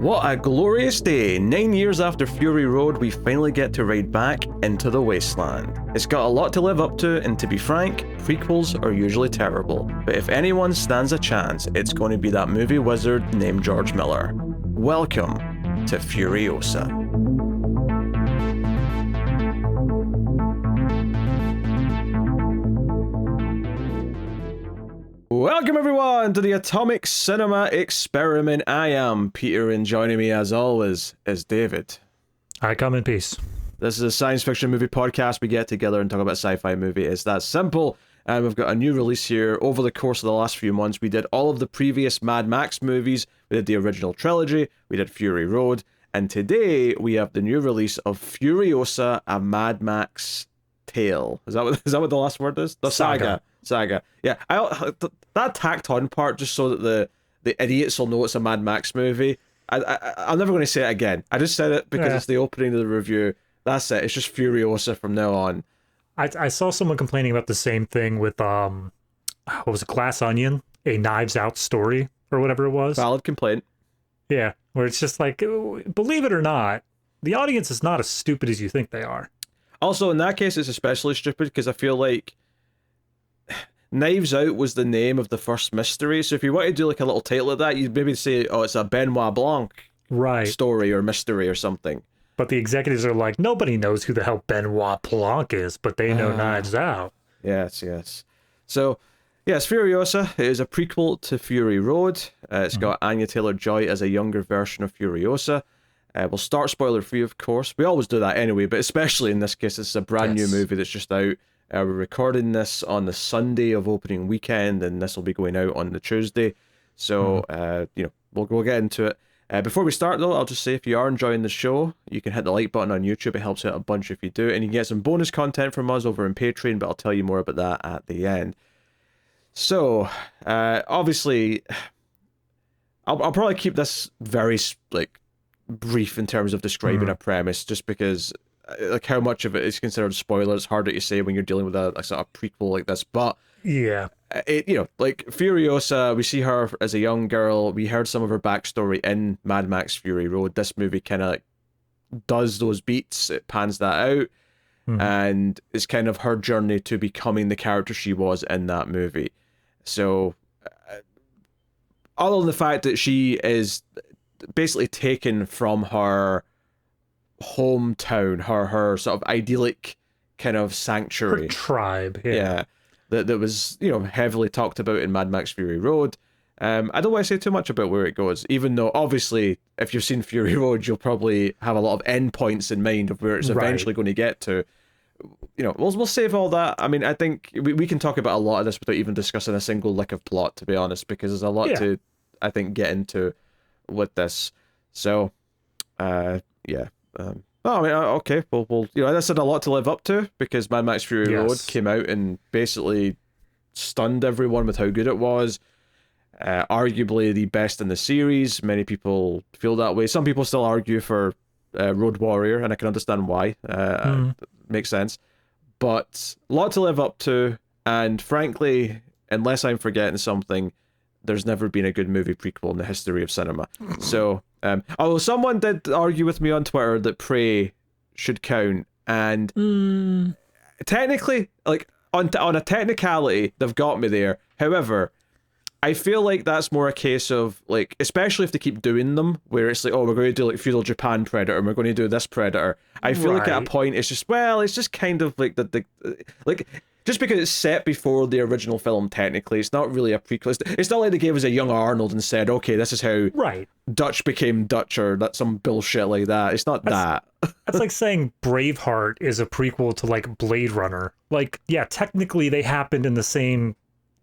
What a glorious day! 9 years after Fury Road, we finally get to ride back into the wasteland. It's got a lot to live up to, and to be frank, prequels are usually terrible. But if anyone stands a chance, it's going to be that movie wizard named George Miller. Welcome to Furiosa. Welcome everyone to the Atomic Cinema Experiment. I am Peter, and joining me as always is David. I come in peace. This is a science fiction movie podcast. We get together and talk about sci-fi movie. It's that simple. And we've got a new release here. Over the course of the last few months, we did all of the previous Mad Max movies. We did the original trilogy. We did Fury Road. And today we have the new release of Furiosa, a Mad Max tale. Is that what the last word is? The Saga. Yeah, that tacked on part just so that the idiots will know it's a Mad Max movie. I'm never going to say it again. I just said it because it's the opening of the review. That's it. It's just Furiosa from now on. I saw someone complaining about the same thing with what was it, Glass Onion, a Knives Out story or whatever it was. Valid complaint. Yeah, where it's just like, believe it or not, the audience is not as stupid as you think they are. Also, in that case, it's especially stupid because I feel like Knives Out was the name of the first mystery, so if you want to do like a little title of that, you'd maybe say, oh, it's a Benoit Blanc story or mystery or something. But the executives are like, nobody knows who the hell Benoit Blanc is, but they know Knives Out. Yes. So, yes, Furiosa is a prequel to Fury Road. It's got Anya Taylor-Joy as a younger version of Furiosa. We'll start spoiler-free, of course. We always do that anyway, but especially in this case, it's a brand new movie that's just out. We're recording this on the Sunday of opening weekend, and this will be going out on the Tuesday. So, we'll get into it. Before we start, though, I'll just say if you are enjoying the show, you can hit the like button on YouTube. It helps out a bunch if you do. And you can get some bonus content from us over on Patreon, but I'll tell you more about that at the end. So, obviously, I'll probably keep this very, brief in terms of describing a premise, just because how much of it is considered a spoiler. It's harder to say when you're dealing with a sort of prequel like this, but yeah, Furiosa, we see her as a young girl. We heard some of her backstory in Mad Max Fury Road. This movie kind of does those beats. It pans that out, and it's kind of her journey to becoming the character she was in that movie. So, other than the fact that she is basically taken from her hometown, her sort of idyllic kind of sanctuary, her tribe, that was heavily talked about in Mad Max Fury Road. I don't want to say too much about where it goes, even though obviously if you've seen Fury Road, you'll probably have a lot of endpoints in mind of where it's eventually going to get to. We'll save all that. I mean, I think we can talk about a lot of this without even discussing a single lick of plot, to be honest, because there's a lot to, I think, get into with this. So, okay. Well, that's a lot to live up to, because Mad Max Fury Road came out and basically stunned everyone with how good it was. Arguably the best in the series. Many people feel that way. Some people still argue for Road Warrior, and I can understand why. Makes sense. But a lot to live up to, and frankly, unless I'm forgetting something, there's never been a good movie prequel in the history of cinema. So, although someone did argue with me on Twitter that Prey should count, and technically, on a technicality, they've got me there. However, I feel like that's more a case of, especially if they keep doing them, where it's like, oh, we're going to do feudal Japan Predator, and we're going to do this Predator. I feel like at a point it's just, it's just kind of like just because it's set before the original film, technically, it's not really a prequel. It's not like they gave us a young Arnold and said, okay, this is how Dutch became Dutch, or that some bullshit like that. It's not that. That's like saying Braveheart is a prequel to Blade Runner. Technically they happened in the same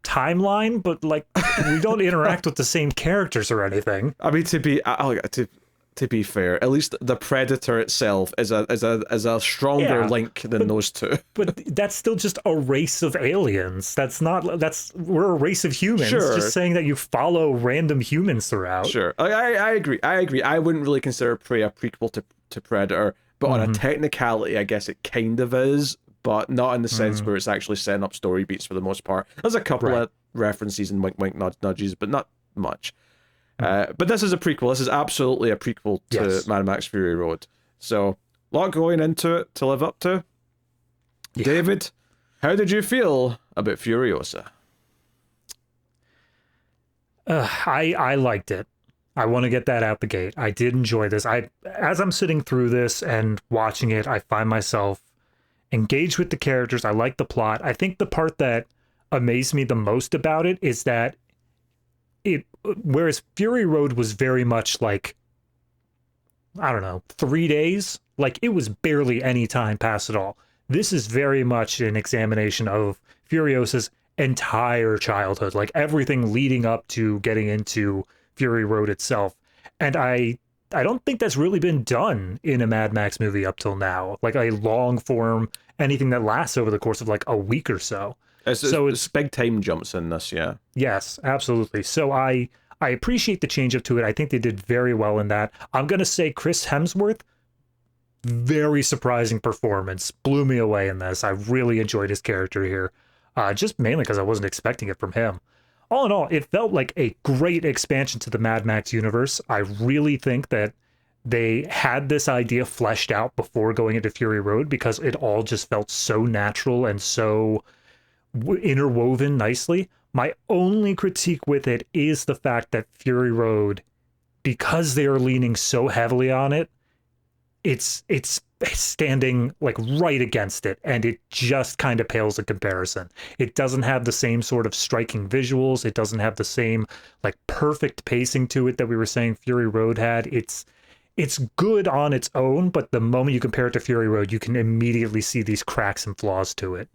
timeline, but we don't interact with the same characters or anything. I mean, to be fair, at least the Predator itself is a stronger link than those two. But that's still just a race of aliens. We're a race of humans. Sure. Just saying that you follow random humans throughout. Sure, I agree. I wouldn't really consider Prey a prequel to Predator, but on a technicality, I guess it kind of is, but not in the sense where it's actually setting up story beats for the most part. There's a couple of references and wink, wink, nudges, but not much. But this is a prequel. This is absolutely a prequel to Mad Max Fury Road. So, a lot going into it to live up to. Yeah. David, how did you feel about Furiosa? I liked it. I want to get that out the gate. I did enjoy this. As I'm sitting through this and watching it, I find myself engaged with the characters. I like the plot. I think the part that amazed me the most about it is that whereas Fury Road was very much like, I don't know, 3 days, like it was barely any time passed at all. This is very much an examination of Furiosa's entire childhood, like everything leading up to getting into Fury Road itself. And I don't think that's really been done in a Mad Max movie up till now, like a long form, anything that lasts over the course of like a week or so. It's big time jumps in this, yeah. Yes, absolutely. So I appreciate the change up to it. I think they did very well in that. I'm going to say Chris Hemsworth, very surprising performance, blew me away in this. I really enjoyed his character here, just mainly because I wasn't expecting it from him. All in all, it felt like a great expansion to the Mad Max universe. I really think that they had this idea fleshed out before going into Fury Road because it all just felt so natural and so interwoven nicely. My only critique with it is the fact that Fury Road, because they are leaning so heavily on it, it's standing like right against it, and it just kind of pales in comparison. It doesn't have the same sort of striking visuals. It doesn't have the same like perfect pacing to it that we were saying Fury Road had. It's good on its own, but the moment you compare it to Fury Road, you can immediately see these cracks and flaws to it.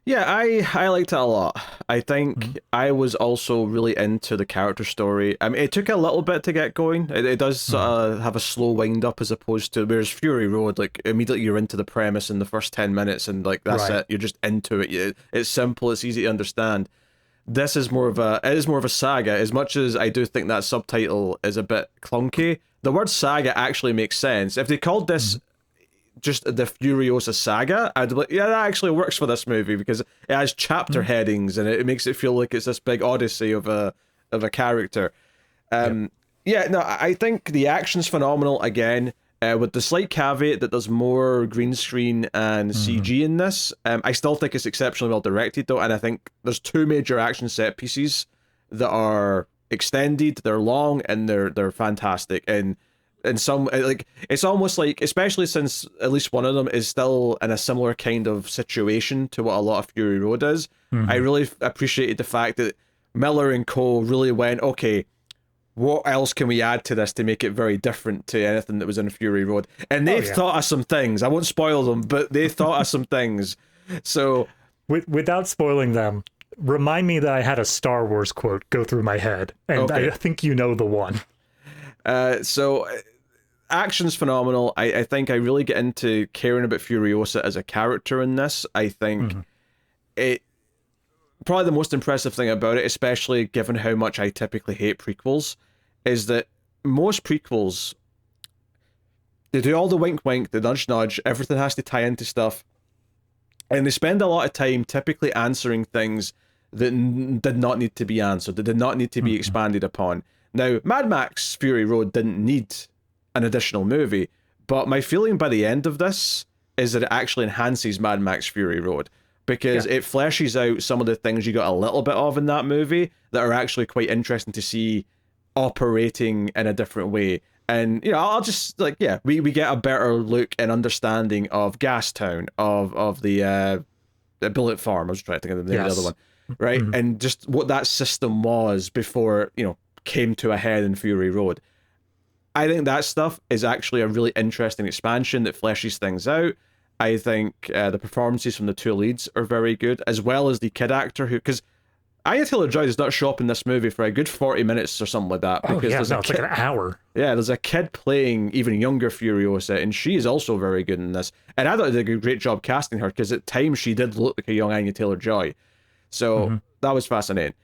Yeah, I liked it a lot. I think I was also really into the character story. I mean, it took a little bit to get going. It does have a slow wind up as opposed to, whereas Fury Road, like immediately you're into the premise in the first 10 minutes and like that's it. You're just into it. It's simple. It's easy to understand. This is more of a saga. As much as I do think that subtitle is a bit clunky, the word saga actually makes sense. If they called this just the Furiosa Saga, I'd be like, yeah, that actually works for this movie because it has chapter headings and it makes it feel like it's this big odyssey of a character. Yeah, no, I think the action's phenomenal again, with the slight caveat that there's more green screen and CG in this. I still think it's exceptionally well directed though, and I think there's two major action set pieces that are extended, they're long, and they're fantastic. And some, like, it's almost like, especially since at least one of them is still in a similar kind of situation to what a lot of Fury Road is. I really appreciated the fact that Miller and co really went, okay, what else can we add to this to make it very different to anything that was in Fury Road? And they've thought of some things. I won't spoil them, but they thought of some things. So, without spoiling them, remind me that I had a Star Wars quote go through my head, and I think you know the one. So action's phenomenal. I think I really get into caring about Furiosa as a character in this. I think it probably the most impressive thing about it, especially given how much I typically hate prequels, is that most prequels, they do all the wink wink, the nudge nudge, everything has to tie into stuff, and they spend a lot of time typically answering things that did not need to be answered, that did not need to be expanded upon. Now, Mad Max Fury Road didn't need an additional movie, but my feeling by the end of this is that it actually enhances Mad Max Fury Road, because it fleshes out some of the things you got a little bit of in that movie that are actually quite interesting to see operating in a different way. And, you know, I'll just, like, we get a better look and understanding of Gastown, of the Bullet Farm. I was trying to think of the name of the other one, right? And just what that system was before, you know, came to a head in Fury Road. I think that stuff is actually a really interesting expansion that fleshes things out. I think the performances from the two leads are very good, as well as the kid actor who, because Anya Taylor-Joy does not show up in this movie for a good 40 minutes or something like that. Because it's like an hour. Yeah, there's a kid playing even younger Furiosa, and she is also very good in this. And I thought they did a great job casting her, because at times she did look like a young Anya Taylor-Joy. So that was fascinating.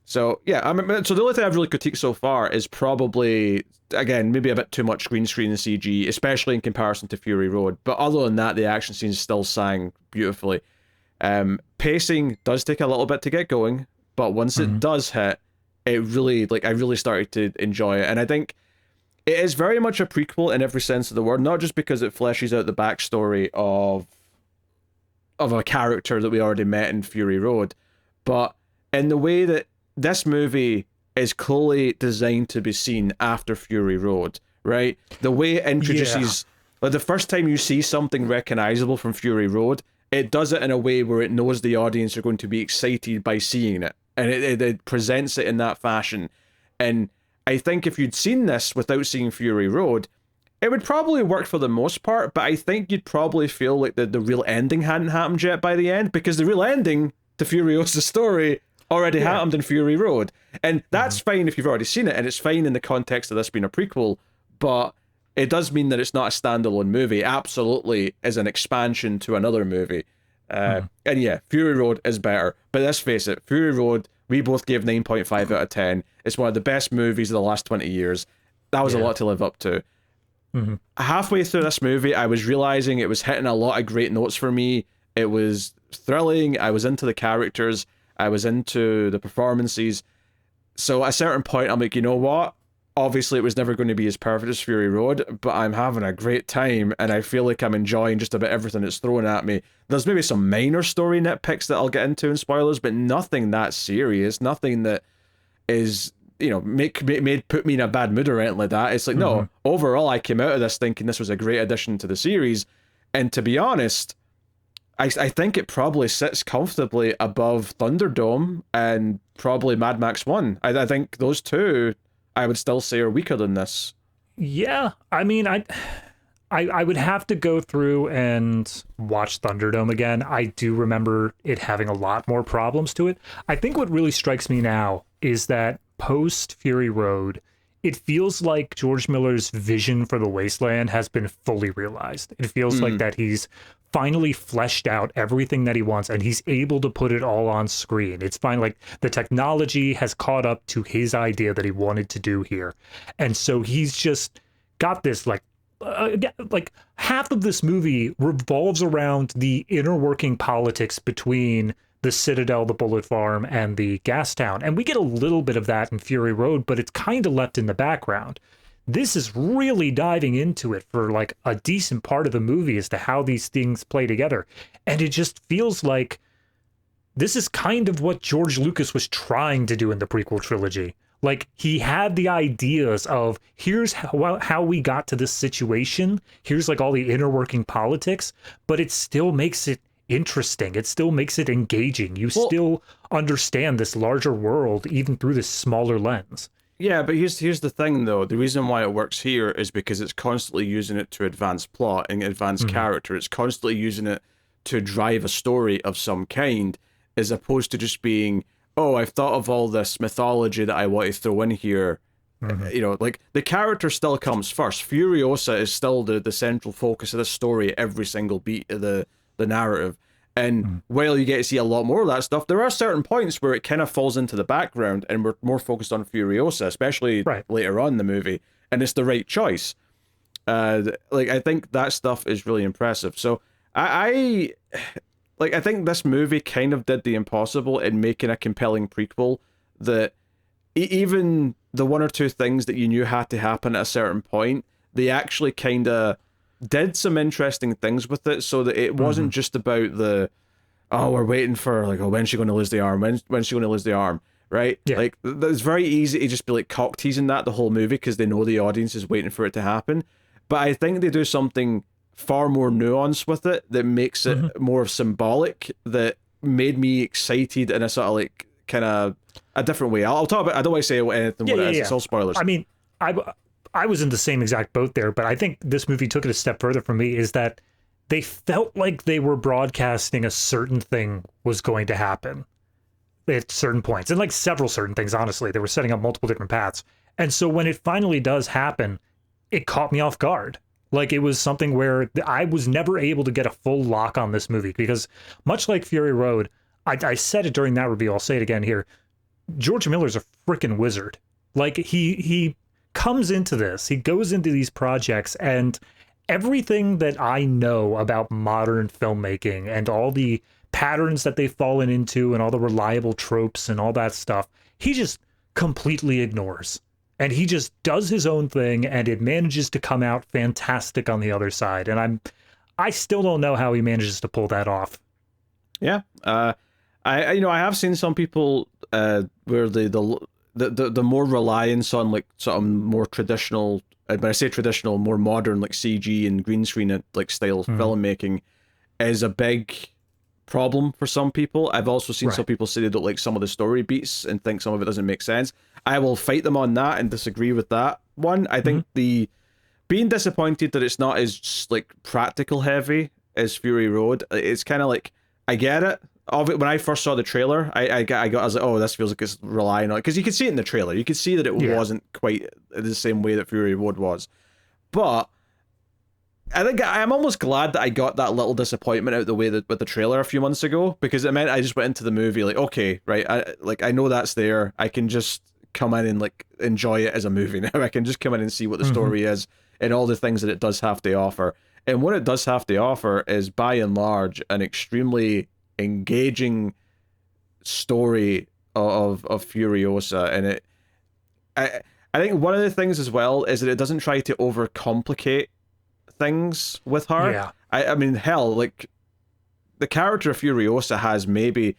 So, yeah, so the only thing I've really critiqued so far is probably, again, maybe a bit too much green screen and CG, especially in comparison to Fury Road. But other than that, the action scenes still sang beautifully. Pacing does take a little bit to get going, but once it does hit, it really, like, I really started to enjoy it. And I think it is very much a prequel in every sense of the word, not just because it fleshes out the backstory of a character that we already met in Fury Road, but in the way that this movie is clearly designed to be seen after Fury Road, right? The way it introduces, like, the first time you see something recognizable from Fury Road, it does it in a way where it knows the audience are going to be excited by seeing it, and it presents it in that fashion. And I think if you'd seen this without seeing Fury Road, it would probably work for the most part, but I think you'd probably feel like the real ending hadn't happened yet by the end, because the real ending to Furiosa's story already happened in Fury Road. And that's fine if you've already seen it, and it's fine in the context of this being a prequel, but it does mean that it's not a standalone movie. It absolutely is an expansion to another movie. And yeah, Fury Road is better. But let's face it, Fury Road, we both gave 9.5 out of 10. It's one of the best movies of the last 20 years. That was a lot to live up to. Halfway through this movie, I was realizing it was hitting a lot of great notes for me. It was thrilling. I was into the characters. I was into the performances. So at a certain point, I'm like, you know what? Obviously, it was never going to be as perfect as Fury Road, but I'm having a great time, and I feel like I'm enjoying just about everything that's thrown at me. There's maybe some minor story nitpicks that I'll get into in spoilers, but nothing that serious, nothing that is, you know, put me in a bad mood or anything like that. It's like, no, overall, I came out of this thinking this was a great addition to the series, and to be honest, I think it probably sits comfortably above Thunderdome and probably Mad Max 1. I think those two, I would still say, are weaker than this. Yeah, I mean, I would have to go through and watch Thunderdome again. I do remember it having a lot more problems to it. I think what really strikes me now is that post Fury Road, it feels like George Miller's vision for the Wasteland has been fully realized. It feels like that he's finally fleshed out everything that he wants, and he's able to put it all on screen. It's fine, like the technology has caught up to his idea that he wanted to do here. And so he's just got this like half of this movie revolves around the inner working politics between the Citadel, the Bullet Farm, and the Gas Town. And we get a little bit of that in Fury Road, but it's kind of left in the background. This is really diving into it for like a decent part of the movie as to how these things play together. And it just feels like this is kind of what George Lucas was trying to do in the prequel trilogy. Like, he had the ideas of, here's how we got to this situation. Here's like all the inner working politics, but it still makes it interesting. It still makes it engaging. You still understand this larger world even through this smaller lens. Yeah, but here's the thing, though. The reason why it works here is because it's constantly using it to advance plot and advance character. It's constantly using it to drive a story of some kind, as opposed to just being, oh, I've thought of all this mythology that I want to throw in here. You know, like, the character still comes first. Furiosa is still the central focus of the story, every single beat of the narrative. And while you get to see a lot more of that stuff, there are certain points where it kind of falls into the background and we're more focused on Furiosa, especially later on in the movie. And it's the right choice. Like, I think that stuff is really impressive. So I think this movie kind of did the impossible in making a compelling prequel that even the one or two things that you knew had to happen at a certain point, they actually kind of did some interesting things with it, so that it wasn't just about the, oh, we're waiting for, like, oh, when's she going to lose the arm? When's she going to lose the arm? Right? Yeah. Like, it's very easy to just be like cock teasing that the whole movie because they know the audience is waiting for it to happen. But I think they do something far more nuanced with it that makes it more symbolic, that made me excited in a sort of like kind of a different way. I'll talk about, I don't want to say anything what it is. It's all spoilers. I mean, I was in the same exact boat there, but I think this movie took it a step further for me, is that they felt like they were broadcasting a certain thing was going to happen at certain points, and like several certain things, honestly. They were setting up multiple different paths. And so when it finally does happen, it caught me off guard. Like, it was something where I was never able to get a full lock on this movie, because much like Fury Road, I said it during that review, I'll say it again here, George Miller's a freaking wizard. Like, he comes into this, he goes into these projects, and everything that I know about modern filmmaking and all the patterns that they've fallen into and all the reliable tropes and all that stuff, he just completely ignores. And he just does his own thing, and it manages to come out fantastic on the other side. And I still don't know how he manages to pull that off. Yeah. I have seen some people where the more reliance on like sort of more traditional, when I say traditional, more modern like CG and green screen like style filmmaking is a big problem for some people. I've also seen some people say they don't like some of the story beats and think some of it doesn't make sense. I will fight them on that and disagree with that one. I think the being disappointed that it's not as like practical heavy as Fury Road, it's kind of like, I get it. When I first saw the trailer, I was like, oh, this feels like it's relying on, because you could see it in the trailer. You could see that it wasn't quite the same way that Fury Road was. But I think I'm almost glad that I got that little disappointment out of the way with the trailer a few months ago, because it meant I just went into the movie like, okay, right, I know that's there. I can just come in and like enjoy it as a movie now. I can just come in and see what the story is and all the things that it does have to offer. And what it does have to offer is, by and large, an extremely engaging story of Furiosa. And I think one of the things as well is that it doesn't try to overcomplicate things with her. Yeah. I mean, hell, like the character of Furiosa has maybe,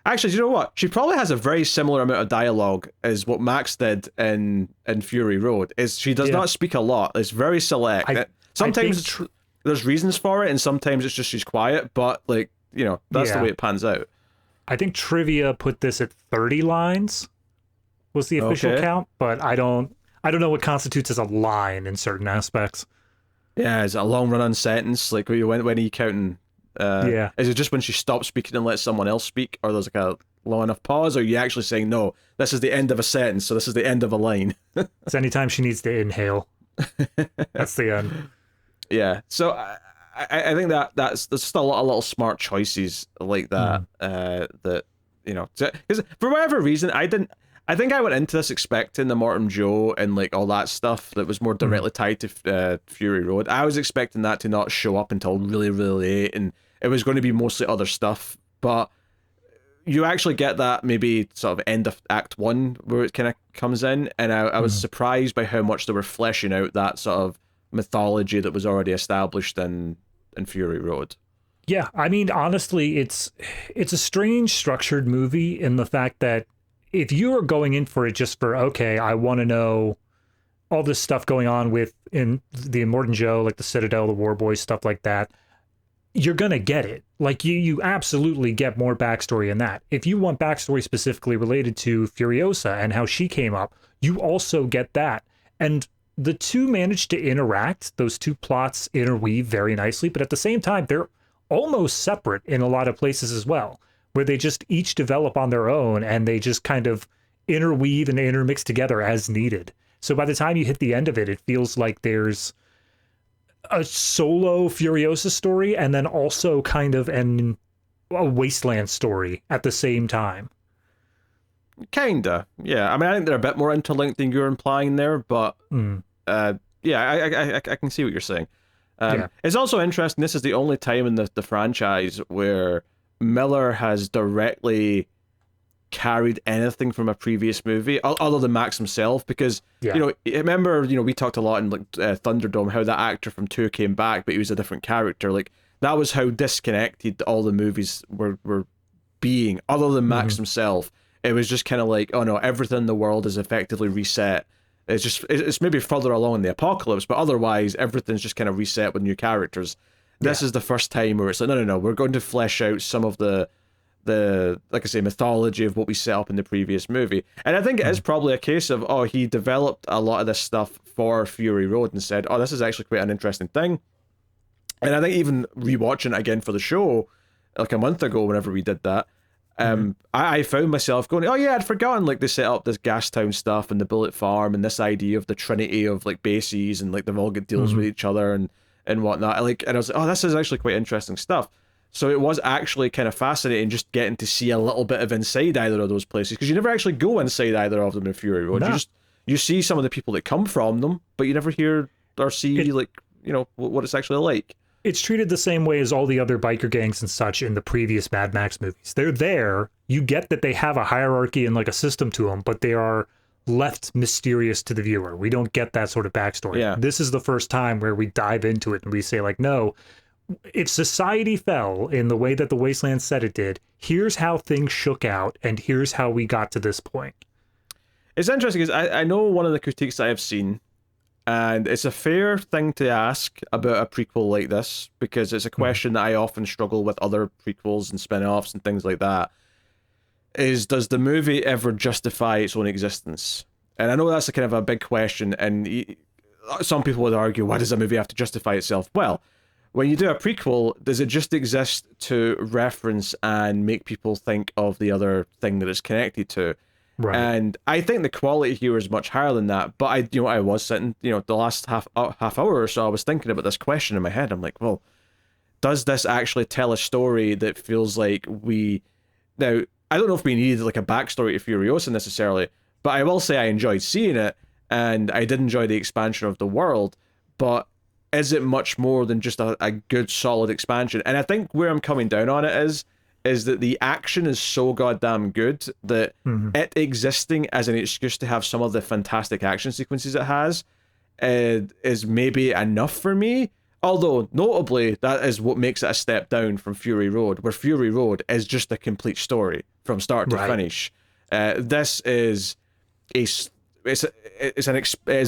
actually, you know what? She probably has a very similar amount of dialogue as what Max did in Fury Road. Is she does not speak a lot. It's very select. Sometimes there's reasons for it, and sometimes it's just she's quiet. But like, you know, that's the way it pans out. I think trivia put this at 30 lines was the official count, but I don't know what constitutes as a line in certain aspects. Yeah, is it a long run-on sentence? Like when are you counting? Is it just when she stops speaking and lets someone else speak, or there's like a long enough pause, or are you actually saying, no, this is the end of a sentence, so this is the end of a line? It's anytime she needs to inhale. That's the end. Yeah, so I think there's just a lot of little smart choices like that that, you know, because for whatever reason I think I went into this expecting the Mortem Joe and like all that stuff that was more directly tied to Fury Road. I was expecting that to not show up until really, really late, and it was going to be mostly other stuff. But you actually get that maybe sort of end of Act 1 where it kind of comes in, and I was surprised by how much they were fleshing out that sort of mythology that was already established in Fury Road. Yeah, I mean, honestly, it's a strange structured movie in the fact that if you are going in for it just for, okay, I want to know all this stuff going on in the Immortan Joe, like the Citadel, the War Boys, stuff like that, you're going to get it. Like, you absolutely get more backstory in that. If you want backstory specifically related to Furiosa and how she came up, you also get that. And the two manage to interact. Those two plots interweave very nicely, but at the same time, they're almost separate in a lot of places as well, where they just each develop on their own and they just kind of interweave and intermix together as needed. So by the time you hit the end of it, it feels like there's a solo Furiosa story and then also kind of a Wasteland story at the same time. Kinda, yeah. I mean, I think they're a bit more interlinked than you're implying there, but I can see what you're saying. It's also interesting, this is the only time in the franchise where Miller has directly carried anything from a previous movie other than Max himself, because you know, remember, you know, we talked a lot in like Thunderdome how that actor from 2 came back but he was a different character. Like, that was how disconnected all the movies were being, other than Max himself. It was just kind of like, oh no, everything in the world is effectively reset. It's maybe further along in the apocalypse, but otherwise everything's just kind of reset with new characters. This is the first time where it's like, no, we're going to flesh out some of the like I say, mythology of what we set up in the previous movie. And I think it is probably a case of, oh, he developed a lot of this stuff for Fury Road and said, oh, this is actually quite an interesting thing. And I think even rewatching it again for the show, like a month ago, whenever we did that, I found myself going, oh yeah, I'd forgotten like they set up this Gastown stuff and the Bullet Farm and this idea of the trinity of like bases and like they've all got deals with each other and whatnot. And I was like, oh, this is actually quite interesting stuff. So it was actually kind of fascinating just getting to see a little bit of inside either of those places, because you never actually go inside either of them in Fury Road. No. You see some of the people that come from them, but you never hear or see like, you know, what it's actually like. It's treated the same way as all the other biker gangs and such in the previous Mad Max movies. They're there. You get that they have a hierarchy and like a system to them, but they are left mysterious to the viewer. We don't get that sort of backstory. Yeah. This is the first time where we dive into it and we say, like, no, if society fell in the way that the Wasteland said it did, here's how things shook out, and here's how we got to this point. It's interesting because I know one of the critiques I have seen, and it's a fair thing to ask about a prequel like this, because it's a question that I often struggle with other prequels and spin-offs and things like that, is does the movie ever justify its own existence? And I know that's a kind of a big question, and some people would argue, why does a movie have to justify itself? Well, when you do a prequel, does it just exist to reference and make people think of the other thing that it's connected to? Right. And I think the quality here is much higher than that. But I was sitting, the last half hour or so, I was thinking about this question in my head. I'm like, well, does this actually tell a story that feels like now, I don't know if we needed like a backstory to Furiosa necessarily, but I will say I enjoyed seeing it, and I did enjoy the expansion of the world, but is it much more than just a good, solid expansion? And I think where I'm coming down on it is that the action is so goddamn good that it existing as an excuse to have some of the fantastic action sequences it has is maybe enough for me. Although, notably, that is what makes it a step down from Fury Road, where Fury Road is just a complete story from start to finish. This is is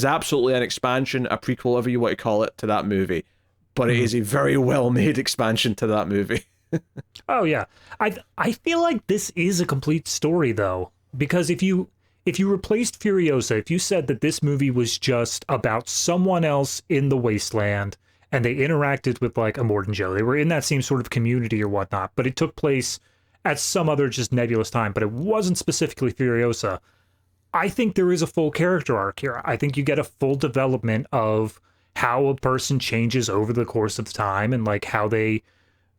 absolutely an expansion, a prequel, whatever you want to call it, to that movie. But it is a very well-made expansion to that movie. Oh yeah, I feel like this is a complete story though, because if you replaced Furiosa, if you said that this movie was just about someone else in the wasteland and they interacted with like Immort and Joe, they were in that same sort of community or whatnot, but it took place at some other just nebulous time, but it wasn't specifically Furiosa, I think there is a full character arc here. I think you get a full development of how a person changes over the course of time and like how they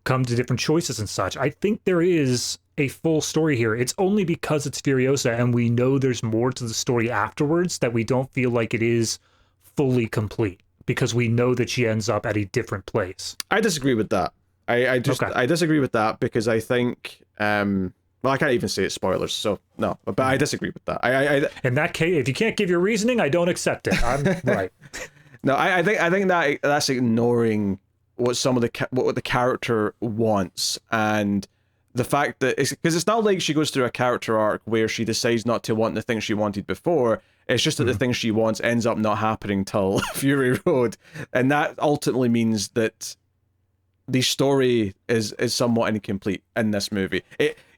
come to different choices and such. I think there is a full story here. It's only because it's Furiosa and we know there's more to the story afterwards that we don't feel like it is fully complete, because we know that she ends up at a different place. I disagree with that. I disagree with that because I think well, I can't even say it's spoilers, so no, but I disagree with that. In that case, if you can't give your reasoning, I don't accept it. I'm right. No, I think that's ignoring what what the character wants, and the fact that because it's not like she goes through a character arc where she decides not to want the things she wanted before. It's just that the thing she wants ends up not happening till Fury Road, and that ultimately means that the story is somewhat incomplete in this movie.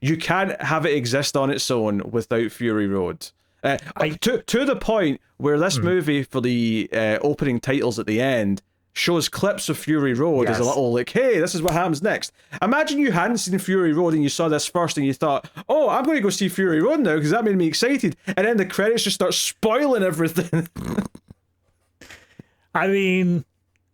You can't have it exist on its own without Fury Road. To the point where this movie, for the opening titles at the end, shows clips of Fury Road as a little like, hey, this is what happens next. Imagine you hadn't seen Fury Road and you saw this first and you thought, oh, I'm going to go see Fury Road now because that made me excited. And then the credits just start spoiling everything. I mean,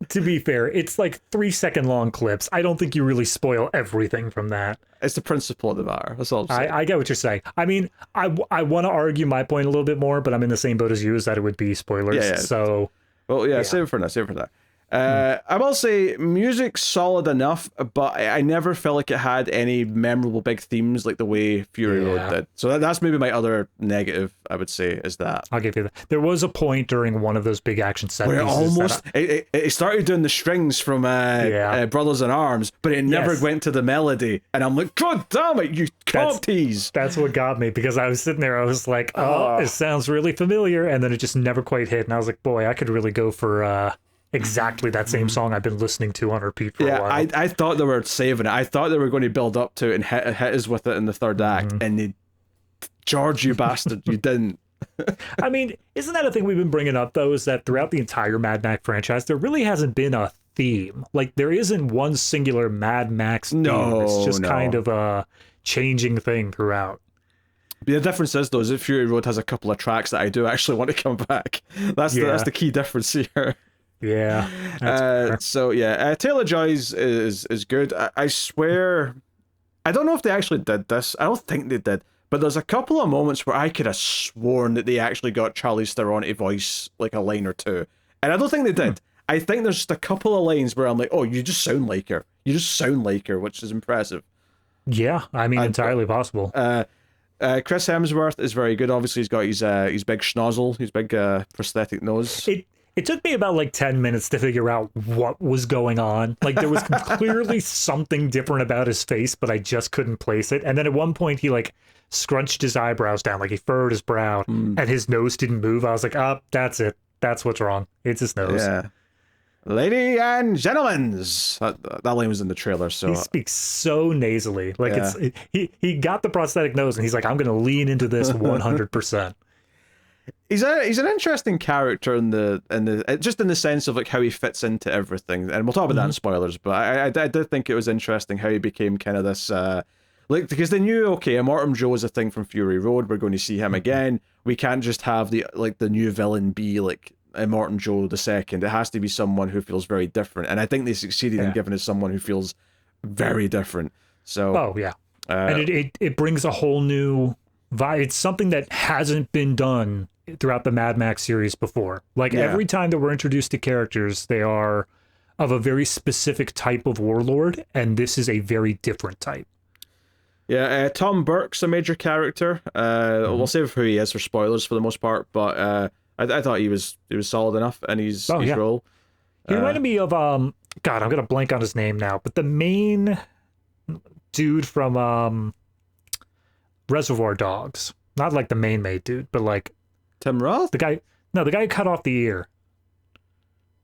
to be fair, it's like 3-second long clips. I don't think you really spoil everything from that. It's the principle of the matter. That's all I'm saying. I get what you're saying. I mean, I want to argue my point a little bit more, but I'm in the same boat as you, is that it would be spoilers. Yeah. So, well, save it for now. I will say music's solid enough, but I never felt like it had any memorable big themes like the way Fury Road did. So that's maybe my other negative, I would say, is that. I'll give you that. There was a point during one of those big action set where it started doing the strings from Brothers in Arms, but it never went to the melody. And I'm like, God damn it, you can't tease. That's what got me, because I was sitting there, I was like, oh, it sounds really familiar. And then it just never quite hit. And I was like, boy, I could really go for exactly that same song I've been listening to on repeat for a while. I thought they were saving it. I thought they were going to build up to it and hit us with it in the third act, and they, George, you bastard, you didn't. I mean, isn't that a thing we've been bringing up, though, is that throughout the entire Mad Max franchise, there really hasn't been a theme. Like, there isn't one singular Mad Max theme. It's just kind of a changing thing throughout. The difference is, though, is that Fury Road has a couple of tracks that I do actually want to come back. That's the key difference here. Yeah. Tale of Joys is good. I swear, I don't know if they actually did this. I don't think they did. But there's a couple of moments where I could have sworn that they actually got Charlize Theron to voice like a line or two. And I don't think they did. I think there's just a couple of lines where I'm like, oh, you just sound like her. You just sound like her, which is impressive. Yeah, I mean, entirely possible. Chris Hemsworth is very good. Obviously, he's got his big schnozzle, his big prosthetic nose. It took me about like 10 minutes to figure out what was going on. Like there was clearly something different about his face, but I just couldn't place it. And then at one point he like scrunched his eyebrows down, like he furrowed his brow, and his nose didn't move. I was like, oh, that's it. That's what's wrong. It's his nose. Yeah. Lady and gentlemen, that line was in the trailer. So he speaks so nasally. Like he got the prosthetic nose, and he's like, I'm going to lean into this 100%. He's an interesting character in the just in the sense of like how he fits into everything, and we'll talk about that in spoilers. But I did think it was interesting how he became kind of this like, because they knew, okay, Immortan Joe is a thing from Fury Road. We're going to see him again. We can't just have the new villain be like Immortan Joe the second. It has to be someone who feels very different, and I think they succeeded in giving us someone who feels very different. So and it brings a whole new vibe. It's something that hasn't been done throughout the Mad Max series before. Like every time that we're introduced to characters, they are of a very specific type of warlord, and this is a very different type. Yeah, Tom Burke's a major character. We'll save who he is for spoilers for the most part, but I thought he was solid enough in his role. He reminded me of God, I'm gonna blank on his name now, but the main dude from Reservoir Dogs. Not like the main dude, but like Tim Roth? The guy who cut off the ear.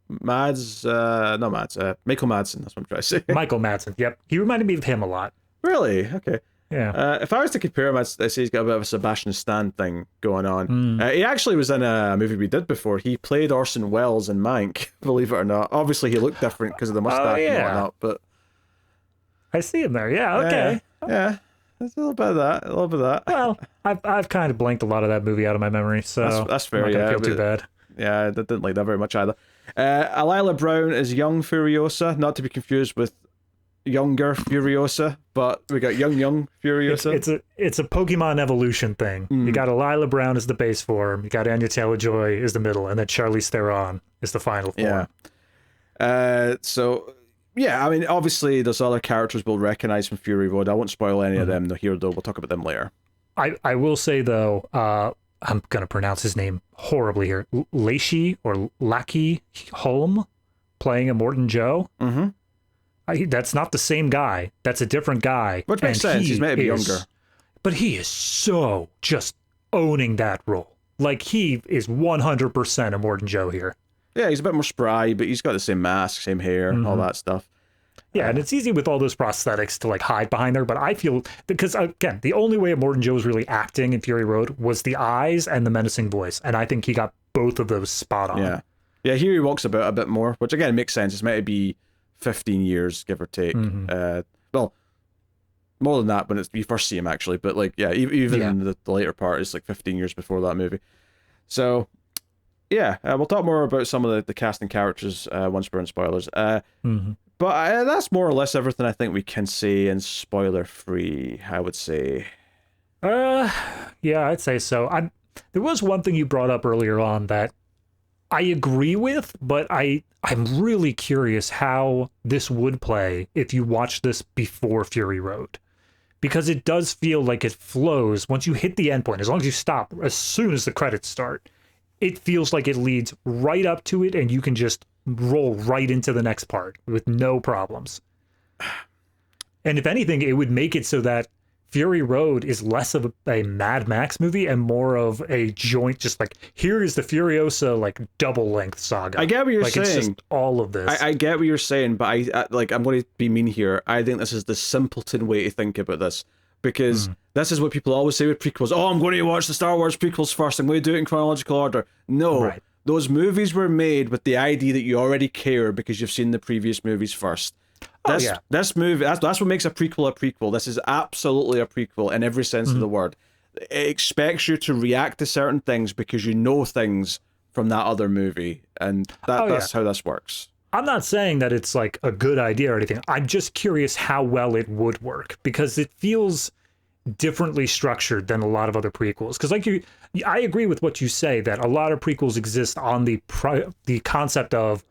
Michael Madsen, that's what I'm trying to say. Michael Madsen, yep. He reminded me of him a lot. Really? Okay. Yeah. If I was to compare him, I'd say he's got a bit of a Sebastian Stan thing going on. He actually was in a movie we did before. He played Orson Welles in Mank, believe it or not. Obviously, he looked different because of the mustache and whatnot, but... I see him there. Yeah, okay. Yeah. There's a little bit of that. Well, I've kind of blanked a lot of that movie out of my memory, so that's fair. I'm not gonna feel too bad. Yeah, I didn't like that very much either. Alyla Browne is young Furiosa, not to be confused with younger Furiosa, but we got young Furiosa. It's a Pokemon evolution thing. You got Alyla Browne as the base form, you got Anya Taylor-Joy as the middle, and then Charlize Theron is the final form. Yeah, I mean, obviously, there's other characters we'll recognize from Fury Road. I won't spoil any of them here, though. We'll talk about them later. I will say, though, I'm going to pronounce his name horribly here. Lackey Holm playing Immortan Joe. That's not the same guy. That's a different guy. Which makes sense. He's maybe younger. But he is so just owning that role. Like, he is 100% Immortan Joe here. Yeah, he's a bit more spry, but he's got the same mask, same hair, all that stuff. Yeah, and it's easy with all those prosthetics to like hide behind there, but I feel, because again, the only way Immortan Joe was really acting in Fury Road was the eyes and the menacing voice, and I think he got both of those spot on. Yeah, here he walks about a bit more, which again makes sense. It's meant to be 15 years, give or take. Well, more than that when you first see him, actually, but like, yeah, even in the later part, it's like 15 years before that movie. So... yeah, we'll talk more about some of the casting characters once we're in spoilers. But that's more or less everything I think we can say in spoiler-free, I would say. Yeah, I'd say so. There was one thing you brought up earlier on that I agree with, but I'm really curious how this would play if you watch this before Fury Road. Because it does feel like it flows once you hit the endpoint, as long as you stop, as soon as the credits start. It feels like it leads right up to it, and you can just roll right into the next part with no problems. And if anything, it would make it so that Fury Road is less of a Mad Max movie and more of a joint, just like, here is the Furiosa, like, double-length saga. I get what you're saying. It's just all of this. I get what you're saying, but I'm going to be mean here. I think this is the simpleton way to think about this. Because this is what people always say with prequels. Oh, I'm going to watch the Star Wars prequels first. I'm going to do it in chronological order. No, those movies were made with the idea that you already care because you've seen the previous movies first. This movie, that's what makes a prequel a prequel. This is absolutely a prequel in every sense of the word. It expects you to react to certain things because you know things from that other movie. And that's how this works. I'm not saying that it's like a good idea or anything. I'm just curious how well it would work because it feels differently structured than a lot of other prequels. Because I agree with what you say that a lot of prequels exist on the concept of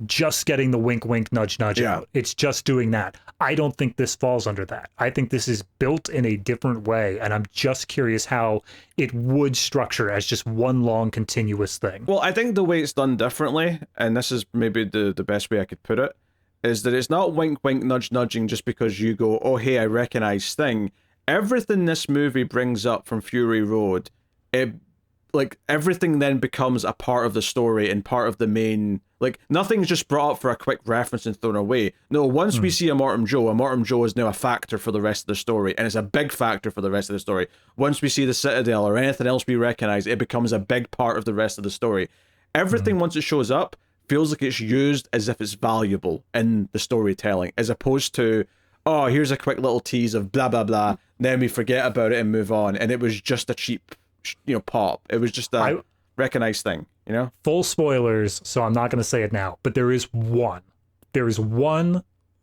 just getting the wink, wink, nudge, nudge out. It's just doing that. I don't think this falls under that. I think this is built in a different way, and I'm just curious how it would structure as just one long continuous thing. Well, I think the way it's done differently, and this is maybe the best way I could put it, is that it's not wink, wink, nudge, nudging just because you go, oh, hey, I recognize Sting. Everything this movie brings up from Fury Road, everything then becomes a part of the story and part of the main, nothing's just brought up for a quick reference and thrown away. No, once we see Immortan Joe is now a factor for the rest of the story, and it's a big factor for the rest of the story. Once we see the Citadel or anything else we recognize, it becomes a big part of the rest of the story. Everything, once it shows up, feels like it's used as if it's valuable in the storytelling, as opposed to, oh, here's a quick little tease of blah, blah, blah, then we forget about it and move on, and it was just a cheap pop. It was just a recognized thing, Full spoilers, so I'm not going to say it now, but there is one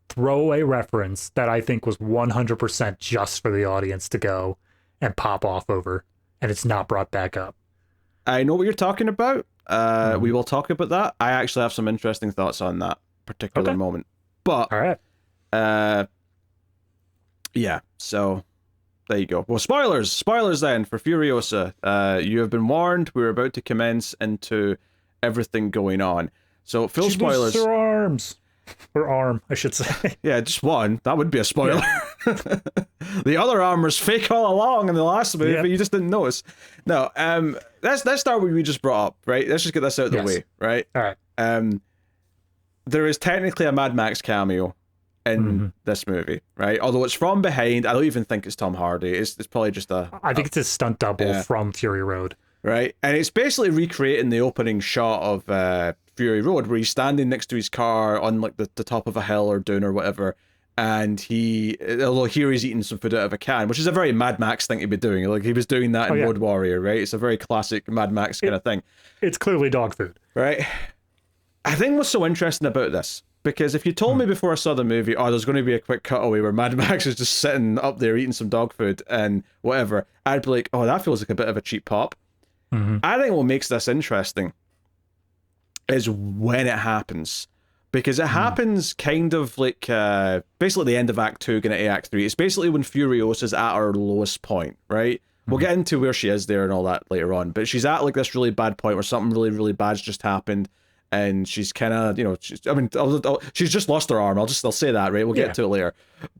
throwaway reference that I think was 100% just for the audience to go and pop off over, and it's not brought back up. I know what you're talking about. We will talk about that. I actually have some interesting thoughts on that particular moment. But all right. Yeah, so there you go. Well, spoilers then for Furiosa. You have been warned. We're about to commence into everything going on. So full spoilers. Her arms. Her arm, I should say. Yeah, just one. That would be a spoiler. Yeah. The other arm was fake all along in the last movie, but you just didn't notice. No, let's start with what we just brought up, right? Let's just get this out of the way, right? All right. There is technically a Mad Max cameo in this movie, right? Although it's from behind, I don't even think it's Tom Hardy. It's probably just I think it's a stunt double from Fury Road. Right? And it's basically recreating the opening shot of Fury Road, where he's standing next to his car on the top of a hill or dune or whatever, and although here he's eating some food out of a can, which is a very Mad Max thing to be doing. He was doing that in Road Warrior, right? It's a very classic Mad Max kind of thing. It's clearly dog food. Right? I think what's so interesting about this, because if you told me before I saw the movie, there's going to be a quick cutaway where Mad Max is just sitting up there eating some dog food and whatever, I'd be like, that feels like a bit of a cheap pop. I think what makes this interesting is when it happens, because it happens kind of basically the end of Act 2 going into Act 3. It's basically when Furiosa's at her lowest point, right? We'll get into where she is there and all that later on, but she's at this really bad point where something really, really bad's just happened, and she's kind of, she's just lost her arm. I'll say that, right? We'll get to it later,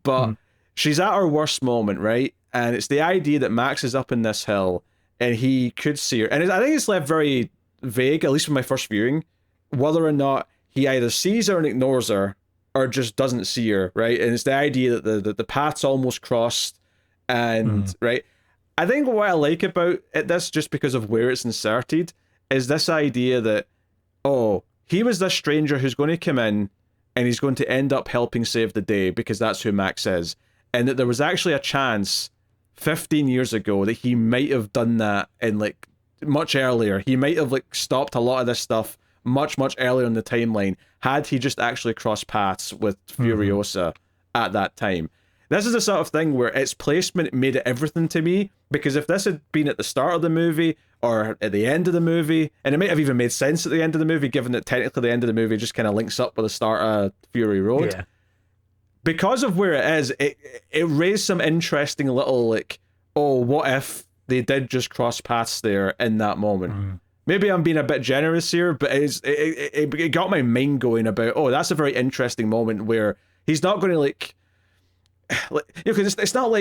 but she's at her worst moment, right? And it's the idea that Max is up in this hill and he could see her, and I think it's left very vague, at least from my first viewing, whether or not he either sees her and ignores her or just doesn't see her, right? And it's the idea that the paths almost crossed, and right? I think what I like about this, just because of where it's inserted, is this idea that, he was this stranger who's going to come in and he's going to end up helping save the day because that's who Max is, and that there was actually a chance 15 years ago that he might have done that in much earlier. He might have stopped a lot of this stuff much, much earlier in the timeline had he just actually crossed paths with Furiosa at that time. This is the sort of thing where its placement made it everything to me, because if this had been at the start of the movie or at the end of the movie, and it might have even made sense at the end of the movie, given that technically the end of the movie just kind of links up with the start of Fury Road. Because of where it is, it raised some interesting little what if they did just cross paths there in that moment. Maybe I'm being a bit generous here, but it got my mind going about, that's a very interesting moment where he's not going to because it's not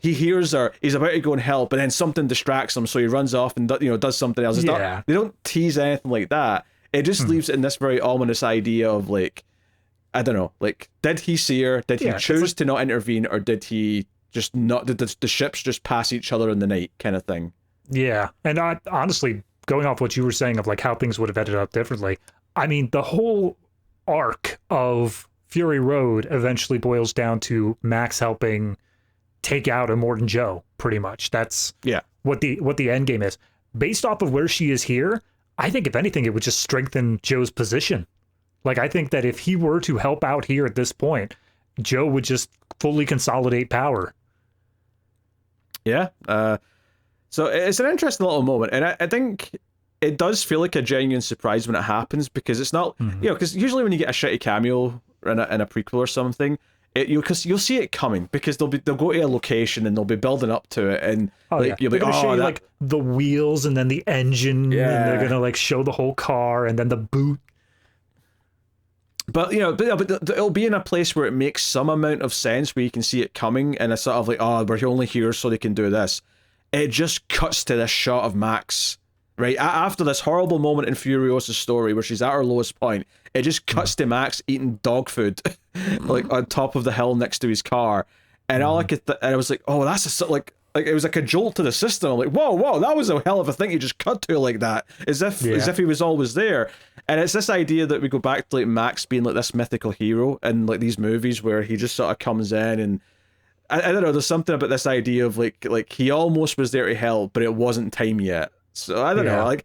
he hears her, he's about to go and help, and then something distracts him, so he runs off and does something else. It's not, they don't tease anything like that. It just leaves it in this very ominous idea of I don't know, did he see her? Did he choose to not intervene, or did he just not? Did the ships just pass each other in the night, kind of thing? Yeah, and honestly, going off what you were saying of how things would have ended up differently, I mean, the whole arc of Fury Road eventually boils down to Max helping take out Immortan Joe, pretty much. That's what the end game is. Based off of where she is here, I think if anything, it would just strengthen Joe's position. I think that if he were to help out here at this point, Joe would just fully consolidate power. Yeah. So it's an interesting little moment, and I think it does feel like a genuine surprise when it happens, because it's not, because usually when you get a shitty cameo in a prequel or something, you'll see it coming, because they'll go to a location and they'll be building up to it, and you'll be show you like the wheels and then the engine, and they're gonna like show the whole car and then the boot. But it'll be in a place where it makes some amount of sense, where you can see it coming, and it's sort of like, we're only here so they can do this. It just cuts to this shot of Max, right after this horrible moment in Furiosa's story where she's at her lowest point. It just cuts to Max eating dog food, like on top of the hill next to his car, and all I could, and I was like, oh, that's like it was like a jolt to the system. I'm like, whoa, that was a hell of a thing you just cut to like that, as if he was always there. And it's this idea that we go back to like Max being like this mythical hero in like these movies where he just sort of comes in, and I don't know, there's something about this idea of like he almost was there to help, but it wasn't time yet. So I don't know, like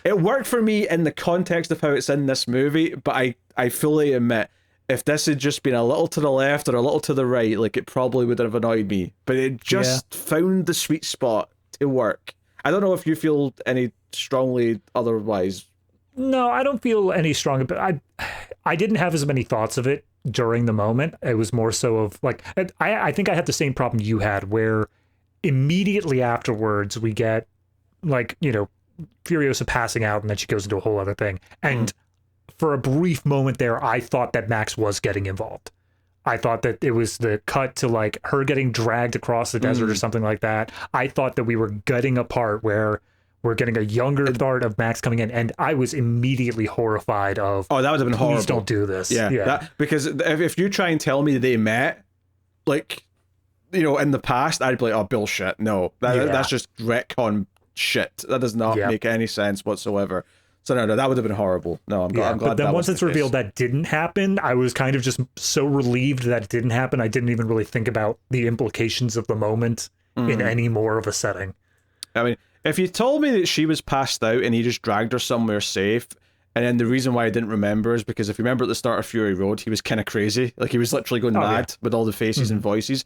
it worked for me in the context of how it's in this movie, but I fully admit, if this had just been a little to the left or a little to the right, like it probably would have annoyed me. But it just found the sweet spot to work. I don't know if you feel any strongly otherwise. No, I don't feel any stronger, but I didn't have as many thoughts of it during the moment. It was more so of like, I think I had the same problem you had, where immediately afterwards we get like, Furiosa passing out, and then she goes into a whole other thing. And for a brief moment there, I thought that Max was getting involved. I thought that it was the cut to like her getting dragged across the desert or something like that. I thought that we were getting a part where we're getting a younger part of Max coming in, and I was immediately horrified of, that would have been horrible. Please don't do this. Yeah. Because if you try and tell me they met, like, in the past, I'd be like, oh, bullshit. No, that's just retcon shit. That does not make any sense whatsoever. So no, that would have been horrible. No, I'm glad. But then once it's revealed that didn't happen, I was kind of just so relieved that it didn't happen. I didn't even really think about the implications of the moment in any more of a setting. I mean, if you told me that she was passed out and he just dragged her somewhere safe, and then the reason why I didn't remember is because if you remember at the start of Fury Road, he was kind of crazy. Like he was literally going mad with all the faces and voices.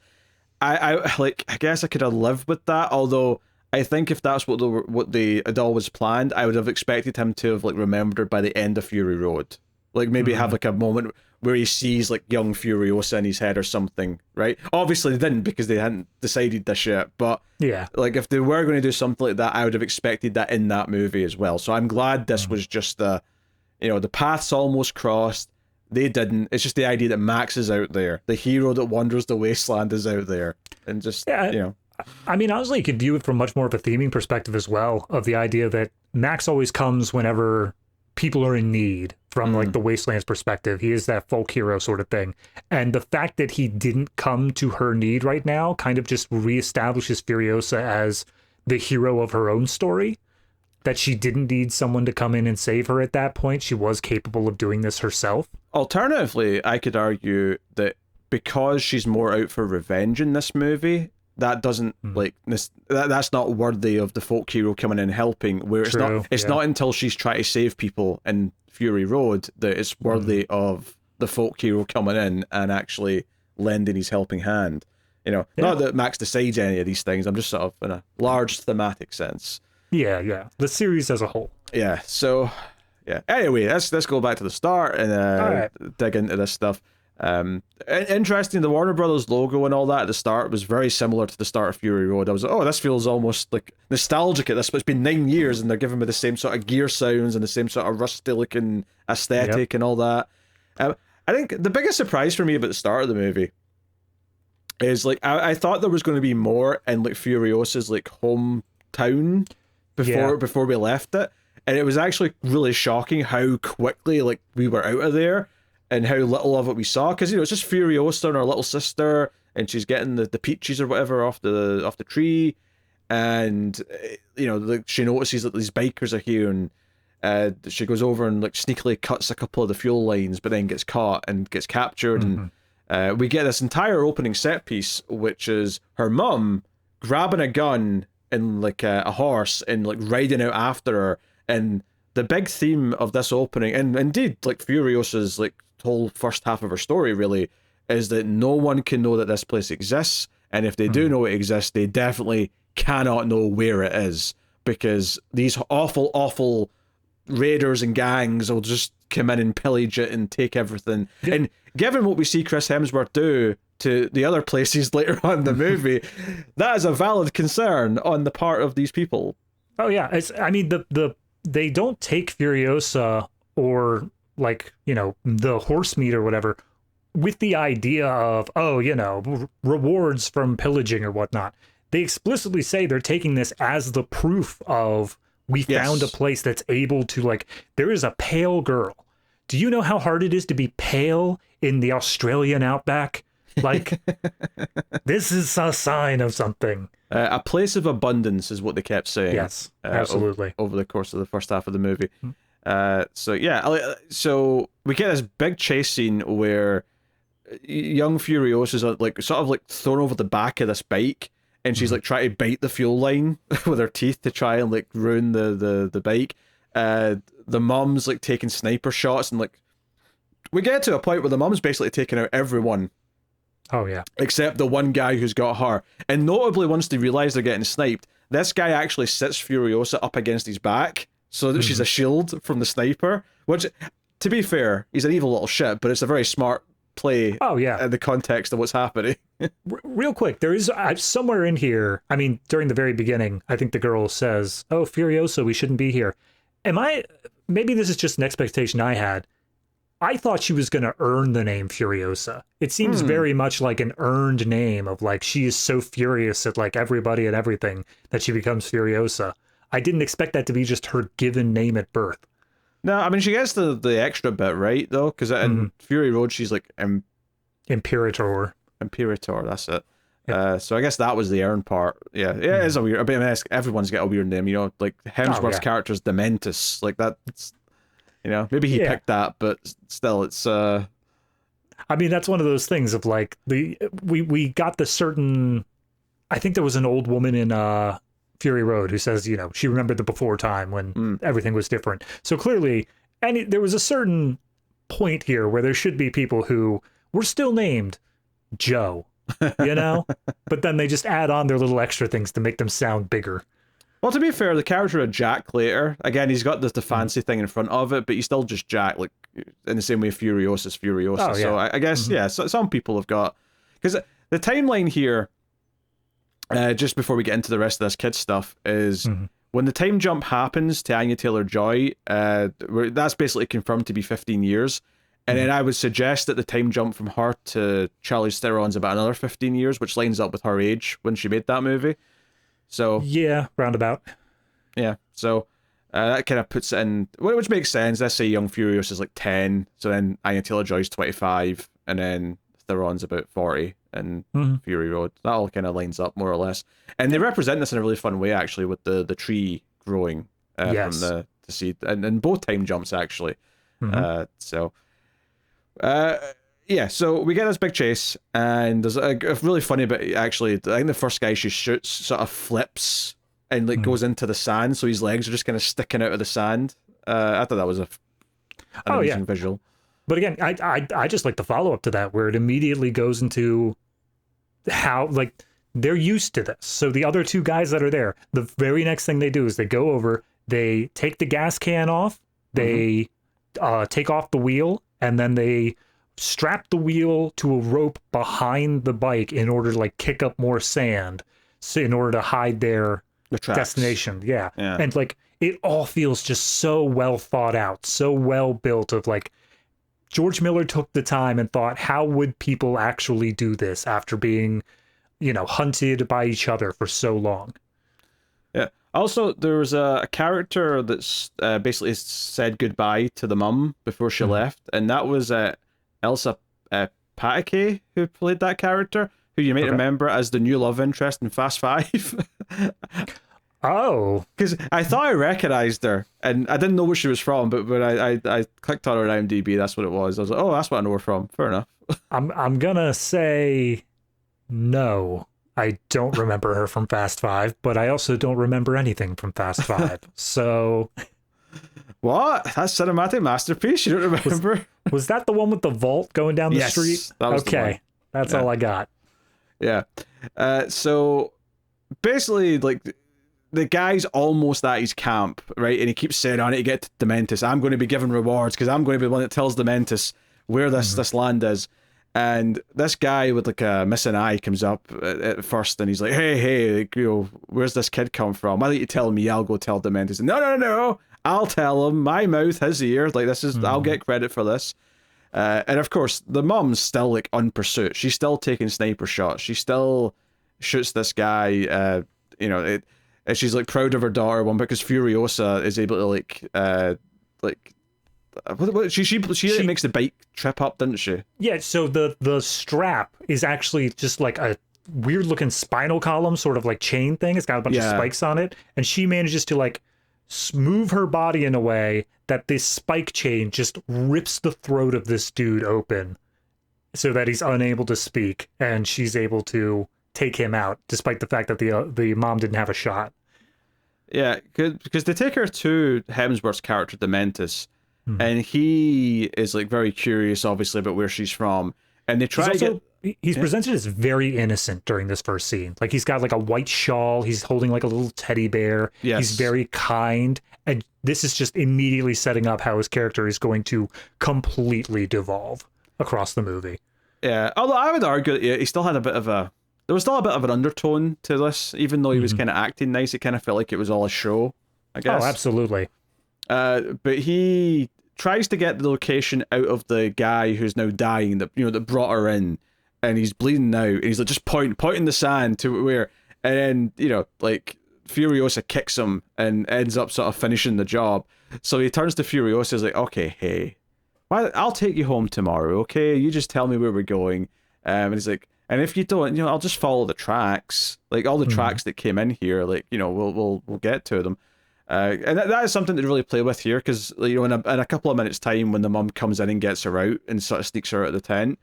I guess I could have lived with that, although I think if that's what they had always planned, I would have expected him to have like remembered her by the end of Fury Road. Like maybe have like a moment where he sees like young Furiosa in his head or something, right? Obviously they didn't, because they hadn't decided this yet, but like if they were going to do something like that, I would have expected that in that movie as well. So I'm glad this was just the paths almost crossed. They didn't. It's just the idea that Max is out there. The hero that wanders the wasteland is out there. And just, I mean, honestly, you could view it from much more of a theming perspective as well, of the idea that Max always comes whenever people are in need, from like the Wasteland's perspective. He is that folk hero sort of thing. And the fact that he didn't come to her need right now kind of just reestablishes Furiosa as the hero of her own story, that she didn't need someone to come in and save her at that point. She was capable of doing this herself. Alternatively, I could argue that because she's more out for revenge in this movie, that doesn't that's not worthy of the folk hero coming in and helping. Where it's not until she's trying to save people in Fury Road that it's worthy of the folk hero coming in and actually lending his helping hand. Not that Max decides any of these things. I'm just sort of in a large thematic sense. Yeah. The series as a whole. Yeah. So Anyway, let's go back to the start and dig into this stuff. Interesting, the Warner Brothers logo and all that at the start was very similar to the start of Fury Road. I was like, oh, this feels almost like nostalgic at this, but it's been 9 years and they're giving me the same sort of gear sounds and the same sort of rusty looking aesthetic and all that. I think the biggest surprise for me about the start of the movie is like I thought there was going to be more in like Furiosa's like hometown before we left it, and it was actually really shocking how quickly like we were out of there. And how little of it we saw, because it's just Furiosa and her little sister, and she's getting the peaches or whatever off the tree, and she notices that these bikers are here, and she goes over and like sneakily cuts a couple of the fuel lines, but then gets caught and gets captured, and we get this entire opening set piece, which is her mum grabbing a gun and like a horse and like riding out after her, and the big theme of this opening, and indeed like Furiosa's like whole first half of her story really, is that no one can know that this place exists, and if they do know it exists, they definitely cannot know where it is. because these awful raiders and gangs will just come in and pillage it and take everything. Yeah. And given what we see Chris Hemsworth do to the other places later on in the movie, that is a valid concern on the part of these people. Oh yeah, they don't take Furiosa or like, you know, the horse meat or whatever with the idea of, oh, you know, rewards from pillaging or whatnot. They explicitly say they're taking this as the proof of, we found a place that's able to, like, there is a pale girl. Do you know how hard it is to be pale in the Australian outback? Like, this is a sign of something. A place of abundance is what they kept saying. Yes, absolutely. Over the course of the first half of the movie. So we get this big chase scene where young Furiosa's like sort of like thrown over the back of this bike, and she's like trying to bite the fuel line with her teeth to try and like ruin the bike. The mom's like taking sniper shots, and like we get to a point where the mom's basically taking out everyone. Oh yeah. Except the one guy who's got her. And notably, once they realise they're getting sniped, this guy actually sits Furiosa up against his back so that she's a shield from the sniper. Which, to be fair, he's an evil little shit, but it's a very smart play. Oh yeah. In the context of what's happening. Real quick, there is somewhere in here, I mean, during the very beginning, I think the girl says, "Oh, Furiosa, we shouldn't be here." Maybe this is just an expectation I had. I thought she was going to earn the name Furiosa. It seems very much like an earned name of like, she is so furious at like everybody and everything that she becomes Furiosa. I didn't expect that to be just her given name at birth. No, I mean, she gets the extra bit right though, because in Fury Road she's like Imperator, that's it. Yep. So I guess that was the earned part. Yeah, it is a weird. I mean, everyone's got a weird name, you know. Like Hemsworth's character's Dementus, like that's. You know, maybe he picked that, but still, it's. I mean, that's one of those things of like we got the certain. I think there was an old woman in Fury Road who says, you know, she remembered the before time when everything was different. So clearly, there was a certain point here where there should be people who were still named Joe, you know, but then they just add on their little extra things to make them sound bigger. Well, to be fair, the character of Jack later, again, he's got the fancy thing in front of it, but he's still just Jack, like, in the same way Furiosa's Furiosa. Oh, yeah. So I guess, so some people have got... Because the timeline here, just before we get into the rest of this kid stuff, is when the time jump happens to Anya Taylor-Joy, that's basically confirmed to be 15 years. And then I would suggest that the time jump from her to Charlize Theron's about another 15 years, which lines up with her age when she made that movie. So yeah, roundabout. Yeah, so that kind of puts it in, which makes sense. Let's say young Furious is like 10, so then Anya Taylor-Joy's 25, and then Theron's about 40 in Fury Road. That all kind of lines up more or less, and they represent this in a really fun way actually, with the tree growing from the seed, and both time jumps actually. So we get this big chase, and there's a really funny bit, actually. I think the first guy she shoots sort of flips and like goes into the sand, so his legs are just kind of sticking out of the sand. I thought that was an amazing visual. But again, I just like the follow-up to that, where it immediately goes into how, like, they're used to this. So the other two guys that are there, the very next thing they do is they go over, they take the gas can off, they take off the wheel, and then they strap the wheel to a rope behind the bike in order to like kick up more sand, so in order to hide their destination. Yeah. And like it all feels just so well thought out, so well built, of like George Miller took the time and thought, how would people actually do this after being, you know, hunted by each other for so long? Yeah. Also, there was a character that's basically said goodbye to the mum before she left, and that was Elsa Pataki, who played that character, who you might remember as the new love interest in Fast Five. Oh. Because I thought I recognised her, and I didn't know where she was from, but when I clicked on her on IMDb, that's what it was. I was like, oh, that's what I know her from. Fair enough. I'm gonna say no. I don't remember her from Fast Five, but I also don't remember anything from Fast Five. So... What? That's cinematic masterpiece? You don't remember? Was that the one with the vault going down the street? That was okay. That's all I got. Yeah. So basically, like, the guy's almost at his camp, right? And he keeps saying, I need to get to Dementus. I'm going to be given rewards because I'm going to be the one that tells Dementus where this land is. And this guy with like a missing eye comes up at first, and he's like, hey, like, where's this kid come from? Why don't you tell me? I'll go tell Dementus. And, no, I'll tell him. My mouth, his ear. Like, this is, I'll get credit for this. And of course, the mom's still like on pursuit. She's still taking sniper shots. She still shoots this guy. And she's like proud of her daughter one because Furiosa is able to she makes the bike trip up, didn't she? Yeah, so the strap is actually just like a weird looking spinal column, sort of like chain thing. It's got a bunch of spikes on it, and she manages to like move her body in a way that this spike chain just rips the throat of this dude open so that he's unable to speak, and she's able to take him out despite the fact that the mom didn't have a shot. Yeah, because they take her to Hemsworth's character Dementus, and he is like very curious, obviously, about where she's from. And they try he's presented as very innocent during this first scene. Like, he's got like a white shawl, he's holding like a little teddy bear. Yes. He's very kind, and this is just immediately setting up how his character is going to completely devolve across the movie. Yeah, although I would argue that he still had there was still a bit of an undertone to this, even though he was kind of acting nice. It kind of felt like it was all a show, I guess. Oh, absolutely. But he tries to get the location out of the guy who's now dying, that brought her in, and he's bleeding now. And he's like just pointing the sand to where, and then like Furiosa kicks him and ends up sort of finishing the job. So he turns to Furiosa, is like, okay, hey, I'll take you home tomorrow. Okay, you just tell me where we're going. And he's like, and if you don't, I'll just follow the tracks, like all the tracks that came in here. Like, we'll get to them. And that is something to really play with here, because in a couple of minutes' time, when the mum comes in and gets her out and sort of sneaks her out of the tent,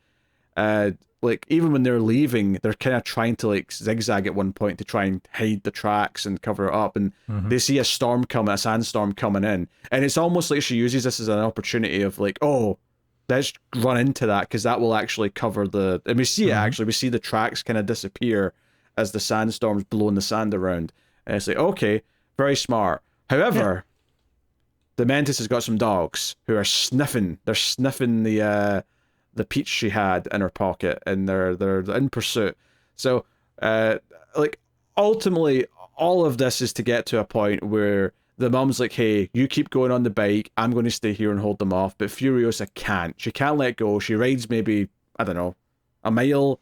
like even when they're leaving, they're kind of trying to like zigzag at one point to try and hide the tracks and cover it up, and they see a sandstorm coming in, and it's almost like she uses this as an opportunity of like, oh, let's run into that because that will actually cover and we see it actually, we see the tracks kind of disappear as the sandstorm's blowing the sand around, and it's like, okay, very smart. However, Dementus has got some dogs who are sniffing. They're sniffing the peach she had in her pocket, and they're in pursuit. So, like, ultimately, all of this is to get to a point where the mum's like, hey, you keep going on the bike, I'm going to stay here and hold them off. But Furiosa can't. She can't let go. She rides maybe, I don't know, a mile,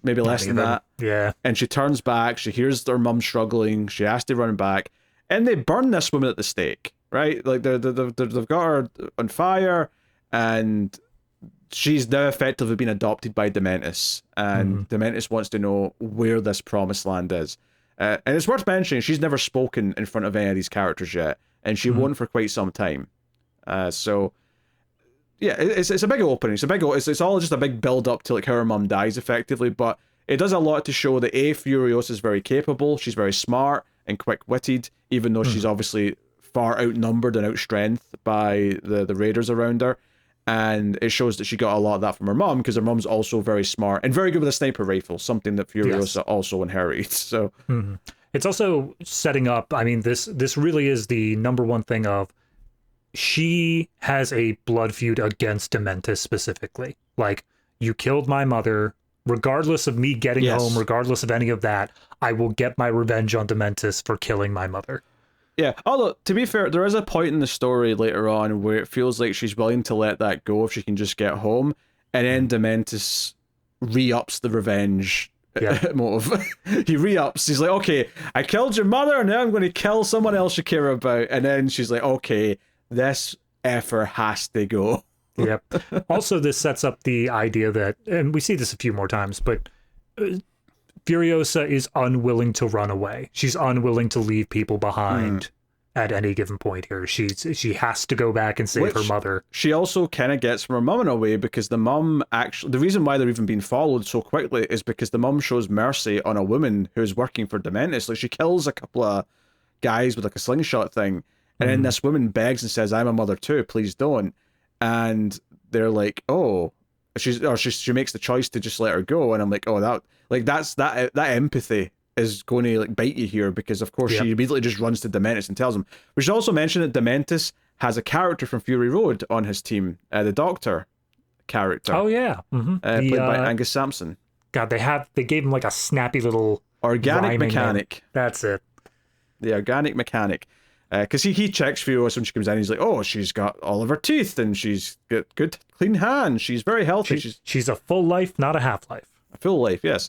maybe less than that. Yeah. And she turns back. She hears her mum struggling. She has to run back. And they burn this woman at the stake, right? Like, they've got her on fire, and she's now effectively been adopted by Dementus. And Dementus wants to know where this promised land is. And it's worth mentioning, she's never spoken in front of any of these characters yet, and she won't for quite some time. So, yeah, it's a big opening. It's all just a big build up to like how her mum dies, effectively. But it does a lot to show that Furiosa is very capable. She's very smart and quick-witted, even though she's obviously far outnumbered and outstrengthed by the raiders around her. And it shows that she got a lot of that from her mum, because her mum's also very smart and very good with a sniper rifle, something that Furiosa also inherits. So it's also setting up, I mean, this really is the number one thing of, she has a blood feud against Dementus specifically. Like, you killed my mother, regardless of me getting home, regardless of any of that, I will get my revenge on Dementus for killing my mother. Yeah, although, to be fair, there is a point in the story later on where it feels like she's willing to let that go if she can just get home, and then Dementus re-ups the revenge motive. He re-ups, he's like, okay, I killed your mother, and now I'm going to kill someone else you care about, and then she's like, okay, this effort has to go. Yep. Also, this sets up the idea that, and we see this a few more times, but Furiosa is unwilling to run away. She's unwilling to leave people behind at any given point here. She has to go back and save her mother. She also kind of gets from her mum in a way, because the mum actually, the reason why they're even being followed so quickly is because the mum shows mercy on a woman who's working for Dementus. Like, she kills a couple of guys with like a slingshot thing, and then this woman begs and says, I'm a mother too, please don't. And they're like, oh, she makes the choice to just let her go, and I'm like, oh, that empathy is going to like bite you here, because of course she immediately just runs to Dementis and tells him. We should also mention that Dementis has a character from Fury Road on his team, the Doctor character. Oh yeah, played by Angus Sampson. God, they gave him like a snappy little organic mechanic. That's it. The organic mechanic. Because he checks Furiosa when she comes in. He's like, oh, she's got all of her teeth and she's got good, clean hands. She's very healthy. She's a full life, not a half life. A full life, yes.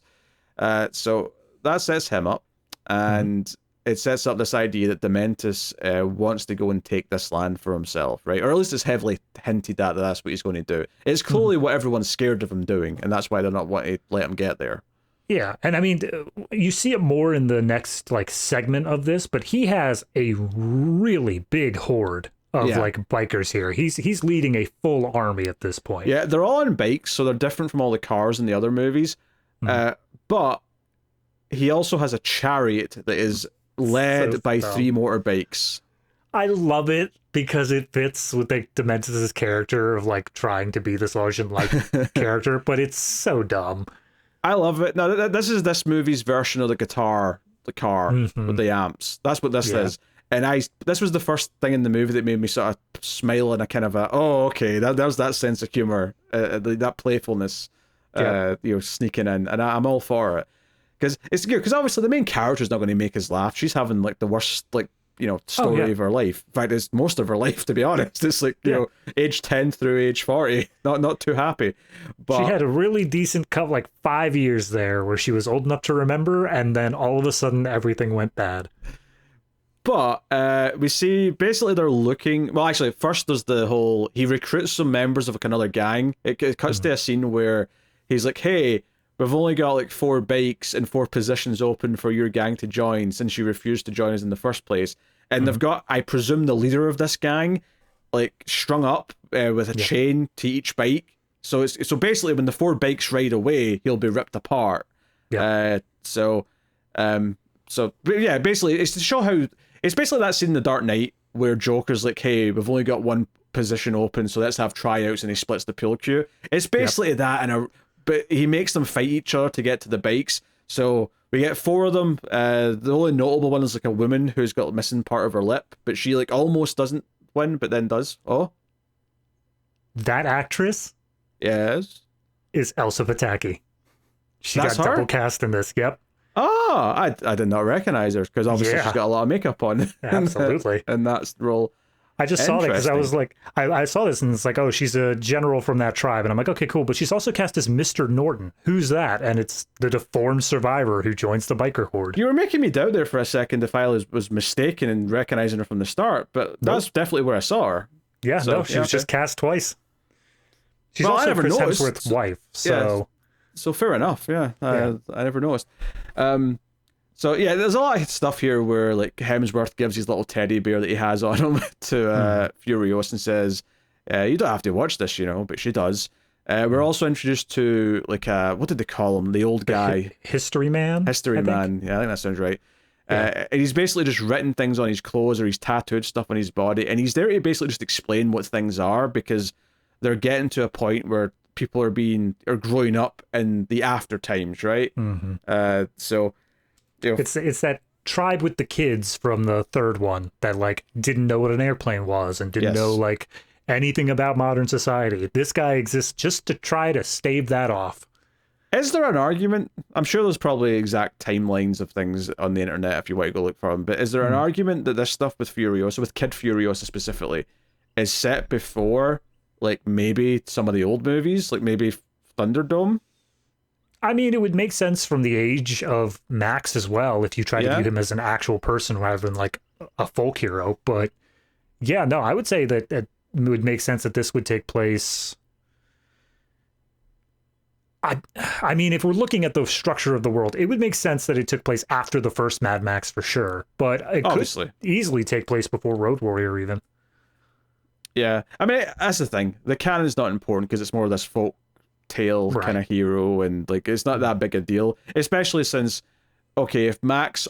So that sets him up. And it sets up this idea that Dementis wants to go and take this land for himself, right? Or at least it's heavily hinted at that that's what he's going to do. It's clearly what everyone's scared of him doing, and that's why they're not wanting to let him get there. Yeah, and I mean, you see it more in the next like segment of this, but he has a really big horde of like bikers here. He's leading a full army at this point. Yeah, they're all on bikes, so they're different from all the cars in the other movies. But he also has a chariot that is led by 3 motorbikes. I love it because it fits with like Dementis' character of like trying to be this Larson-like character, but it's so dumb. I love it. Now, this is this movie's version of the car with the amps. That's what this is. And this was the first thing in the movie that made me sort of smile and a kind of okay, there's that sense of humor, that playfulness, sneaking in, and I'm all for it. Because it's good. Because obviously the main character's not going to make us laugh. She's having like the worst story of her life. In fact, it's most of her life, to be honest. It's like age 10 through age 40. Not too happy. But she had a really decent cut, like 5 years there, where she was old enough to remember, and then all of a sudden everything went bad. But we see basically they're looking. Well, actually, first there's the whole. He recruits some members of like another gang. It cuts to a scene where he's like, "Hey, we've only got like 4 bikes and 4 positions open for your gang to join since you refused to join us in the first place." And they've got, I presume, the leader of this gang, like strung up with a chain to each bike. So basically, when the 4 bikes ride away, he'll be ripped apart. Basically, it's to show how it's basically that scene in The Dark Knight where Joker's like, "Hey, we've only got 1 position open, so let's have tryouts," and he splits the pool queue. It's basically that, but he makes them fight each other to get to the bikes. So we get 4 of them. The only notable one is like a woman who's got missing part of her lip, but she like almost doesn't win, but then does. Oh, that actress, yes, is Elsa Pataki. She That's got her? double cast in this. Yep. Oh, I did not recognize her because obviously she's got a lot of makeup on. Absolutely. And that's the role. I just saw that because I was like, I saw this and it's like, oh, she's a general from that tribe. And I'm like, okay, cool. But she's also cast as Mr. Norton. Who's that? And it's the deformed survivor who joins the biker horde. You were making me doubt there for a second if I was mistaken in recognizing her from the start, but that's definitely where I saw her. Yeah, so, no, she was just cast twice. She's also Chris Hemsworth's wife. So so fair enough. Yeah, I never noticed. So yeah, there's a lot of stuff here where like Hemsworth gives his little teddy bear that he has on him to Furiosa and says, "You don't have to watch this, but she does." We're also introduced to like what did they call him? The old guy, History Man. History Man. Yeah, I think that sounds right. And he's basically just written things on his clothes or he's tattooed stuff on his body, and he's there to basically just explain what things are because they're getting to a point where people are growing up in the after times, right? So. It's that tribe with the kids from the third one that like didn't know what an airplane was and didn't know like anything about modern society. This guy exists just to try to stave that off. Is there an argument? I'm sure there's probably exact timelines of things on the internet if you want to go look for them, but is there an argument that this stuff with Furiosa, with Kid Furiosa specifically, is set before like maybe some of the old movies, like maybe Thunderdome? I mean, it would make sense from the age of Max as well if you try to view him as an actual person rather than like a folk hero. But yeah, no, I would say that it would make sense that this would take place. I mean, if we're looking at the structure of the world, it would make sense that it took place after the first Mad Max for sure. But it could easily take place before Road Warrior even. Yeah, I mean, that's the thing. The canon is not important because it's more of this folk tale kind of hero, and like it's not that big a deal, especially since if Max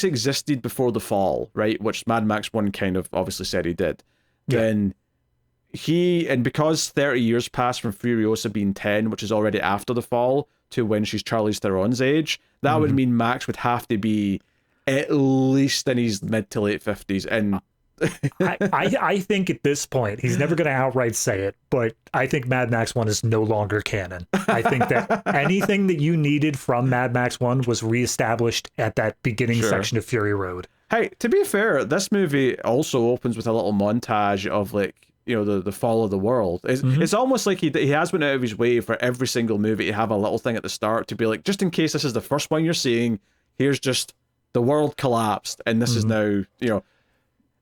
existed before the fall, right, which Mad Max 1 kind of obviously said he did, then because 30 years passed from Furiosa being 10, which is already after the fall, to when she's Charlize Theron's age, that would mean Max would have to be at least in his mid to late 50s. And I think at this point, he's never going to outright say it, but I think Mad Max 1 is no longer canon. I think that anything that you needed from Mad Max 1 was reestablished at that beginning section of Fury Road. Hey, to be fair, this movie also opens with a little montage of, like, you know, the fall of the world. It's almost like he has went out of his way for every single movie to have a little thing at the start to be like, just in case this is the first one you're seeing, here's just the world collapsed, and this is now, you know.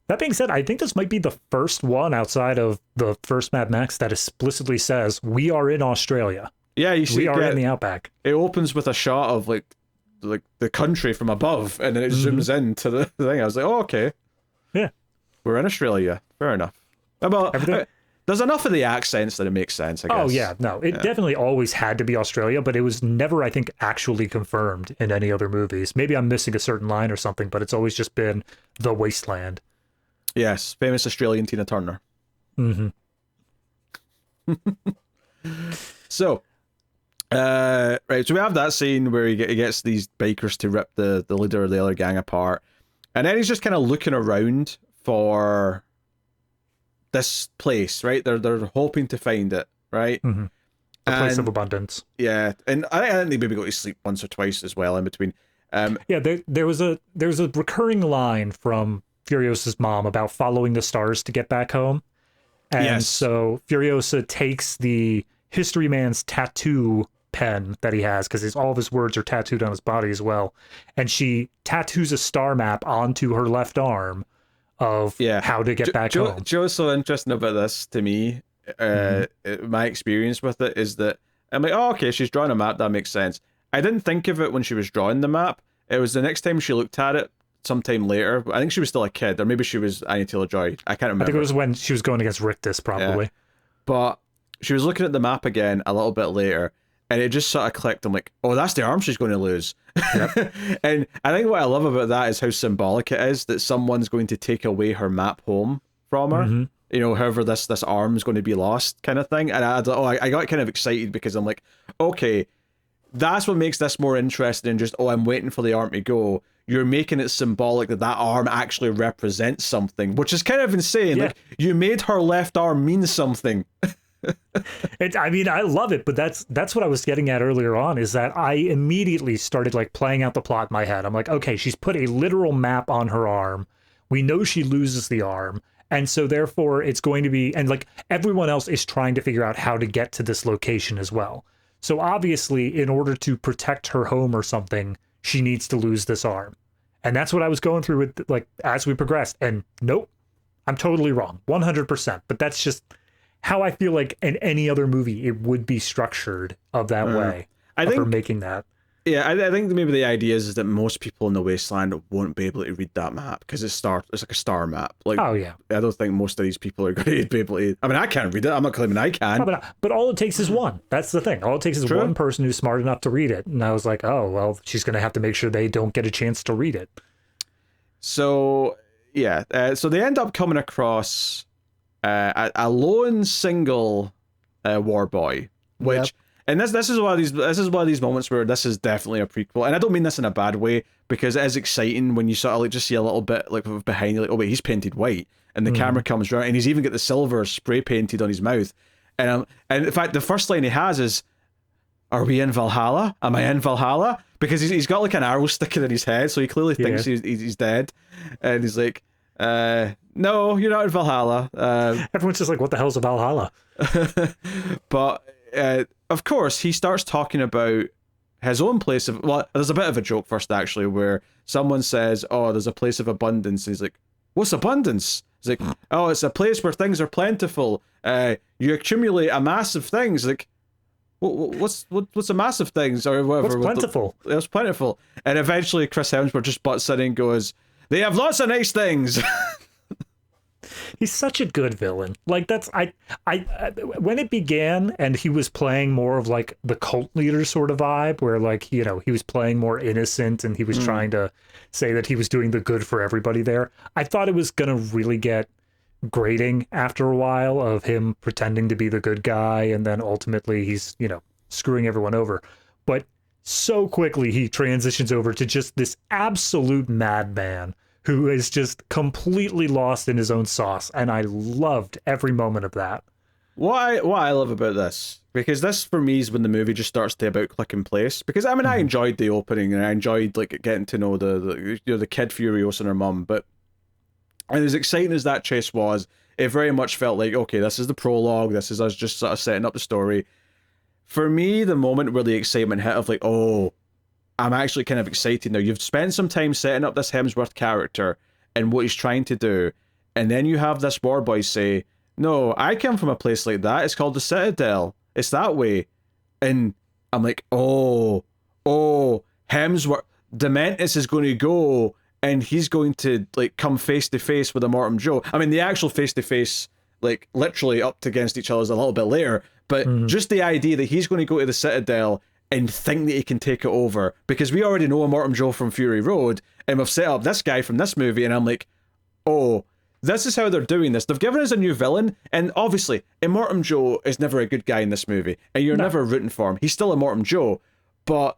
That being said, I think this might be the first one outside of the first Mad Max that explicitly says, we are in Australia. Yeah, you see, we are in the outback. It opens with a shot of, like the country from above, and then it zooms into the thing. I was like, oh, okay. Yeah. We're in Australia. Fair enough. Well, there's enough of the accents that it makes sense, I guess. Oh, yeah. No, it definitely always had to be Australia, but it was never, I think, actually confirmed in any other movies. Maybe I'm missing a certain line or something, but it's always just been the wasteland. Yes, famous Australian Tina Turner. So, right, so we have that scene where he gets these bikers to rip the leader of the other gang apart, and then he's just kind of looking around for this place, right? They're hoping to find it, right? The place of abundance. Yeah, and I think they maybe go to sleep once or twice as well in between. There was a recurring line from Furiosa's mom about following the stars to get back home. And so Furiosa takes the History Man's tattoo pen that he has, because all of his words are tattooed on his body as well. And she tattoos a star map onto her left arm of how to get back home. Joe's so interesting about this to me. My experience with it is that I'm like, oh, okay, she's drawing a map. That makes sense. I didn't think of it when she was drawing the map. It was the next time she looked at it, sometime later. I think she was still a kid, or maybe she was Anya Taylor-Joy. I can't remember. I think it was when she was going against Rictus, probably. Yeah. But she was looking at the map again a little bit later, and it just sort of clicked. I'm like, oh, that's the arm she's going to lose. Yep. And I think what I love about that is how symbolic it is that someone's going to take away her map home from her. You know, however this arm's going to be lost, kind of thing. And I got kind of excited because I'm like, okay, that's what makes this more interesting than just, oh, I'm waiting for the arm to go. You're making it symbolic that arm actually represents something, which is kind of insane. Yeah. Like, you made her left arm mean something. I mean, I love it, but that's what I was getting at earlier on, is that I immediately started like playing out the plot in my head. I'm like, okay, she's put a literal map on her arm. We know she loses the arm. And so therefore it's going to be, and like everyone else is trying to figure out how to get to this location as well. So obviously, in order to protect her home or something, she needs to lose this arm. And that's what I was going through with, like, as we progressed. And nope, I'm totally wrong, 100%. But that's just how I feel like in any other movie it would be structured of that way. I think, for making that. Yeah, I think maybe the idea is that most people in the wasteland won't be able to read that map because it's like a star map. Like, oh yeah, I don't think most of these people are going to be able to. I mean, I can't read it. I'm not claiming I can. But all it takes is one. That's the thing. All it takes is one person who's smart enough to read it. And I was like, oh well, she's going to have to make sure they don't get a chance to read it. So yeah, so they end up coming across a lone single war boy, which. Yep. And this is one of these moments where this is definitely a prequel, and I don't mean this in a bad way, because it is exciting when you sort of like just see a little bit like behind you, like, oh wait, he's painted white, and the camera comes around, and he's even got the silver spray painted on his mouth, and in fact the first line he has is, "Are we in Valhalla? Am I in Valhalla?" Because he's got like an arrow sticking in his head, so he clearly thinks he's dead, and he's like, "No, you're not in Valhalla." Everyone's just like, "What the hell's a Valhalla?" But. Of course, he starts talking about his own place of... Well, there's a bit of a joke first, actually, where someone says, oh, there's a place of abundance. And he's like, what's abundance? He's like, oh, it's a place where things are plentiful. You accumulate a massive things. Like, what's a massive things? Or whatever. What's plentiful? It's plentiful. And eventually Chris Hemsworth just butts in and goes, they have lots of nice things. He's such a good villain. Like, that's I when it began and he was playing more of like the cult leader sort of vibe, where like, you know, he was playing more innocent and he was trying to say that he was doing the good for everybody there. I thought it was gonna really get grating after a while of him pretending to be the good guy, and then ultimately he's, you know, screwing everyone over. But so quickly he transitions over to just this absolute madman who is just completely lost in his own sauce, and I loved every moment of that. What I love about this, because this for me is when the movie just starts to about click in place. Because I mean, I enjoyed the opening and I enjoyed like getting to know the kid Furiosa and her mum, but and as exciting as that chase was, it very much felt like, okay, this is the prologue, this is us just sort of setting up the story. For me, the moment where the excitement hit of like, oh, I'm actually kind of excited now. You've spent some time setting up this Hemsworth character and what he's trying to do, and then you have this war boy say, no, I come from a place like that. It's called the Citadel. It's that way. And I'm like, oh, Hemsworth, Dementis is going to go and he's going to like come face to face with Immortan Joe. I mean, the actual face to face, like literally up against each other is a little bit later, but just the idea that he's going to go to the Citadel and think that he can take it over, because we already know Immortan Joe from Fury Road, and we've set up this guy from this movie, and I'm like, oh, this is how they're doing this. They've given us a new villain, and obviously, Immortan Joe is never a good guy in this movie, and you're never rooting for him. He's still Immortan Joe, but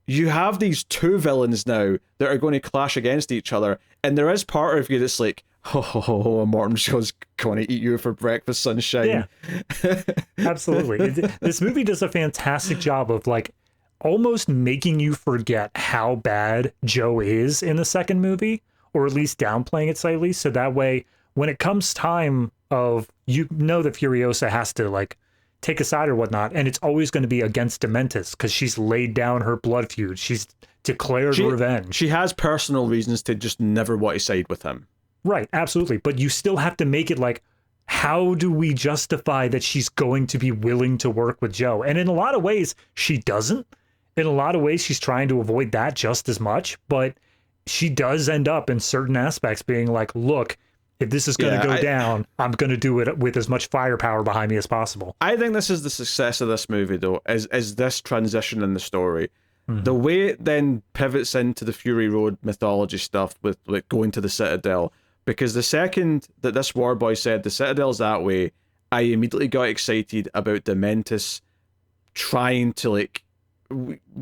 you have these two villains now that are going to clash against each other, and there is part of you that's like, oh, Immortan Joe's going to eat you for breakfast, sunshine. Yeah, absolutely. This movie does a fantastic job of like almost making you forget how bad Joe is in the second movie, or at least downplaying it slightly, so that way when it comes time of, you know, that Furiosa has to like take a side or whatnot, and it's always going to be against Dementis because she's laid down her blood feud. She's declared revenge. She has personal reasons to just never want to side with him. Right, absolutely. But you still have to make it like, how do we justify that she's going to be willing to work with Joe? And in a lot of ways, she doesn't. In a lot of ways, she's trying to avoid that just as much. But she does end up in certain aspects being like, look, if this is going to go down, I'm going to do it with as much firepower behind me as possible. I think this is the success of this movie, though, is this transition in the story. The way it then pivots into the Fury Road mythology stuff with like going to the Citadel. Because the second that this war boy said the Citadel's that way, I immediately got excited about Dementis trying to like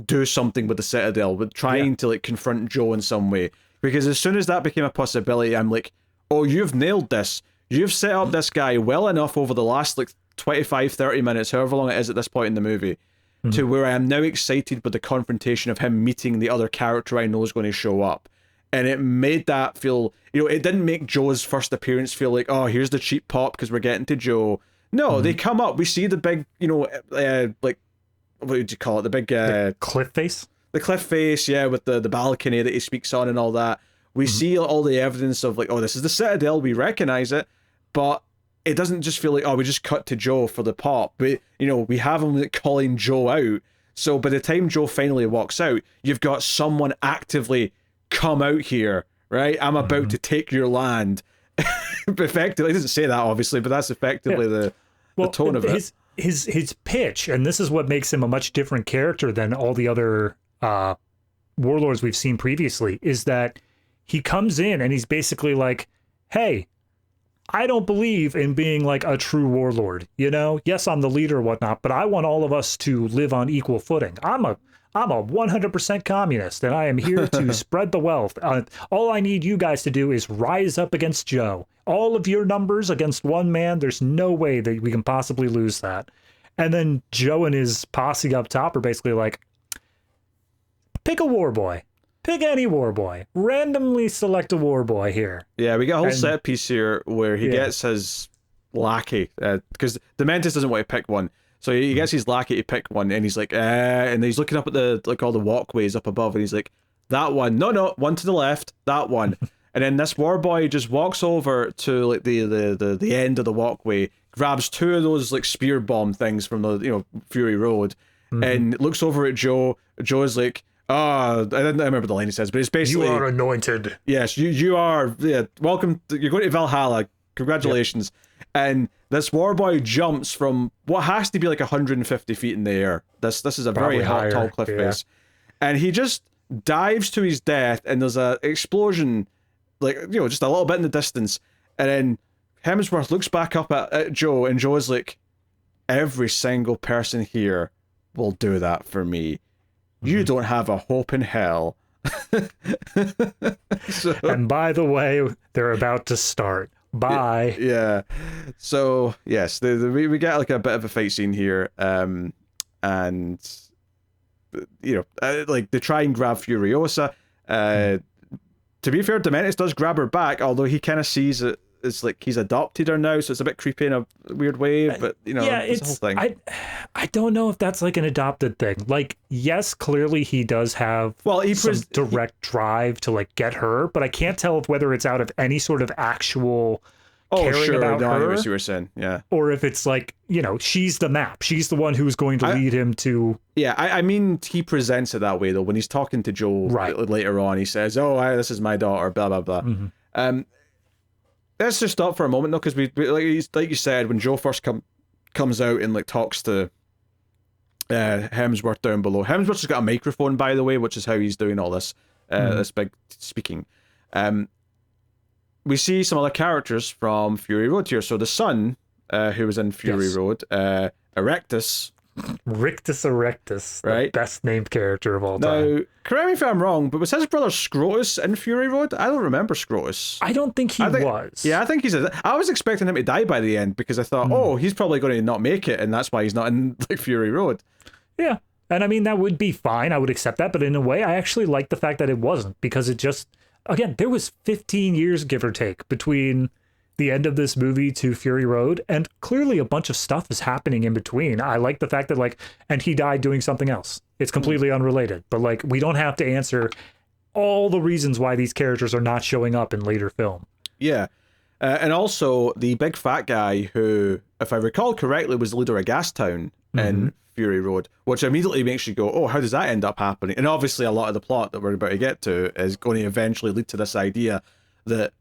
do something with the Citadel, with trying to like confront Joe in some way. Because as soon as that became a possibility, I'm like, oh, you've nailed this. You've set up this guy well enough over the last like 25, 30 minutes, however long it is at this point in the movie, to where I am now excited with the confrontation of him meeting the other character I know is going to show up. And it made that feel, you know, it didn't make Joe's first appearance feel like, oh, here's the cheap pop because we're getting to Joe. No, they come up, we see the big, you know, like, what would you call it? The big... the cliff face? The cliff face, yeah, with the balcony that he speaks on and all that. We see all the evidence of like, oh, this is the Citadel, we recognize it, but it doesn't just feel like, oh, we just cut to Joe for the pop. But, you know, we have him like, calling Joe out. So by the time Joe finally walks out, you've got someone actively come out here, right? I'm about to take your land. Effectively, he doesn't say that obviously, but that's effectively the tone of it. His pitch, and this is what makes him a much different character than all the other warlords we've seen previously, is that he comes in and he's basically like, hey, I don't believe in being like a true warlord, you know? Yes, I'm the leader or whatnot, but I want all of us to live on equal footing. I'm a 100% communist, and I am here to spread the wealth. All I need you guys to do is rise up against Joe. All of your numbers against one man, there's no way that we can possibly lose that. And then Joe and his posse up top are basically like, pick a war boy. Pick any war boy. Randomly select a war boy here. Yeah, we get a whole set piece here where he gets his lackey, because Dementis doesn't want to pick one. So he gets his lackey to pick one, and he's like, and he's looking up at the like all the walkways up above, and he's like, that one, no, one to the left, that one. And then this war boy just walks over to like the end of the walkway, grabs two of those like spear bomb things from the, you know, Fury Road, and looks over at Joe. Joe's like, I don't remember the line he says, but it's basically, you are anointed. Yes, you are. Yeah, welcome. You're going to Valhalla. Congratulations. Yep. And this war boy jumps from what has to be like 150 feet in the air. This is a very hot, tall cliff face. And he just dives to his death, and there's a explosion, like, you know, just a little bit in the distance. And then Hemsworth looks back up at Joe, and Joe's like, every single person here will do that for me. you don't have a hope in hell. And by the way, they're about to start. Bye. Yeah. So yes, we get like a bit of a fight scene here, and like they try and grab Furiosa. To be fair, Dementis does grab her back, although he kind of sees it. It's like he's adopted her now, so it's a bit creepy in a weird way, but it's the whole thing. I don't know if that's like an adopted thing. Like, yes, clearly he does have some direct drive to like get her, but I can't tell whether it's out of any sort of actual caring about her. I know what you were saying, yeah. Or if it's like, she's the map. She's the one who's going to lead him to... Yeah, I mean, he presents it that way, though. When he's talking to Joe later on, he says, this is my daughter, blah, blah, blah. Mm-hmm. Let's just stop for a moment, though, because we like you said, when Joe first comes out and like talks to Hemsworth down below. Hemsworth's got a microphone, by the way, which is how he's doing all this, this big speaking. We see some other characters from Fury Road here. So the son, who was in Fury Road, Erectus, right? The best named character of all time. Now, correct me if I'm wrong, but was his brother Scrotus in Fury Road? I don't remember Scrotus. I don't think he was. Yeah, I think I was expecting him to die by the end because I thought, he's probably going to not make it, and that's why he's not in like Fury Road. Yeah, and I mean that would be fine. I would accept that, but in a way, I actually like the fact that it wasn't, because it just, again, there was 15 years, give or take, between the end of this movie to Fury Road, and clearly a bunch of stuff is happening in between. I like the fact that and he died doing something else. It's completely unrelated, but we don't have to answer all the reasons why these characters are not showing up in later film. Yeah. And also the big fat guy who, if I recall correctly, was the leader of Gastown in Fury Road, which immediately makes you go, how does that end up happening? And obviously a lot of the plot that we're about to get to is going to eventually lead to this idea that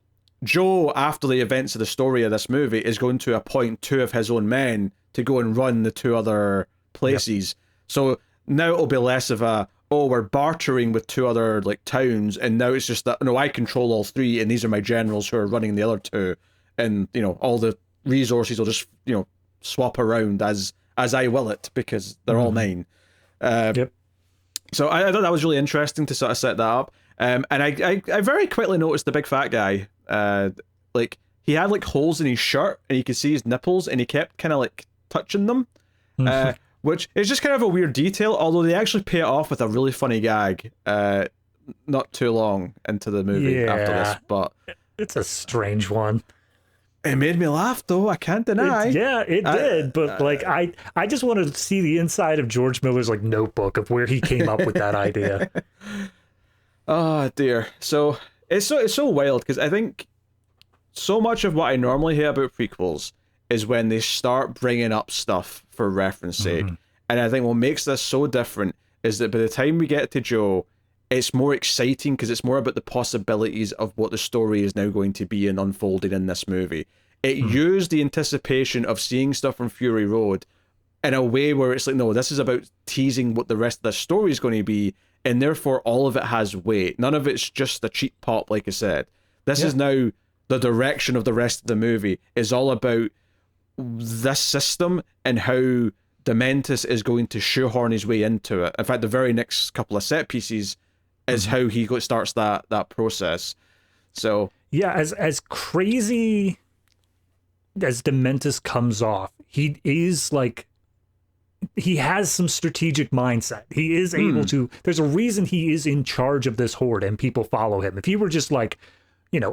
Joe, after the events of the story of this movie, is going to appoint 2 of his own men to go and run the 2 other places. Yep. So now it'll be less of we're bartering with 2 other towns, and now it's just that, no, I control all 3, and these are my generals who are running the other 2, and all the resources will just swap around as I will it, because they're all mine. Yep. So I thought that was really interesting to sort of set that up. And I very quickly noticed the big fat guy. He had holes in his shirt, and you could see his nipples, and he kept kind of touching them, which is just kind of a weird detail. Although they actually pay it off with a really funny gag, not too long into the movie after this. But it's a strange one. It made me laugh, though. I can't deny. It did. But I just wanted to see the inside of George Miller's notebook of where he came up with that idea. Oh dear. So it's so wild, because I think so much of what I normally hear about prequels is when they start bringing up stuff for reference sake. And I think what makes this so different is that by the time we get to Joe, it's more exciting because it's more about the possibilities of what the story is now going to be and unfolding in this movie. It used the anticipation of seeing stuff from Fury Road in a way where it's no, this is about teasing what the rest of the story is going to be, and therefore all of it has weight. None of it's just a cheap pop, like I said. This is now the direction of the rest of the movie is all about this system and how Dementis is going to shoehorn his way into it. In fact, the very next couple of set pieces is how he starts that process. So yeah, as crazy as Dementis comes off, he is he has some strategic mindset. He is able to, there's a reason he is in charge of this horde and people follow him. If he were just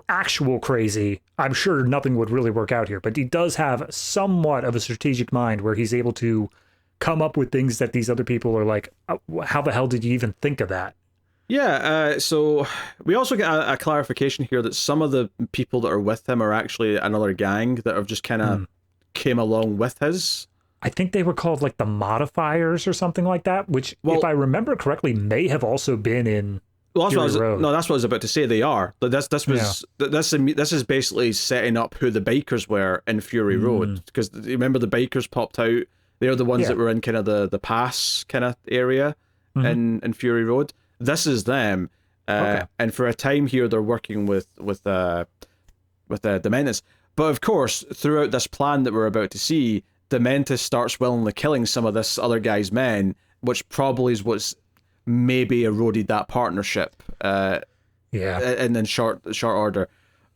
actual crazy, I'm sure nothing would really work out here, but he does have somewhat of a strategic mind where he's able to come up with things that these other people are how the hell did you even think of that? Yeah, so we also get a clarification here that some of the people that are with him are actually another gang that have just kind of came along with his. I think they were called the Modifiers or something like that, which, if I remember correctly, may have also been in Fury Road. No, that's what I was about to say. They are. This is basically setting up who the bikers were in Fury Road, because remember the bikers popped out. They're the ones that were in kind of the pass kind of area in Fury Road. This is them, and for a time here they're working with Dementis. But of course, throughout this plan that we're about to see, Dementis starts willingly killing some of this other guy's men, which probably is what's maybe eroded that partnership. And in short order.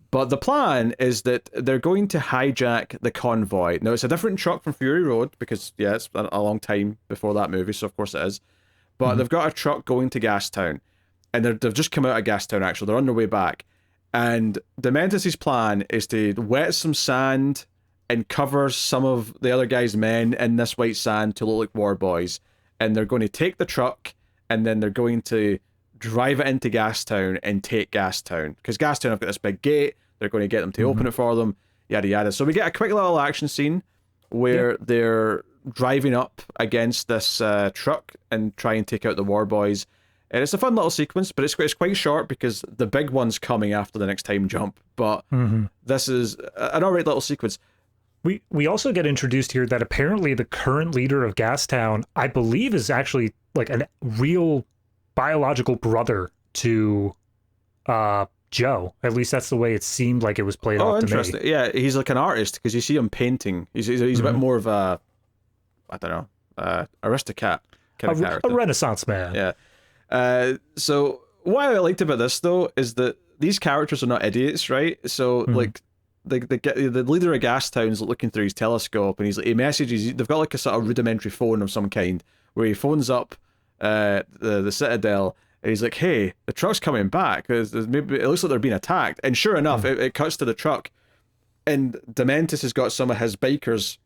But the plan is that they're going to hijack the convoy. Now, it's a different truck from Fury Road because, yeah, it's a long time before that movie, so of course it is. But they've got a truck going to Gastown. And they've just come out of Gastown, actually. They're on their way back. And Dementis' plan is to wet some sand and cover some of the other guys' men in this white sand to look like war boys. And they're going to take the truck, and then they're going to drive it into Gastown and take Gastown. Because Gastown have got this big gate, they're going to get them to open it for them, yada yada. So we get a quick little action scene where they're driving up against this truck and try and take out the war boys. And it's a fun little sequence, but it's quite short because the big one's coming after the next time jump. But this is an alright little sequence. We also get introduced here that apparently the current leader of Gastown, I believe, is actually like a real biological brother to Joe. At least that's the way it seemed like it was played off to me. Oh, interesting. Yeah, he's like an artist because you see him painting. He's a bit more of a, I don't know, Aristocat kind of character. A Renaissance man. Yeah. So what I liked about this though is that these characters are not idiots, right? So like the leader of Gastown's looking through his telescope, and he messages. They've got like a sort of rudimentary phone of some kind where he phones up the Citadel, and he's like, "Hey, the truck's coming back. Maybe it looks like they're being attacked." And sure enough, it cuts to the truck, and Dementis has got some of his bikers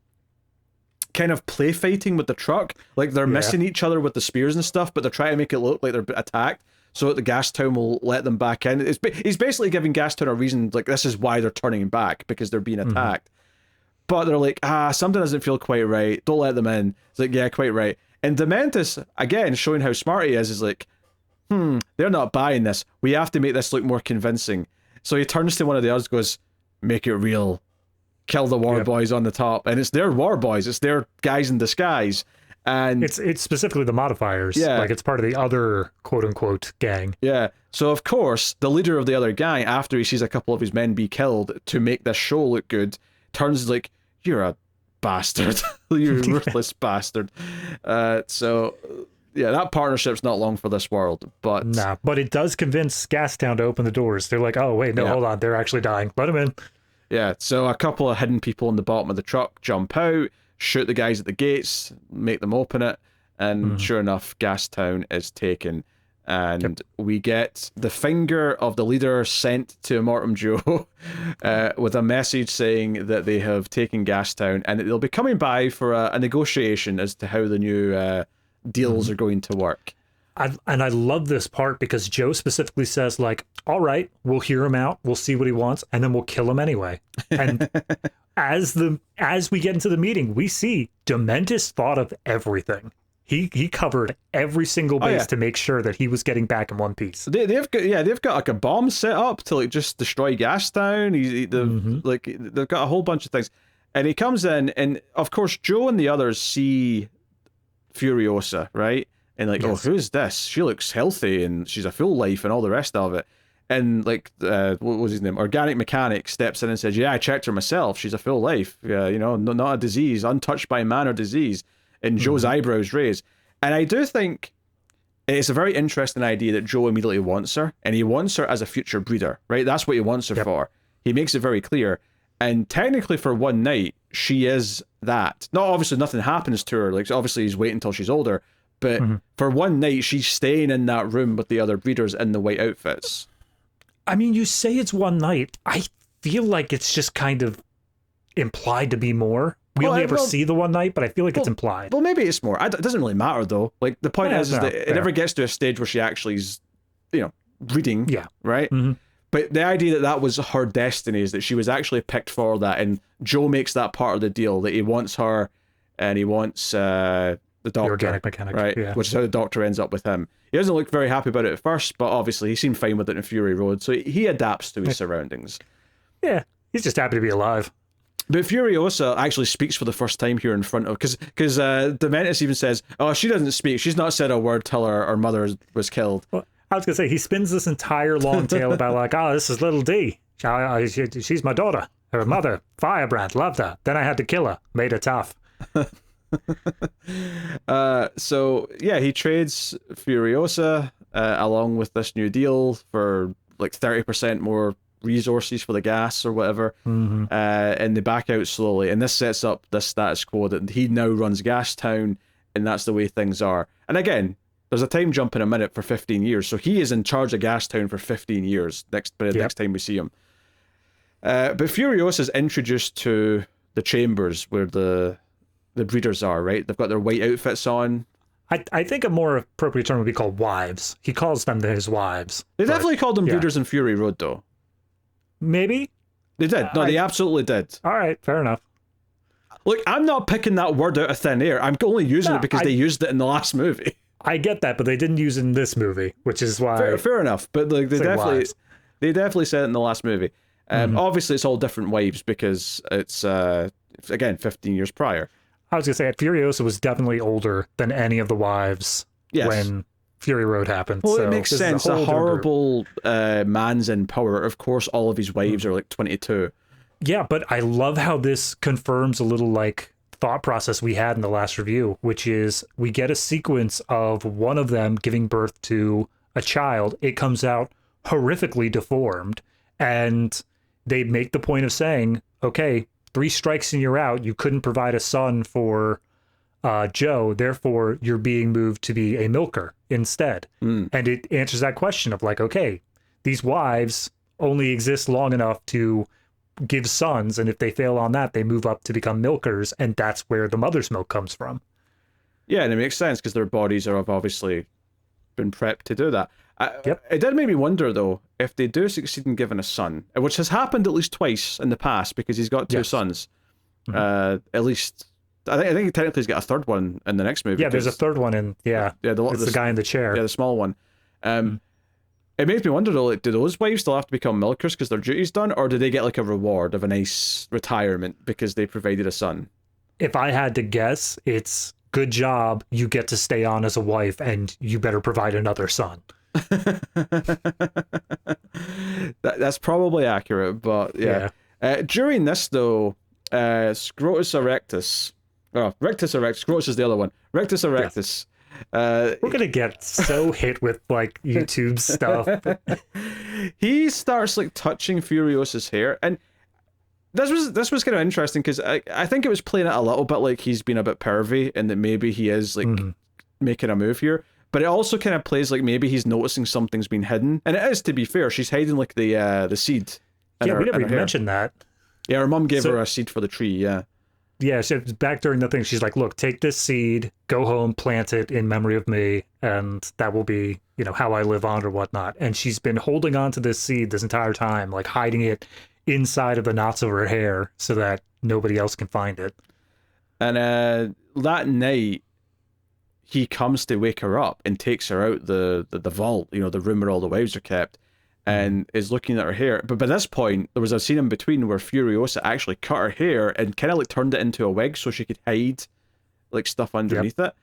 kind of play fighting with the truck, like they're missing each other with the spears and stuff, but they're trying to make it look like they're attacked, so that the Gastown will let them back in. He's basically giving Gastown a reason, like this is why they're turning back, because they're being attacked. But they're like, something doesn't feel quite right. Don't let them in. It's like, yeah, quite right. And Dementis, again, showing how smart he is like, they're not buying this. We have to make this look more convincing. So he turns to one of the others, goes, make it real. Kill the war boys on the top. And it's their war boys. It's their guys in disguise. And it's specifically the modifiers. Yeah. Like it's part of the other quote unquote gang. Yeah. So of course, the leader of the other gang, after he sees a couple of his men be killed to make this show look good, turns like, you're a bastard. You're a ruthless bastard. So yeah, that partnership's not long for this world, but but it does convince Gastown to open the doors. They're like, oh wait, no, hold on, they're actually dying. Let them in. Yeah, so a couple of hidden people in the bottom of the truck jump out, shoot the guys at the gates, make them open it, and sure enough, Gastown is taken. And we get the finger of the leader sent to Immortum Joe with a message saying that they have taken Gastown and that they'll be coming by for a negotiation as to how the new deals are going to work. And I love this part because Joe specifically says, like, all right, we'll hear him out, we'll see what he wants, and then we'll kill him anyway. And as we get into the meeting, we see Dementis thought of everything. He covered every single base to make sure that he was getting back in one piece. They've got like a bomb set up to like just destroy Gastown. They've got a whole bunch of things, and he comes in, and of course Joe and the others see Furiosa, right? And like, oh, who's this? She looks healthy and she's a full life and all the rest of it. And like, what was his name? Organic Mechanic steps in and says, yeah, I checked her myself. She's a full life. Yeah, not a disease, untouched by man or disease. And Joe's eyebrows raise. And I do think it's a very interesting idea that Joe immediately wants her. And he wants her as a future breeder, right? That's what he wants her for. He makes it very clear. And technically for one night, she is that. Not obviously nothing happens to her. Like obviously he's waiting until she's older. But for one night, she's staying in that room with the other breeders in the white outfits. I mean, you say it's one night. I feel like it's just kind of implied to be more. We only ever see the one night, but I feel like it's implied. Well, maybe it's more. It doesn't really matter, though. Like, the point is that it never gets to a stage where she actually is, breeding. Yeah. Right? But the idea that was her destiny is that she was actually picked for that, and Joe makes that part of the deal, that he wants her, and he wants... the doctor, the organic mechanic, right? Which is how the doctor ends up with him. He doesn't look very happy about it at first, but obviously he seemed fine with it in Fury Road, so he adapts to his surroundings. Yeah, he's just happy to be alive. But Furiosa actually speaks for the first time here in front of, because Dementis even says, "Oh, she doesn't speak. She's not said a word till her mother was killed." Well, I was gonna say he spins this entire long tale about like, "Oh, this is little D. She's my daughter. Her mother, firebrand, loved her. Then I had to kill her. Made her tough." So yeah, he trades Furiosa along with this new deal for like 30% more resources for the gas or whatever. And they back out slowly, and this sets up the status quo that he now runs Gastown, and that's the way things are. And again, there's a time jump in a minute for 15 years, so he is in charge of Gastown for 15 years next time we see him. But Furiosa is introduced to the chambers where the breeders are, right? They've got their white outfits on. I think a more appropriate term would be called wives. He calls them his wives. They definitely called them breeders in Fury Road, though. Maybe? They did. No, they absolutely did. All right, fair enough. Look, I'm not picking that word out of thin air. I'm only using it because they used it in the last movie. I get that, but they didn't use it in this movie, which is why... Fair enough, but like, they definitely said it in the last movie. Obviously, it's all different wives because it's, again, 15 years prior. I was going to say, Furiosa was definitely older than any of the wives when Fury Road happened. Well, so it makes sense. A horrible man's in power. Of course, all of his wives are like 22. Yeah, but I love how this confirms a little like thought process we had in the last review, which is we get a sequence of one of them giving birth to a child. It comes out horrifically deformed, and they make the point of saying, okay, 3 strikes and you're out. You couldn't provide a son for Joe, therefore you're being moved to be a milker instead. And it answers that question of like, okay, these wives only exist long enough to give sons, and if they fail on that, they move up to become milkers, and that's where the mother's milk comes from. Yeah, and it makes sense because their bodies have obviously been prepped to do that. It did make me wonder, though, if they do succeed in giving a son, which has happened at least twice in the past because he's got 2 sons. At least, I think technically he's got a third one in the next movie. Yeah, there's a third one in, it's the guy in the chair. Yeah, the small one. It makes me wonder, though, like, do those wives still have to become milkers because their duty's done, or do they get like a reward of a nice retirement because they provided a son? If I had to guess, it's good job, you get to stay on as a wife, and you better provide another son. That's probably accurate, but yeah. During this, though, Scrotus Erectus, Rectus Erectus, Scrotus is the other one. Rectus Erectus. We're gonna get so hit with like YouTube stuff. He starts like touching Furiosa's hair, and this was kind of interesting because I think it was playing it a little bit like he's been a bit pervy and that maybe he is like making a move here. But it also kind of plays like maybe he's noticing something's been hidden, and it is, to be fair. She's hiding like the seed. Yeah, we never even mentioned that. Yeah, her mum gave her a seed for the tree. Yeah. Yeah, so back during the thing, she's like, "Look, take this seed, go home, plant it in memory of me, and that will be, how I live on or whatnot." And she's been holding on to this seed this entire time, like hiding it inside of the knots of her hair so that nobody else can find it. And that night, he comes to wake her up and takes her out the vault, the room where all the wives are kept, and is looking at her hair. But by this point, there was a scene in between where Furiosa actually cut her hair and kind of like turned it into a wig so she could hide like stuff underneath it.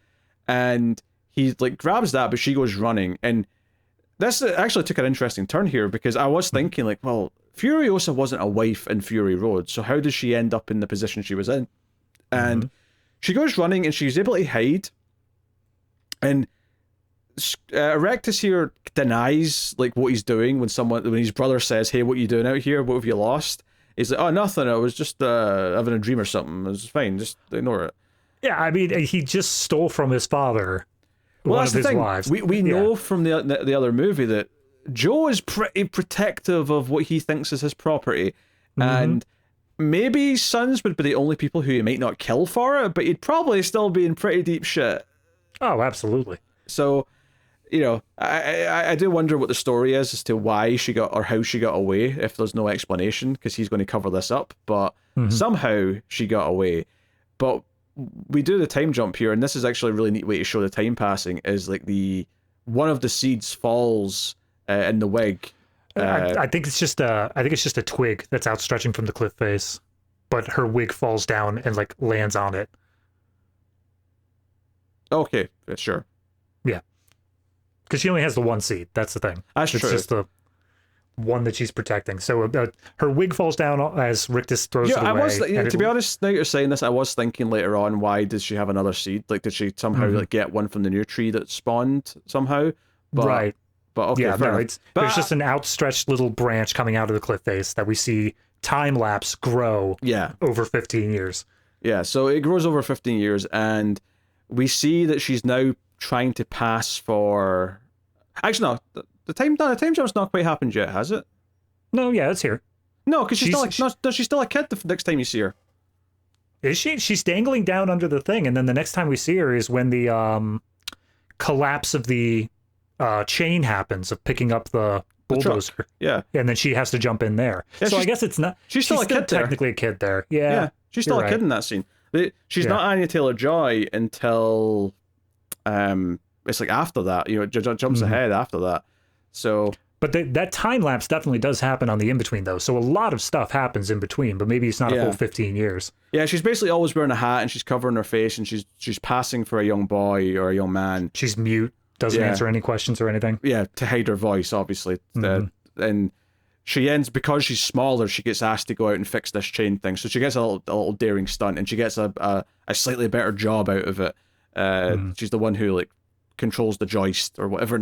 And he like grabs that, but she goes running. And this actually took an interesting turn here because I was thinking like, well, Furiosa wasn't a wife in Fury Road, so how did she end up in the position she was in? And she goes running and she's able to hide. And Erectus here denies like what he's doing when his brother says, "Hey, what are you doing out here? What have you lost?" He's like, "Oh, nothing. I was just having a dream or something. It was fine. Just ignore it." Yeah, I mean, he just stole from his father. Well, that's the thing. Wives. We know from the other movie that Joe is pretty protective of what he thinks is his property, and maybe his sons would be the only people who he might not kill for it, but he'd probably still be in pretty deep shit. Oh, absolutely. So, I do wonder what the story is as to why she got or how she got away, if there's no explanation, because he's going to cover this up, but somehow she got away. But we do the time jump here, and this is actually a really neat way to show the time passing, is like one of the seeds falls in the wig. I think it's just a twig that's outstretching from the cliff face, but her wig falls down and like lands on it. Okay, sure. Yeah. Because she only has the one seed. That's the thing. That's true. Just one that she's protecting. So her wig falls down as Rictus throws it away. I was, to be honest, now you're saying this, I was thinking later on, why does she have another seed? Like, did she somehow like get one from the new tree that spawned somehow? But, right. But okay, there's just an outstretched little branch coming out of the cliff face that we see time lapse grow over 15 years. Yeah, so it grows over 15 years, and we see that she's now trying to pass for... Actually, no, the time jump's not quite happened yet, has it? No, yeah, it's here. No, because she's still a kid the next time you see her. Is she? She's dangling down under the thing, and then the next time we see her is when the collapse of the chain happens of picking up the bulldozer. Yeah. And then she has to jump in there. Yeah, so I guess it's not... She's still a kid there. Technically a kid there. Yeah. She's still a kid in that scene. She's not Anya Taylor-Joy until... it's like after that. You know, it jumps ahead after that. So... But that time lapse definitely does happen on the in-between, though. So a lot of stuff happens in between, but maybe it's not a full 15 years. Yeah, she's basically always wearing a hat, and she's covering her face, and she's passing for a young boy or a young man. She's mute. Doesn't answer any questions or anything. Yeah, to hide her voice, obviously. And she ends, because she's smaller, she gets asked to go out and fix this chain thing. So she gets a little daring stunt, and she gets a slightly better job out of it. She's the one who like controls the joist or whatever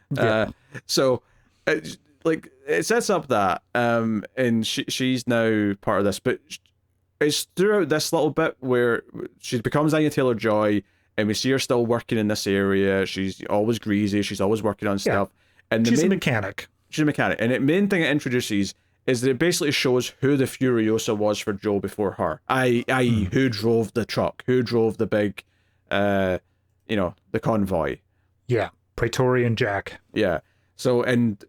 now. So it sets up that, and she's now part of this. But it's throughout this little bit where she becomes Anya Taylor-Joy, and we see her still working in this area. She's always greasy. She's always working on stuff. And she's a mechanic. She's a mechanic. And the main thing it introduces is that it basically shows who the Furiosa was for Joe before her. I.e., who drove the truck, who drove the big, the convoy. Yeah. Praetorian Jack. Yeah. So, and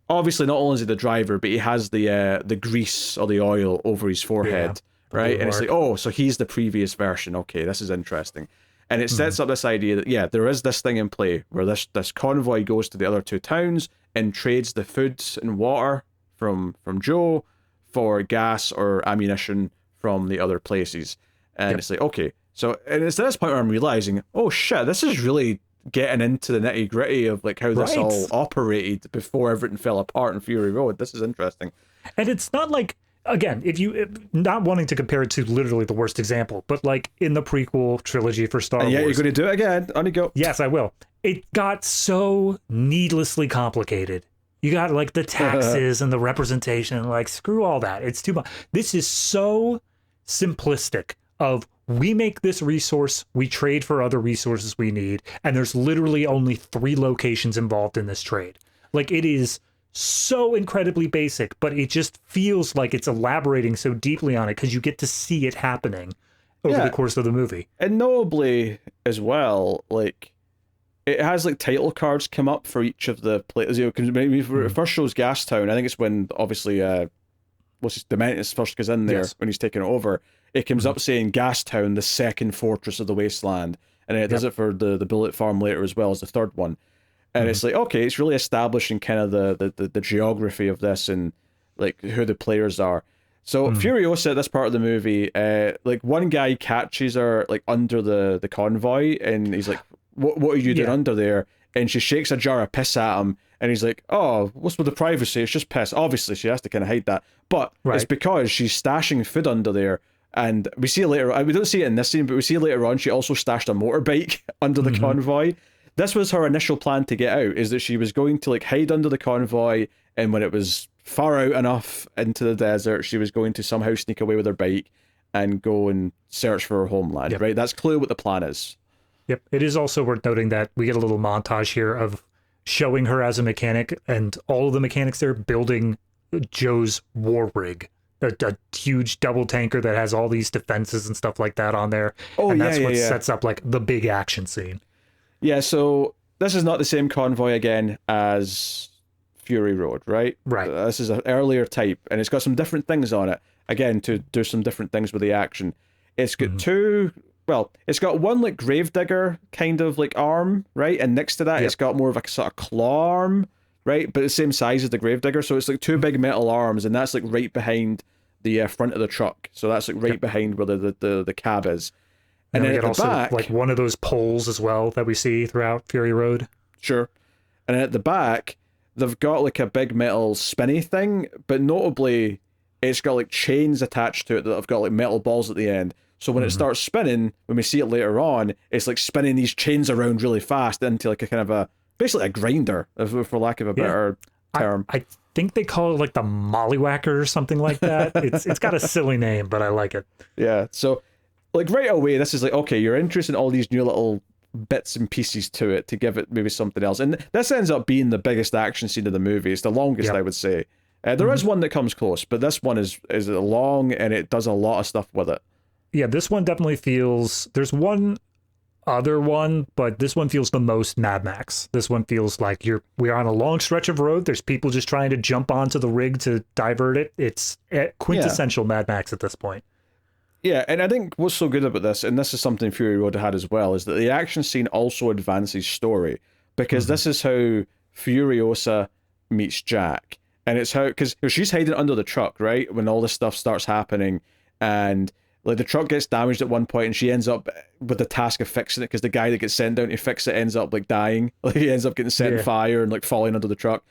obviously not only is he the driver, but he has the grease or the oil over his forehead, right? And it's like, oh, so he's the previous version. Okay, this is interesting. And it sets up this idea that, there is this thing in play where this convoy goes to the other two towns and trades the food and water from Joe for gas or ammunition from the other places. And it's like, okay. So, and it's at this point where I'm realizing, oh shit, this is really getting into the nitty gritty of like how this all operated before everything fell apart in Fury Road. This is interesting. And it's not like, again, not wanting to compare it to literally the worst example, but like in the prequel trilogy for Star Wars. Yeah, you're going to do it again. On you go. Yes, I will. It got so needlessly complicated. You got like the taxes and the representation, like screw all that. It's too much. This is so simplistic of we make this resource, we trade for other resources we need, and there's literally only 3 locations involved in this trade. Like it is so incredibly basic, but it just feels like it's elaborating so deeply on it because you get to see it happening over the course of the movie. And notably as well, like it has like title cards come up for each of the places. Because maybe it first shows Gastown. I think it's when obviously Dementus first goes in there when he's taking it over. It comes up saying Gastown, the second fortress of the wasteland, and then it does it for the Bullet Farm later as well as the third one. And it's like, okay, it's really establishing kind of the geography of this and like who the players are. So Furiosa, this part of the movie, like one guy catches her like under the convoy, and he's like, what are you doing under there? And she shakes a jar of piss at him, and he's like, oh, what's with the privacy? It's just piss. Obviously, she has to kind of hide that. But it's because she's stashing food under there. And we see later, we don't see it in this scene, but we see later on, she also stashed a motorbike under the convoy. This was her initial plan to get out, is that she was going to like hide under the convoy, and when it was far out enough into the desert, she was going to somehow sneak away with her bike and go and search for her homeland, right? That's clearly what the plan is. Yep. It is also worth noting that we get a little montage here of showing her as a mechanic, and all of the mechanics there building Joe's war rig. A huge double tanker that has all these defenses and stuff like that on there. And that's what sets up like the big action scene. Yeah, so this is not the same convoy again as Fury Road, right? Right. This is an earlier type, and it's got some different things on it, again, to do some different things with the action. It's got it's got one like gravedigger kind of like arm, right? And next to that, it's got more of a sort of claw arm, right? But the same size as the gravedigger, so it's like 2 big metal arms, and that's like right behind the front of the truck. So that's like right behind where the cab is. And then we get also back, like one of those poles as well that we see throughout Fury Road. Sure. And then at the back, they've got like a big metal spinny thing, but notably it's got like chains attached to it that have got like metal balls at the end. So when it starts spinning, when we see it later on, it's like spinning these chains around really fast into like a kind of a, basically a grinder, for lack of a better term. I think they call it like the mollywhacker or something like that. It's got a silly name, but I like it. Yeah, so like right away, this is like, okay, you're interested in all these new little bits and pieces to it to give it maybe something else. And this ends up being the biggest action scene of the movie. It's the longest, I would say. There is one that comes close, but this one is long and it does a lot of stuff with it. Yeah, this one definitely feels... There's one other one, but this one feels the most Mad Max. This one feels like we're on a long stretch of road. There's people just trying to jump onto the rig to divert it. It's quintessential Mad Max at this point. Yeah, and I think what's so good about this, and this is something Fury Road had as well, is that the action scene also advances story, because this is how Furiosa meets Jack. And it's how, because she's hiding under the truck, right, when all this stuff starts happening, and like the truck gets damaged at one point, and she ends up with the task of fixing it, because the guy that gets sent down to fix it ends up like dying. Like he ends up getting set on fire and like falling under the truck,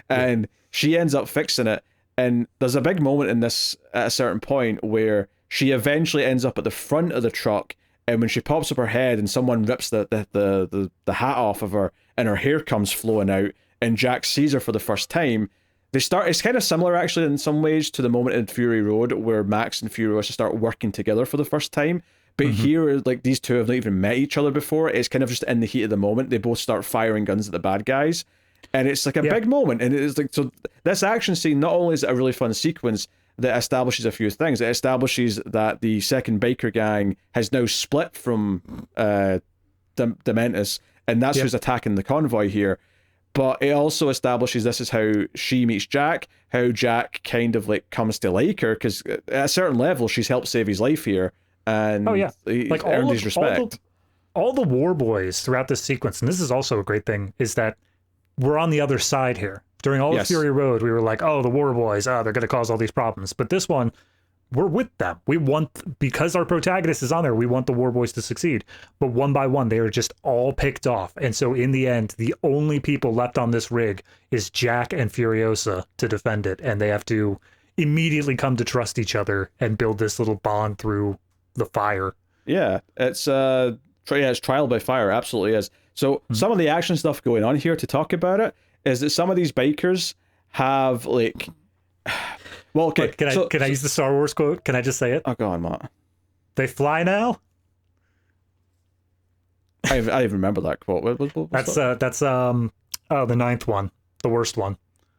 and she ends up fixing it. And there's a big moment in this at a certain point where she eventually ends up at the front of the truck, and when she pops up her head and someone rips the hat off of her and her hair comes flowing out, and Jack sees her for the first time, it's kind of similar actually in some ways to the moment in Fury Road where Max and Furiosa start working together for the first time. But here, like, these two have not even met each other before. It's kind of just in the heat of the moment. They both start firing guns at the bad guys. And it's like a big moment. And it's like, so this action scene, not only is it a really fun sequence that establishes a few things, it establishes that the second biker gang has now split from Dementis, and that's who's attacking the convoy here. But it also establishes this is how she meets Jack, how Jack kind of like comes to like her, because at a certain level she's helped save his life here, and he's like earned his respect. All the war boys throughout this sequence, and this is also a great thing, is that we're on the other side here. During all of Fury Road, we were like, oh, the war boys, they're going to cause all these problems. But this one, we're with them. We want, because our protagonist is on there, we want the war boys to succeed. But one by one, they are just all picked off. And so in the end, the only people left on this rig is Jack and Furiosa to defend it. And they have to immediately come to trust each other and build this little bond through the fire. Yeah, it's trial by fire, absolutely is. So some of the action stuff going on here, to talk about it, is that some of these bikers have like... Well, okay. Wait, can I use the Star Wars quote? Can I just say it? Oh, go on, Matt. They fly now? I even remember that quote. That's the ninth one. The worst one.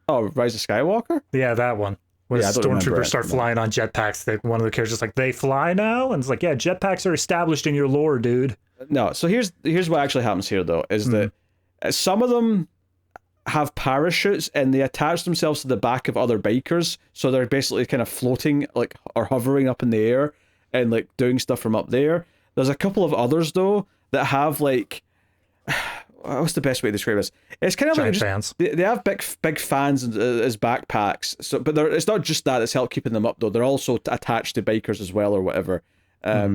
Oh, Rise of Skywalker? Yeah, that one. Where stormtroopers start flying on jetpacks. One of the characters is like, they fly now? And it's like, yeah, jetpacks are established in your lore, dude. No, so here's what actually happens here, though, is that some of them have parachutes and they attach themselves to the back of other bikers, so they're basically kind of floating, like, or hovering up in the air and like doing stuff from up there. There's a couple of others though that have like, what's the best way to describe this? It's kind of giant like fans. They have big fans as backpacks. So, but it's not just that that's helped keeping them up though. They're also attached to bikers as well or whatever.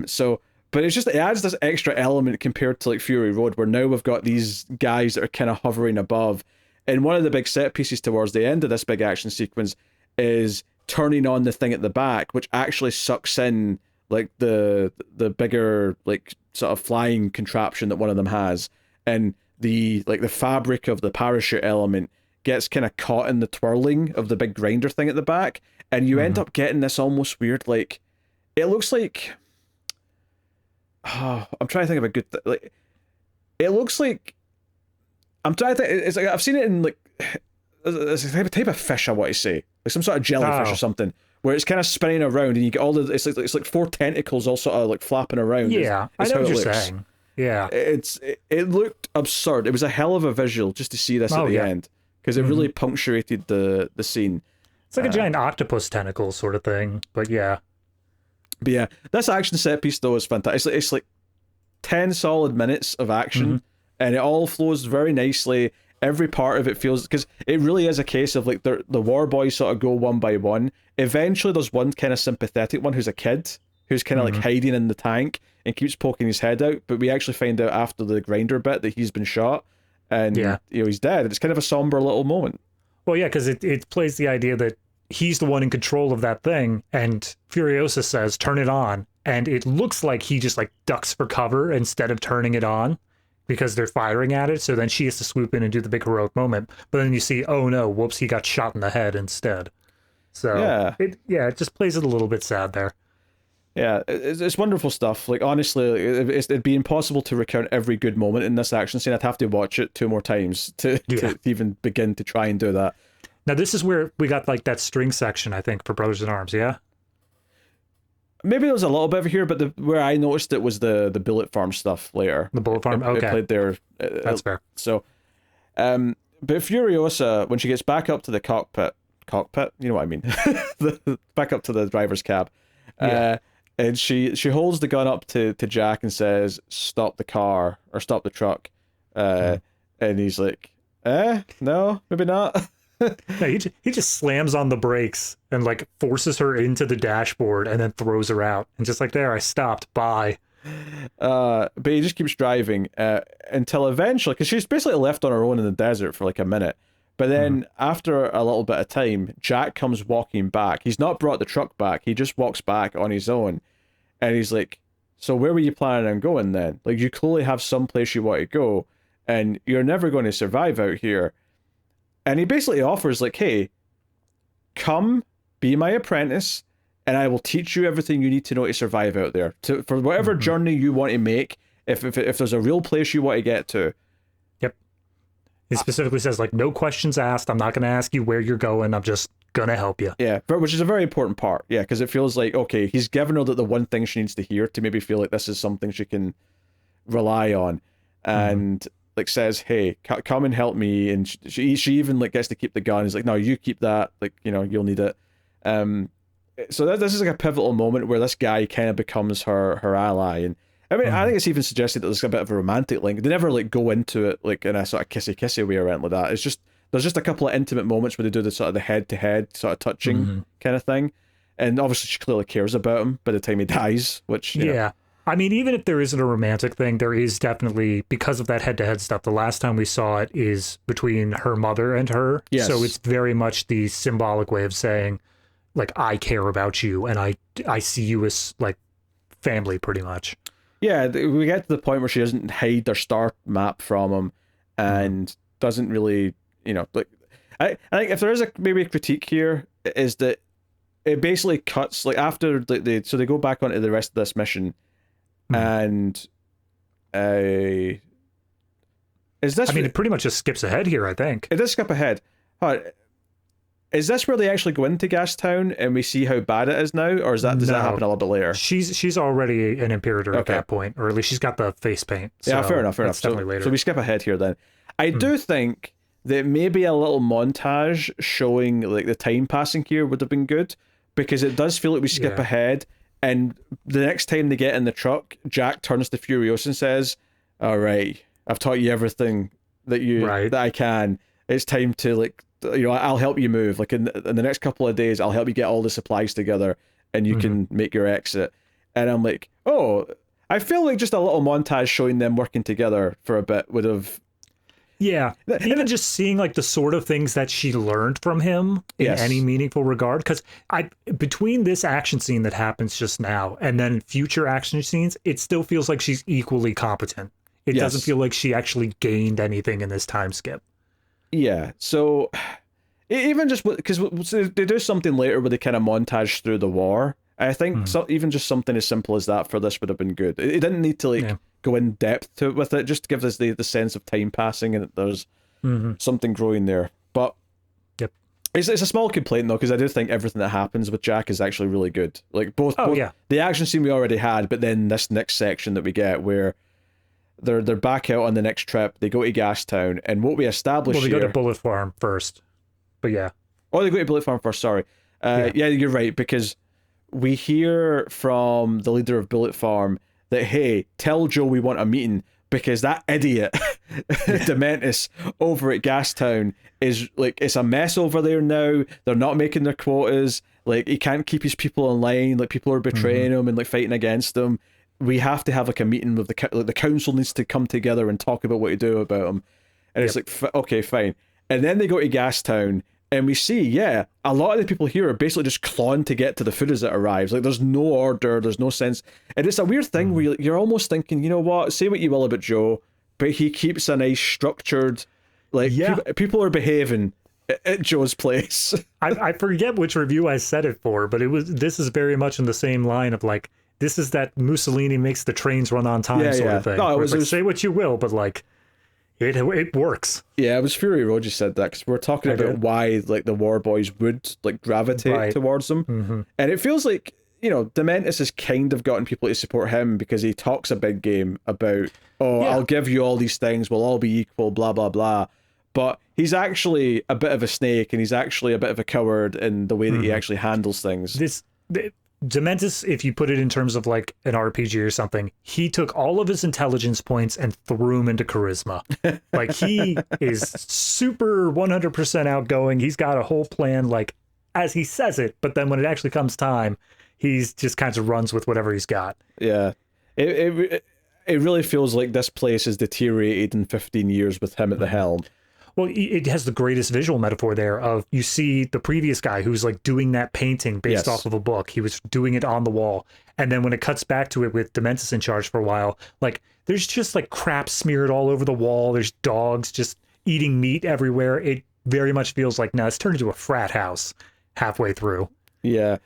So. But it's just, it adds this extra element compared to like Fury Road, where now we've got these guys that are kind of hovering above. And one of the big set pieces towards the end of this big action sequence is turning on the thing at the back, which actually sucks in like the bigger like sort of flying contraption that one of them has, and the fabric of the parachute element gets kind of caught in the twirling of the big grinder thing at the back, and you end up getting this almost weird, like, it looks like, oh, I'm trying to think of a good like, it looks like, I'm trying to think, it's like, I've seen it in like, it's a type of fish, I want to say, like some sort of jellyfish or something, where it's kind of spinning around and you get all the, it's like four tentacles all sort of like flapping around. Yeah, I know what you're saying. Yeah, it looked absurd. It was a hell of a visual just to see this at the end, because it really punctuated the scene. It's like a giant octopus tentacle sort of thing, but yeah. But yeah, this action set piece though is fantastic. It's like 10 solid minutes of action, and it all flows very nicely. Every part of it feels, because it really is a case of like the war boys sort of go one by one. Eventually there's one kind of sympathetic one who's a kid, who's kind of like hiding in the tank and keeps poking his head out, but we actually find out after the grinder bit that he's been shot and you know, he's dead. It's kind of a somber little moment. Well, yeah, because it plays the idea that he's the one in control of that thing, and Furiosa says, turn it on. And it looks like he just like ducks for cover instead of turning it on because they're firing at it. So then she has to swoop in and do the big heroic moment. But then you see, oh no, whoops, he got shot in the head instead. So it just plays it a little bit sad there. Yeah, it's wonderful stuff. Like, honestly, it'd be impossible to recount every good moment in this action scene. I'd have to watch it 2 more times to even begin to try and do that. Now, this is where we got like that string section, I think, for Brothers in Arms, yeah? Maybe there was a little bit over here, but where I noticed it was the bullet farm stuff later. The bullet farm, okay. It played there. That's fair. So, but Furiosa, when she gets back up to the cockpit, you know what I mean? Back up to the driver's cab. Yeah. And she holds the gun up to Jack and says, stop the car, or stop the truck. And he's like, no, maybe not. No, he just slams on the brakes and like forces her into the dashboard and then throws her out. And just like, there, I stopped, bye. But he just keeps driving until eventually, because she's basically left on her own in the desert for like a minute. But then after a little bit of time, Jack comes walking back. He's not brought the truck back. He just walks back on his own. And he's like, so where were you planning on going then? Like, you clearly have some place you want to go, and you're never going to survive out here. And he basically offers, like, hey, come be my apprentice, and I will teach you everything you need to know to survive out there. For whatever journey you want to make, if there's a real place you want to get to. Yep. He specifically says, like, no questions asked. I'm not going to ask you where you're going. I'm just going to help you. Yeah, which is a very important part. Yeah, because it feels like, okay, he's given her the one thing she needs to hear to maybe feel like this is something she can rely on. And... like says, hey, come and help me, and she even like gets to keep the gun. He's like, no, you keep that, like, you know, you'll need it. So this is like a pivotal moment where this guy kind of becomes her ally, and I mean, I think it's even suggested that there's a bit of a romantic link. They never like go into it like in a sort of kissy way or anything like that. It's just there's just a couple of intimate moments where they do the sort of the head to head sort of touching kind of thing, and obviously she clearly cares about him by the time he dies, which you know. I mean, even if there isn't a romantic thing, there is definitely, because of that head-to-head stuff, the last time we saw it is between her mother and her. Yes. So it's very much the symbolic way of saying, like, I care about you, and I see you as, like, family, pretty much. Yeah, we get to the point where she doesn't hide their star map from him, and doesn't really, you know, like, I think if there is maybe a critique here, is that it basically cuts, like, after, so they go back onto the rest of this mission, and is this? I mean, it pretty much just skips ahead here, I think. It does skip ahead. Is this where they actually go into Gastown and we see how bad it is now, or does that happen a little bit later? She's already an Imperator at that point, or at least she's got the face paint. So yeah, fair enough. Definitely later. So we skip ahead here then. I do think that maybe a little montage showing like the time passing here would have been good, because it does feel like we skip ahead. And the next time they get in the truck, Jack turns to Furiosa and says, all right, I've taught you everything that I can. It's time to, like, you know, I'll help you move. Like, in the next couple of days, I'll help you get all the supplies together and you can make your exit. And I'm like, oh, I feel like just a little montage showing them working together for a bit would have... Yeah, even just seeing like the sort of things that she learned from him in any meaningful regard. Because between this action scene that happens just now and then future action scenes, it still feels like she's equally competent. It doesn't feel like she actually gained anything in this time skip. Yeah, so even just because they do something later where they kind of montage through the war. I think even just something as simple as that for this would have been good. It didn't need to like go in depth to it with it, just to give us the sense of time passing and that there's something growing there. But it's a small complaint though, because I do think everything that happens with Jack is actually really good. Like both the action scene we already had, but then this next section that we get where they're back out on the next trip, they go to Gastown, and what we establish they go to Bullet Farm first. But they go to Bullet Farm first, sorry. You're right, because we hear from the leader of Bullet Farm that, hey, tell Joe we want a meeting, because that idiot Dementis over at Gastown is like, it's a mess over there now. They're not making their quotas. Like, he can't keep his people in line. Like, people are betraying him and like fighting against him. We have to have like a meeting with the council needs to come together and talk about what to do about him. And it's like, okay, fine. And then they go to Gastown, And we see, yeah, a lot of the people here are basically just clawing to get to the food as it arrives. Like, there's no order, there's no sense. And it's a weird thing where you're almost thinking, you know what, say what you will about Joe, but he keeps a nice structured, like, people are behaving at Joe's place. I forget which review I said it for, but this is very much in the same line of, like, this is that Mussolini makes the trains run on time sort of thing. No, it was say what you will, but, like, it works. Yeah, it was Fury Road you said that, because we're talking about why, like, the war boys would, like, gravitate towards them. And it feels like, you know, Dementis has kind of gotten people to support him because he talks a big game about, I'll give you all these things, we'll all be equal, blah, blah, blah. But he's actually a bit of a snake, and he's actually a bit of a coward in the way that he actually handles things. Dementis, if you put it in terms of like an RPG or something, he took all of his intelligence points and threw them into charisma. Like, he is super 100% outgoing. He's got a whole plan, like, as he says it, but then when it actually comes time, he's just kind of runs with whatever he's got. Yeah. It really feels like this place has deteriorated in 15 years with him at the helm. Well, it has the greatest visual metaphor there of, you see the previous guy who's like doing that painting based off of a book. He was doing it on the wall. And then when it cuts back to it with Dementis in charge for a while, like, there's just like crap smeared all over the wall. There's dogs just eating meat everywhere. It very much feels like, now it's turned into a frat house halfway through. Yeah.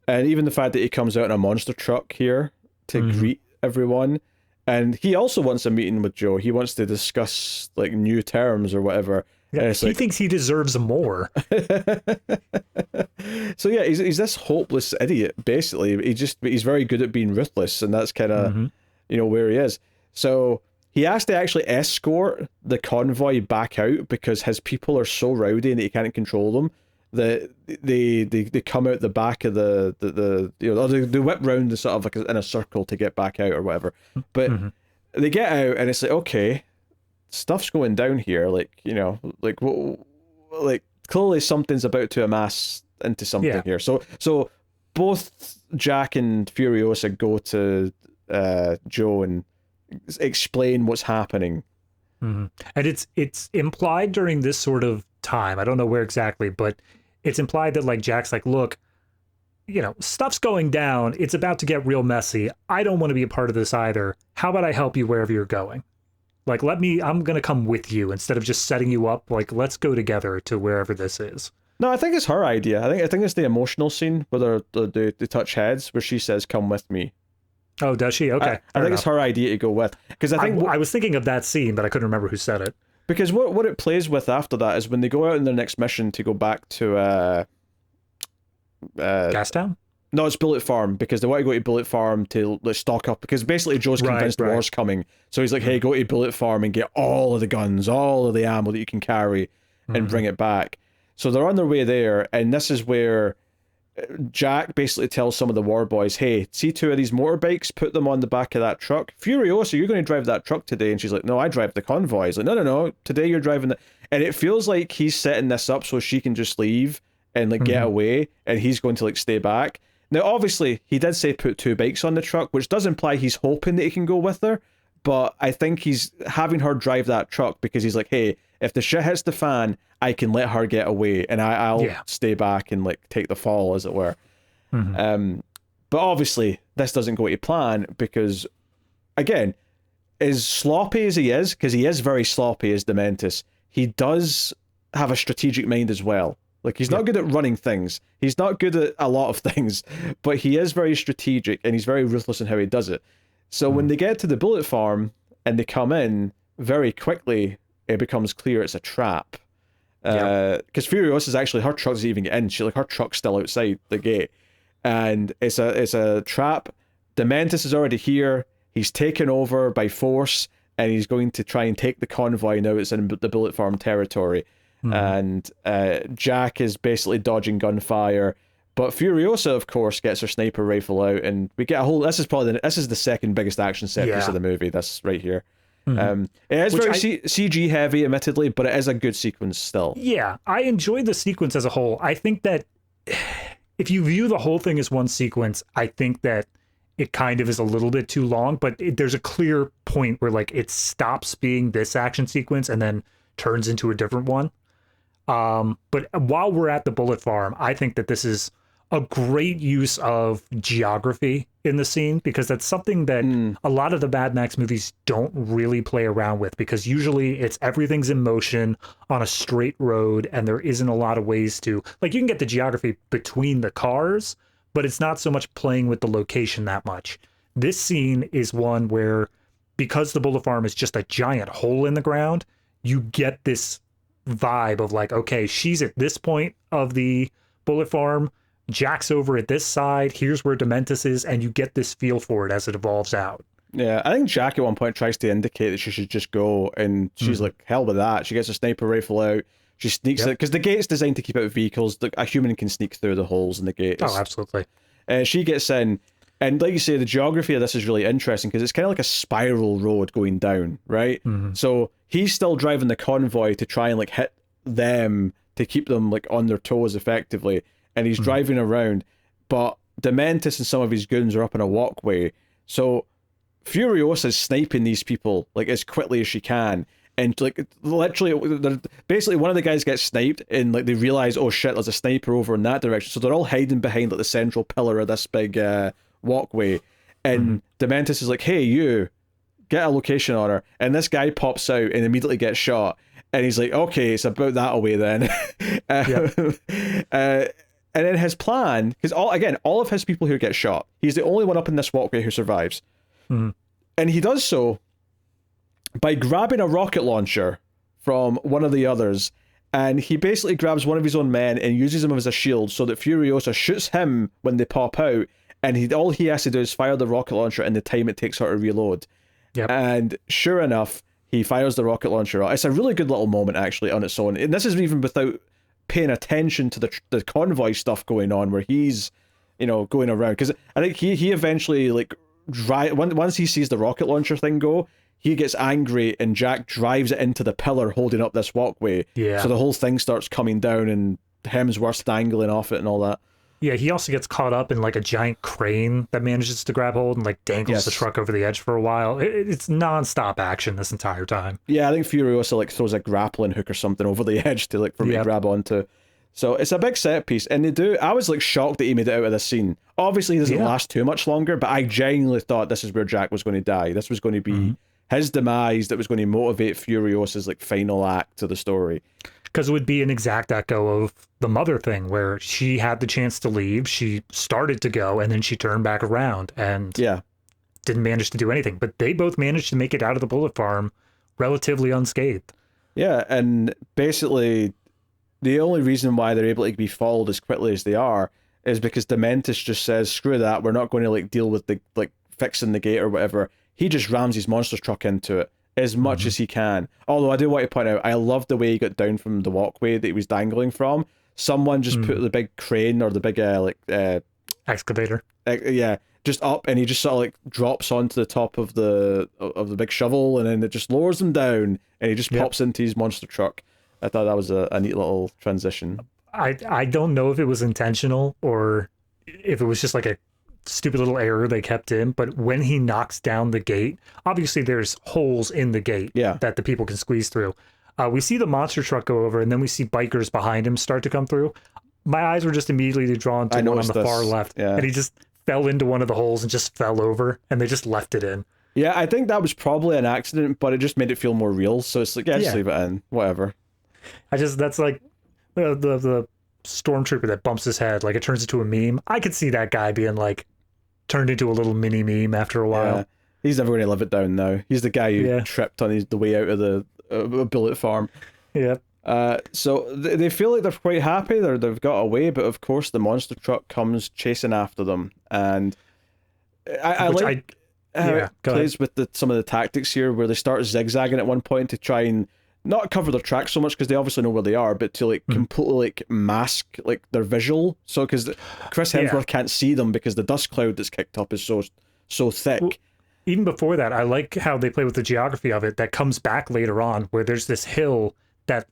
And even the fact that he comes out in a monster truck here to greet everyone. And he also wants a meeting with Joe. He wants to discuss, like, new terms or whatever. Yeah, he thinks he deserves more. So yeah, he's this hopeless idiot, basically. He's very good at being ruthless, and that's kind of, you know, where he is. So he has to actually escort the convoy back out because his people are so rowdy and that he can't control them. That they come out the back of the you know, they whip round the sort of like in a circle to get back out or whatever. But they get out and it's like, okay, stuff's going down here. Like, you know, like clearly something's about to amass into something here. So both Jack and Furiosa go to Joe and explain what's happening. And it's implied during this sort of time, I don't know where exactly, but it's implied that, like, Jack's like, look, you know, stuff's going down, it's about to get real messy, I don't want to be a part of this either, how about I help you wherever you're going? Like, I'm gonna come with you instead of just setting you up. Like, let's go together to wherever this is. No, I think it's her idea. I think it's the emotional scene where they touch heads, where she says, come with me. Oh, does she? Okay. I think it's her idea to go with, because I think I was thinking of that scene, but I couldn't remember who said it. Because what it plays with after that is when they go out in their next mission to go back to Gastown? No, it's Bullet Farm, because they want to go to Bullet Farm to, like, stock up, because basically Joe's convinced the war's coming. So he's like, hey, go to Bullet Farm and get all of the guns, all of the ammo that you can carry, and bring it back. So they're on their way there, and this is where Jack basically tells some of the war boys, hey, see two of these motorbikes, put them on the back of that truck. Furiosa, you're going to drive that truck today. And she's like, no, I drive the convoy. He's like, no, today you're driving the... And it feels like he's setting this up so she can just leave and, like, get away, and he's going to, like, stay back. Now, obviously, he did say put two bikes on the truck, which does imply he's hoping that he can go with her, but I think he's having her drive that truck because he's like, hey, if the shit hits the fan, I can let her get away, and I'll stay back and, like, take the fall, as it were. But obviously, this doesn't go to plan because, again, as sloppy as he is, because he is very sloppy as Dementis, he does have a strategic mind as well. Like, he's not good at running things. He's not good at a lot of things, but he is very strategic, and he's very ruthless in how he does it. So when they get to the Bullet Farm and they come in, very quickly it becomes clear it's a trap. Because Furiosa is actually, her truck doesn't even get in. Her truck's still outside the gate, and it's a trap. Dementis is already here. He's taken over by force, and he's going to try and take the convoy now it's in the Bullet Farm territory. And Jack is basically dodging gunfire, but Furiosa, of course, gets her sniper rifle out, and we get a whole. This is the second biggest action set piece of the movie. That's right here. It is very CG heavy, admittedly, but it is a good sequence still. Yeah, I enjoyed the sequence as a whole. I think that if you view the whole thing as one sequence, I think that it kind of is a little bit too long, but there's a clear point where, like, it stops being this action sequence and then turns into a different one. But while we're at the bullet farm, I think that this is a great use of geography in the scene, because that's something that a lot of the Mad Max movies don't really play around with, because usually it's everything's in motion on a straight road and there isn't a lot of ways to, like, you can get the geography between the cars, but it's not so much playing with the location that much. This scene is one where, because the bullet farm is just a giant hole in the ground, you get this vibe of like, okay, she's at this point of the bullet farm, Jack's over at this side, here's where Dementis is, and you get this feel for it as it evolves out. Yeah, I think Jack at one point tries to indicate that she should just go, and she's like, hell with that. She gets a sniper rifle out, she sneaks it, because the gate's designed to keep out vehicles. A human can sneak through the holes in the gate. Oh, absolutely. She gets in, and like you say, the geography of this is really interesting, because it's kind of like a spiral road going down, right? So he's still driving the convoy to try and like hit them, to keep them like on their toes effectively, and he's driving around, but Dementis and some of his goons are up on a walkway. So Furiosa is sniping these people like as quickly as she can, and like literally, basically one of the guys gets sniped, and like they realize, oh shit, there's a sniper over in that direction. So they're all hiding behind like the central pillar of this big walkway, and Dementis is like, hey, you get a location on her, and this guy pops out and immediately gets shot, and he's like, okay, it's about that away then. And then his plan, because all of his people here get shot. He's the only one up in this walkway who survives. And he does so by grabbing a rocket launcher from one of the others, and he basically grabs one of his own men and uses him as a shield so that Furiosa shoots him when they pop out, and all he has to do is fire the rocket launcher in the time it takes her to reload. And sure enough, he fires the rocket launcher out. It's a really good little moment, actually, on its own. And this is even without paying attention to the convoy stuff going on, where he's, going around. Because I think he eventually, like, once he sees the rocket launcher thing go, he gets angry, and Jack drives it into the pillar holding up this walkway. So the whole thing starts coming down, and Hemsworth dangling off it and all that. Yeah, he also gets caught up in like a giant crane that manages to grab hold and like dangles the truck over the edge for a while. It's non-stop action this entire time. Yeah, I think Furiosa like throws a grappling hook or something over the edge to for me to grab onto. So it's a big set piece, and I was like shocked that he made it out of this scene. Obviously, he doesn't last too much longer, but I genuinely thought this is where Jack was going to die. This was going to be his demise that was going to motivate Furiosa's like final act to the story. Because it would be an exact echo of the mother thing, where she had the chance to leave, she started to go, and then she turned back around and didn't manage to do anything. But they both managed to make it out of the bullet farm relatively unscathed. Yeah, and basically the only reason why they're able to be followed as quickly as they are is because Dementis just says, screw that, we're not going to like deal with the like fixing the gate or whatever. He just rams his monster truck into it as much as he can. Although I do want to point out, I love the way he got down from the walkway that he was dangling from. Someone just put the big crane or the big excavator. Just up, and he just sort of like drops onto the top of the big shovel, and then it just lowers him down, and he just pops into his monster truck. I thought that was a neat little transition. I don't know if it was intentional or if it was just like a stupid little error they kept in, but when he knocks down the gate, obviously there's holes in the gate that the people can squeeze through. We see the monster truck go over, and then we see bikers behind him start to come through. My eyes were just immediately drawn to one on the far left, and he just fell into one of the holes and just fell over, and they just left it in. Yeah, I think that was probably an accident, but it just made it feel more real, so it's like, just leave it in, whatever. That's like the stormtrooper that bumps his head, like it turns into a meme. I could see that guy being like turned into a little mini meme after a while. He's never going to live it down now. He's the guy who tripped on the way out of the bullet farm. So they feel like they're quite happy. They've got away, but of course the monster truck comes chasing after them, and I like how it plays with some of the tactics here, where they start zigzagging at one point to try and not cover their tracks so much because they obviously know where they are, but to like completely like mask like their visual. So because Chris Hemsworth can't see them because the dust cloud that's kicked up is so thick. Well, even before that, I like how they play with the geography of it. That comes back later on, where there's this hill that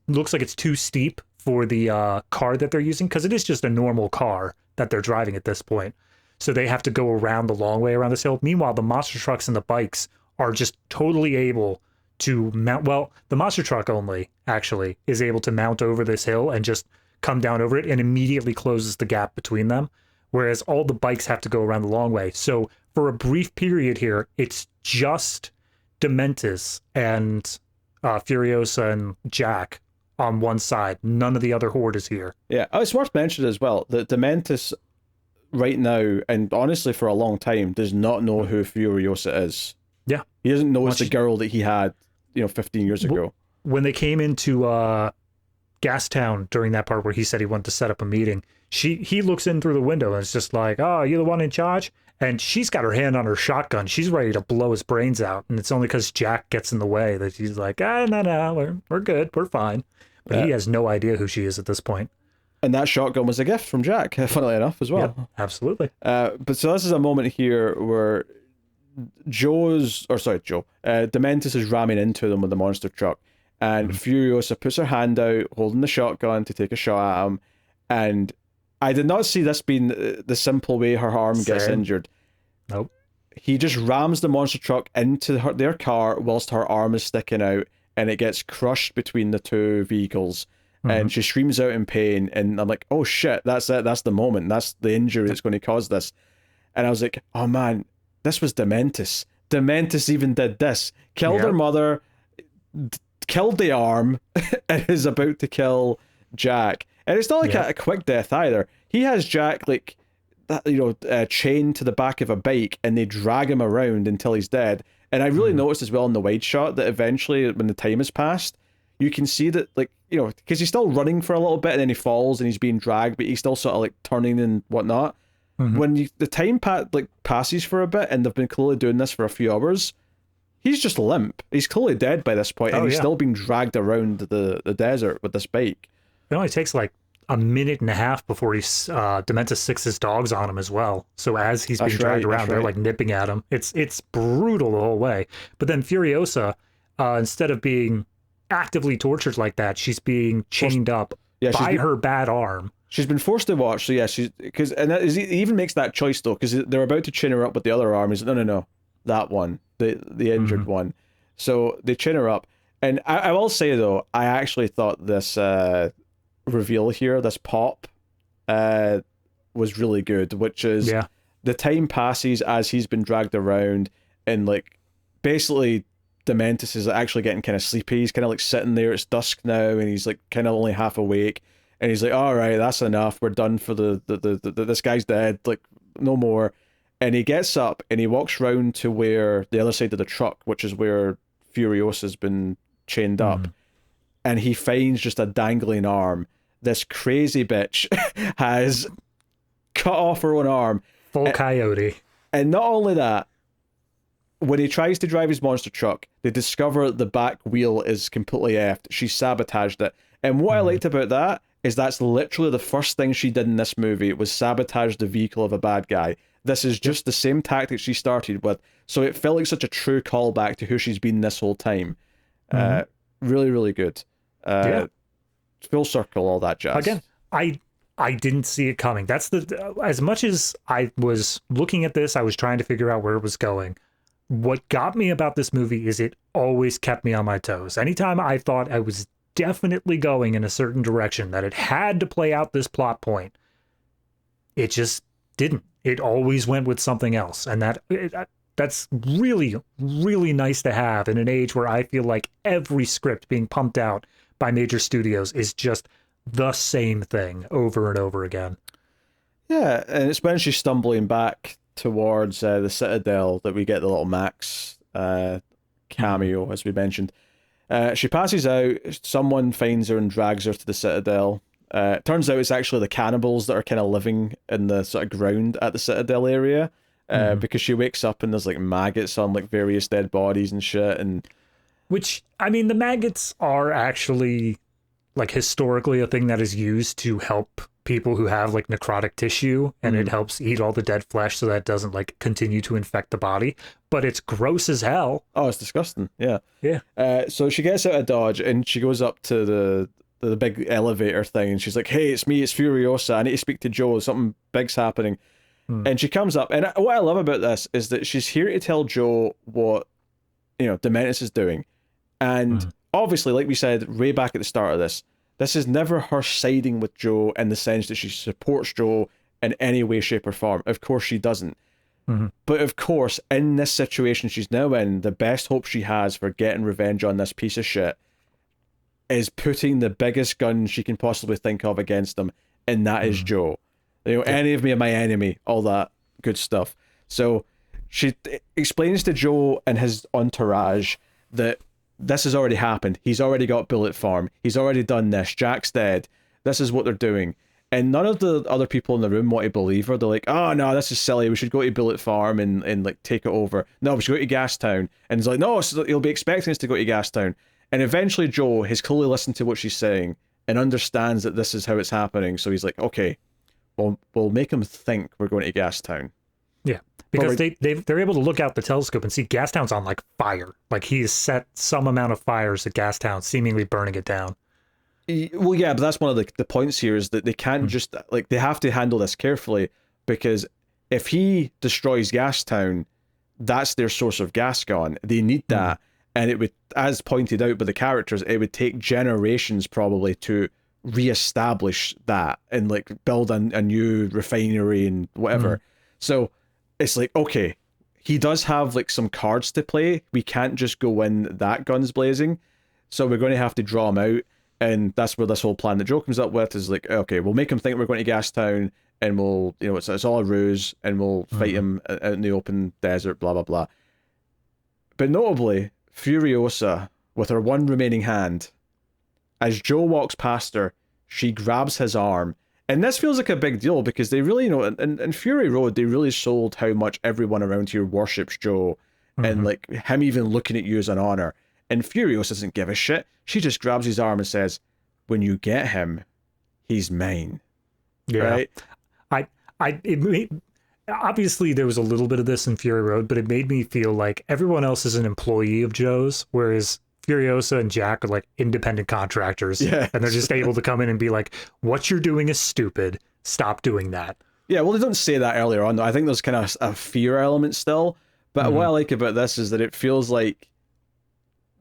looks like it's too steep for the car that they're using, because it is just a normal car that they're driving at this point. So they have to go around the long way around this hill. Meanwhile, the monster trucks and the bikes are just totally able to mount. Well, the monster truck only actually is able to mount over this hill and just come down over it and immediately closes the gap between them. Whereas all the bikes have to go around the long way. So for a brief period here, it's just Dementis and Furiosa and Jack on one side. None of the other horde is here. Yeah, it's worth mentioning as well that Dementis right now, and honestly for a long time, does not know who Furiosa is. Yeah. He doesn't know it's the girl that he had, 15 years ago. When they came into Gastown during that part where he said he wanted to set up a meeting, he looks in through the window and it's just like, oh, you're the one in charge? And she's got her hand on her shotgun. She's ready to blow his brains out. And it's only because Jack gets in the way that she's like, no, we're good. We're fine. But he has no idea who she is at this point. And that shotgun was a gift from Jack, funnily enough, as well. Yep, absolutely. But so this is a moment here where Dementis is ramming into them with the monster truck. And Furiosa puts her hand out, holding the shotgun to take a shot at him. And I did not see this being the simple way her arm gets injured. Nope. He just rams the monster truck into their car whilst her arm is sticking out, and it gets crushed between the two vehicles. And she screams out in pain, and I'm like, oh shit, that's it, that's the moment, that's the injury that's going to cause this. And I was like, oh man, this was Dementis. Dementis even did this. Killed her mother, killed the arm, and is about to kill Jack. And it's not like a quick death either. He has Jack like that, chained to the back of a bike, and they drag him around until he's dead. And I really noticed as well in the wide shot that eventually, when the time has passed, you can see that, because he's still running for a little bit, and then he falls and he's being dragged, but he's still sort of like turning and whatnot. When the time passes for a bit, and they've been clearly doing this for a few hours, he's just limp. He's clearly dead by this point, and he's still being dragged around the desert with this bike. It only takes like a minute and a half before Dementis sicks his dogs on him as well. So as he's being dragged around, they're like nipping at him. It's brutal the whole way. But then Furiosa, instead of being actively tortured like that, she's being chained up by her bad arm. She's been forced to watch. So yeah, he even makes that choice though, because they're about to chain her up with the other arm. He's like, no, that one, the injured one. So they chain her up, and I will say though, I actually thought this reveal here, this pop, was really good. Which is the time passes as he's been dragged around, and like basically Dementis is actually getting kind of sleepy. He's kind of like sitting there. It's dusk now, and he's like kind of only half awake. And he's like, all right, that's enough. We're done for this guy's dead. Like, no more. And he gets up and he walks round to where the other side of the truck, which is where Furiosa's been chained up. And he finds just a dangling arm. This crazy bitch has cut off her own arm. Full coyote. And not only that, when he tries to drive his monster truck, they discover the back wheel is completely effed. She sabotaged it. And what I liked about that is that's literally the first thing she did in this movie, was sabotage the vehicle of a bad guy. This is just the same tactic she started with. So it felt like such a true callback to who she's been this whole time. Really, really good. Full circle, all that jazz. Again, I didn't see it coming. That's as much as I was looking at this, I was trying to figure out where it was going. What got me about this movie is it always kept me on my toes. Anytime I thought I was definitely going in a certain direction, that it had to play out this plot point, it just didn't. It always went with something else. And that's really, really nice to have in an age where I feel like every script being pumped out by major studios is just the same thing over and over again. Yeah, and it's when she's stumbling back towards the Citadel that we get the little Max cameo, as we mentioned. She passes out, someone finds her and drags her to the Citadel. Turns out it's actually the cannibals that are kind of living in the sort of ground at the Citadel area, because she wakes up and there's like maggots on like various dead bodies and shit. And which, I mean, the maggots are actually like historically a thing that is used to help people who have like necrotic tissue, and it helps eat all the dead flesh so that it doesn't like continue to infect the body. But it's gross as hell. Oh, it's disgusting. Yeah. Yeah. So she gets out of Dodge and she goes up to the big elevator thing, and she's like, hey, it's me, it's Furiosa. I need to speak to Joe. Something big's happening. And she comes up, and what I love about this is that she's here to tell Joe what, Dementis is doing. And obviously, like we said way back at the start of this is never her siding with Joe in the sense that she supports Joe in any way, shape, or form. Of course she doesn't. But of course, in this situation she's now in, the best hope she has for getting revenge on this piece of shit is putting the biggest gun she can possibly think of against him, and that is Joe. You know, any of me and my enemy, all that good stuff. So she explains to Joe and his entourage that this has already happened. He's already got Bullet Farm. He's already done this. Jack's dead. This is what they're doing. And none of the other people in the room want to believe her. They're like, oh, no, this is silly. We should go to Bullet Farm and like take it over. No, we should go to Gastown. And it's like, no, he'll be expecting us to go to Gastown. And eventually Joe has clearly listened to what she's saying and understands that this is how it's happening. So he's like, okay, we'll make him think we're going to Gastown. Yeah, because they're able to look out the telescope and see Gastown's on like fire. Like he has set some amount of fires at Gastown, seemingly burning it down. Well, yeah, but that's one of the points here is that they can't just, like, they have to handle this carefully, because if he destroys Gastown, that's their source of gas gone. They need that. And it would, as pointed out by the characters, it would take generations probably to reestablish that and like build a new refinery and whatever. So it's like, okay, he does have like some cards to play. We can't just go in that guns blazing. So we're going to have to draw him out. And that's where this whole plan that Joe comes up with is like, okay, we'll make him think we're going to Gastown, and we'll, you know, it's all a ruse, and we'll fight him out in the open desert, blah, blah, blah. But notably, Furiosa, with her one remaining hand, as Joe walks past her, she grabs his arm. And this feels like a big deal because they really, you know, in Fury Road, they really sold how much everyone around here worships Joe, and like him even looking at you as an honor. And Furiosa doesn't give a shit. She just grabs his arm and says, when you get him, he's mine. Yeah. Right? Obviously there was a little bit of this in Fury Road, but it made me feel like everyone else is an employee of Joe's, whereas Furiosa and Jack are like independent contractors. Yeah. And they're just able to come in and be like, what you're doing is stupid. Stop doing that. Yeah, well, they don't say that earlier on, though. I think there's kind of a fear element still. But what I like about this is that it feels like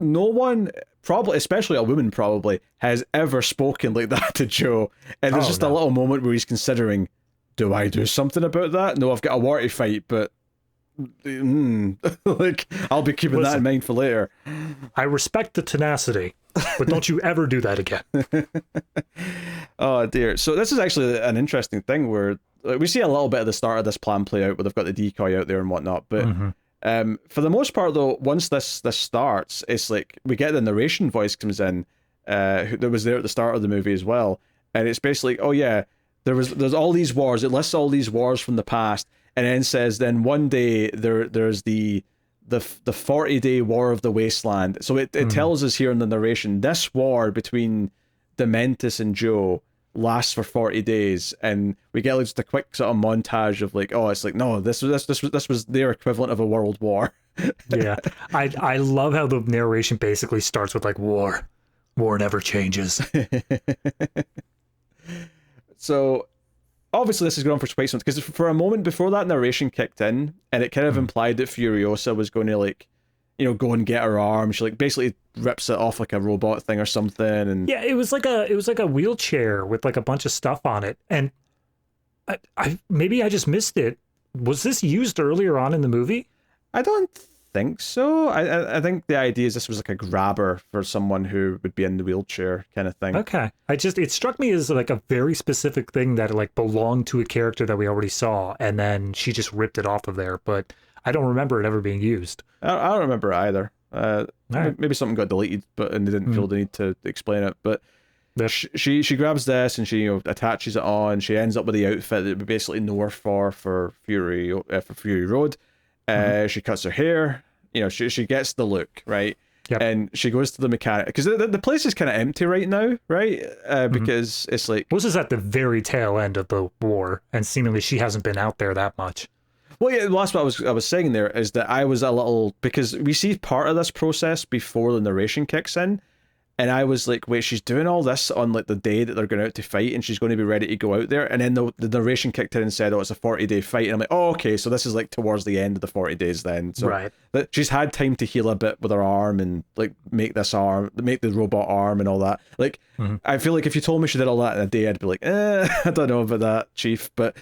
no one, probably, especially a woman probably, has ever spoken like that to Joe. And there's a little moment where he's considering, do I do something about that? No, I've got a war to fight, but like, I'll be keeping that in mind for later. I respect the tenacity, but don't you ever do that again. Oh dear. So this is actually an interesting thing where we see a little bit of the start of this plan play out, where they've got the decoy out there and whatnot, but for the most part though, once this starts, it's like we get the narration voice comes in, that was there at the start of the movie as well, and it's basically, oh yeah, there's all these wars. It lists all these wars from the past, and then says then one day there's the 40-day War of the Wasteland. So it tells us here in the narration, this war between Dementis and Joe lasts for 40 days, and we get like just a quick sort of montage of like, oh, it's like, no, this was their equivalent of a world war. Yeah, I love how the narration basically starts with like war never changes. So obviously this is going on for quite some, because for a moment before that narration kicked in, and it kind of implied that Furiosa was going to, like, you know, go and get her arm. She like basically rips it off like a robot thing or something, and yeah, it was like a wheelchair with like a bunch of stuff on it, and I maybe I just missed it. Was this used earlier on in the movie? I don't think so. I think the idea is this was like a grabber for someone who would be in the wheelchair kind of thing. Okay. It struck me as like a very specific thing that like belonged to a character that we already saw, and then she just ripped it off of there, but I don't remember it ever being used. I don't remember it either. Right. Maybe something got deleted, and they didn't feel the need to explain it, but she grabs this and she, you know, attaches it on. She ends up with the outfit that we basically know her for Fury Road. She cuts her hair, you know, she gets the look, right? Yep. And she goes to the mechanic, because the place is kind of empty right now, right? Because it's like, this is at the very tail end of the war, and seemingly she hasn't been out there that much. Well, yeah, that's what I was saying there, is that I was a little, because we see part of this process before the narration kicks in, And I was like, wait, she's doing all this on like the day that they're going out to fight, and she's going to be ready to go out there. And then the narration kicked in and said, oh, it's a 40-day fight. And I'm like, oh, okay, so this is like towards the end of the 40 days then. So that she's had time to heal a bit with her arm and like make the robot arm and all that. Like, I feel like if you told me she did all that in a day, I'd be like, I don't know about that, Chief. But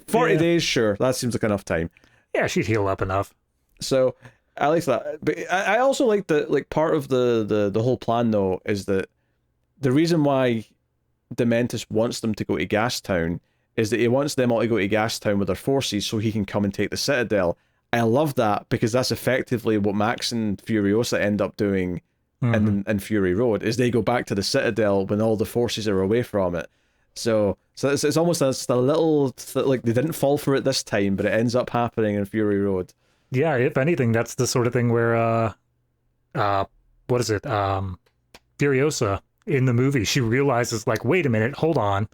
40 days, sure, that seems like enough time. Yeah, she'd heal up enough. So I like that, but I also like that. Like part of the whole plan though is that the reason why Dementus wants them to go to Gastown is that he wants them all to go to Gastown with their forces so he can come and take the Citadel. I love that because that's effectively what Max and Furiosa end up doing in Fury Road. Is they go back to the Citadel when all the forces are away from it. So it's almost a little like they didn't fall for it this time, but it ends up happening in Fury Road. Yeah, if anything, that's the sort of thing where, what is it? Furiosa in the movie, she realizes, like, wait a minute, hold on.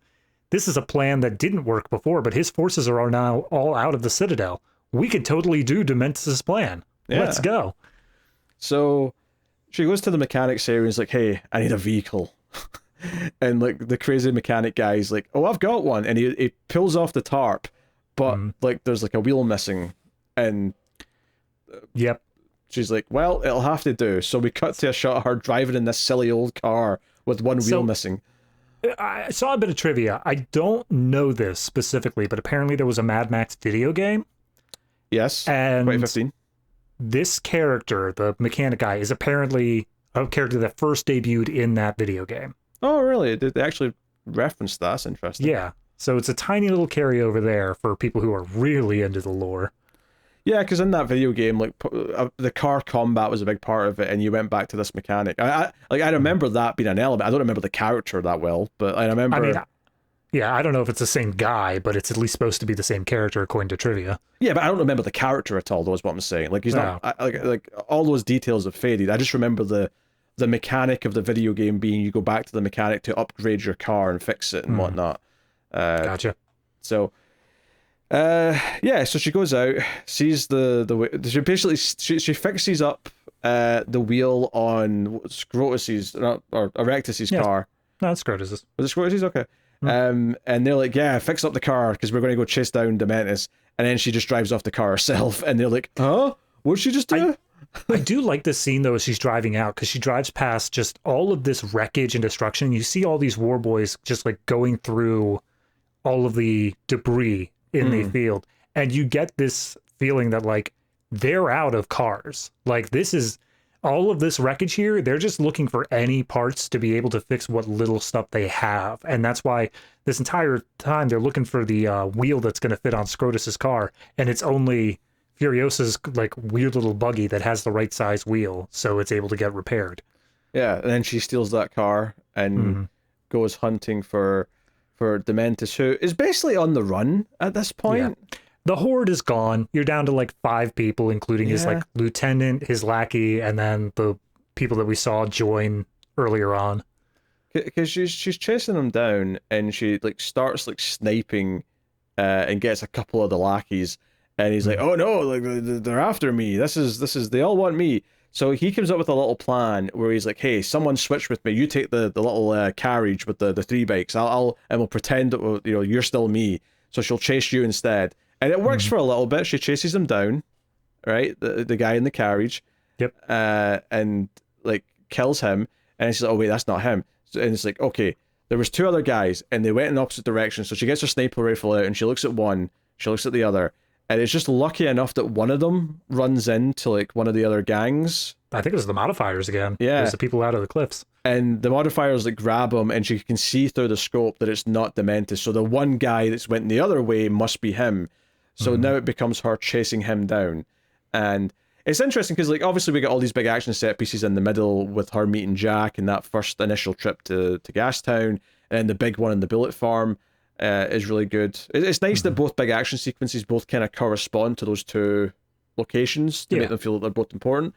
This is a plan that didn't work before, but his forces are now all out of the Citadel. We could totally do Dementus' plan. Yeah. Let's go. So she goes to the mechanics area and is like, hey, I need a vehicle. And, like, the crazy mechanic guy's like, oh, I've got one. And he pulls off the tarp, but, like, there's, like, a wheel missing. And yep. She's like, well, it'll have to do. So we cut to a shot of her driving in this silly old car with one wheel missing. I saw a bit of trivia. I don't know this specifically, but apparently there was a Mad Max video game. Yes, and 2015. This character, the mechanic guy, is apparently a character that first debuted in that video game. Oh, really? Did they actually reference that? That's interesting. Yeah. So it's a tiny little carryover there for people who are really into the lore. Yeah, because in that video game, like the car combat was a big part of it, and you went back to this mechanic. I remember that being an element. I don't remember the character that well, but I remember. I mean, yeah, I don't know if it's the same guy, but it's at least supposed to be the same character according to trivia. Yeah, but I don't remember the character at all. Though is what I'm saying. Like he's not like all those details have faded. I just remember the mechanic of the video game being you go back to the mechanic to upgrade your car and fix it and whatnot. Gotcha. So. So she goes out, sees she basically she fixes up the wheel on Scrotus's or Erectus's car. No, it's Scrotus's. Was it Scrotus's? Okay. And they're like, yeah, fix up the car because we're going to go chase down Dementus. And then she just drives off the car herself, and they're like, huh? What'd she just do? I do like this scene though as she's driving out because she drives past just all of this wreckage and destruction. You see all these war boys just like going through all of the debris in the field, and you get this feeling that like they're out of cars. Like this is all of this wreckage here, they're just looking for any parts to be able to fix what little stuff they have, and that's why this entire time they're looking for the wheel that's going to fit on Scrotus's car, and it's only Furiosa's like weird little buggy that has the right size wheel, so it's able to get repaired. Yeah, and then she steals that car and goes hunting for Dementus, who is basically on the run at this point. Yeah. The horde is gone. You're down to like 5 people, including his like lieutenant, his lackey, and then the people that we saw join earlier on. Because she's chasing them down, and she like starts like sniping, and gets a couple of the lackeys, and he's like, "Oh no, like they're after me. This is they all want me." So he comes up with a little plan where he's like, hey, someone switch with me. You take the little carriage with the 3 bikes. And we'll pretend that you're still me. So she'll chase you instead. And it works for a little bit. She chases him down, right? The guy in the carriage. Yep. And like kills him. And she's like, oh wait, that's not him. And it's like, okay, there was 2 other guys and they went in opposite directions. So she gets her sniper rifle out and she looks at one, she looks at the other. And it's just lucky enough that one of them runs into like one of the other gangs. I think it was the modifiers again. Yeah. It was the people out of the cliffs. And the modifiers like grab him, and she can see through the scope that it's not Dementus. So the one guy that's went the other way must be him. So now it becomes her chasing him down. And it's interesting because like obviously we get all these big action set pieces in the middle with her meeting Jack and that first initial trip to Gastown, and the big one in the bullet farm. Is really good. It's nice that both big action sequences both kind of correspond to those 2 locations to make them feel that they're both important.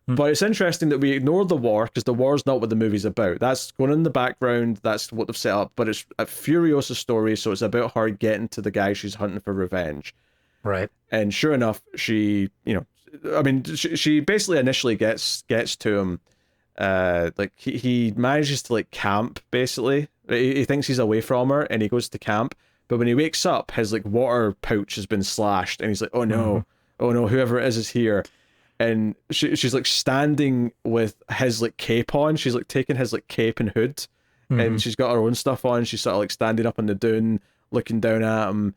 But it's interesting that we ignore the war because the war's not what the movie's about. That's going in the background. That's what they've set up. But it's a Furiosa story, so it's about her getting to the guy she's hunting for revenge. Right. And sure enough, she basically initially gets to him, Like he manages to like camp basically. He thinks he's away from her and he goes to camp, but when he wakes up, his like water pouch has been slashed and he's like, oh no, whoever it is here. And she's like standing with his like cape on. She's like taking his like cape and hood, and she's got her own stuff on. She's sort of like standing up on the dune, looking down at him.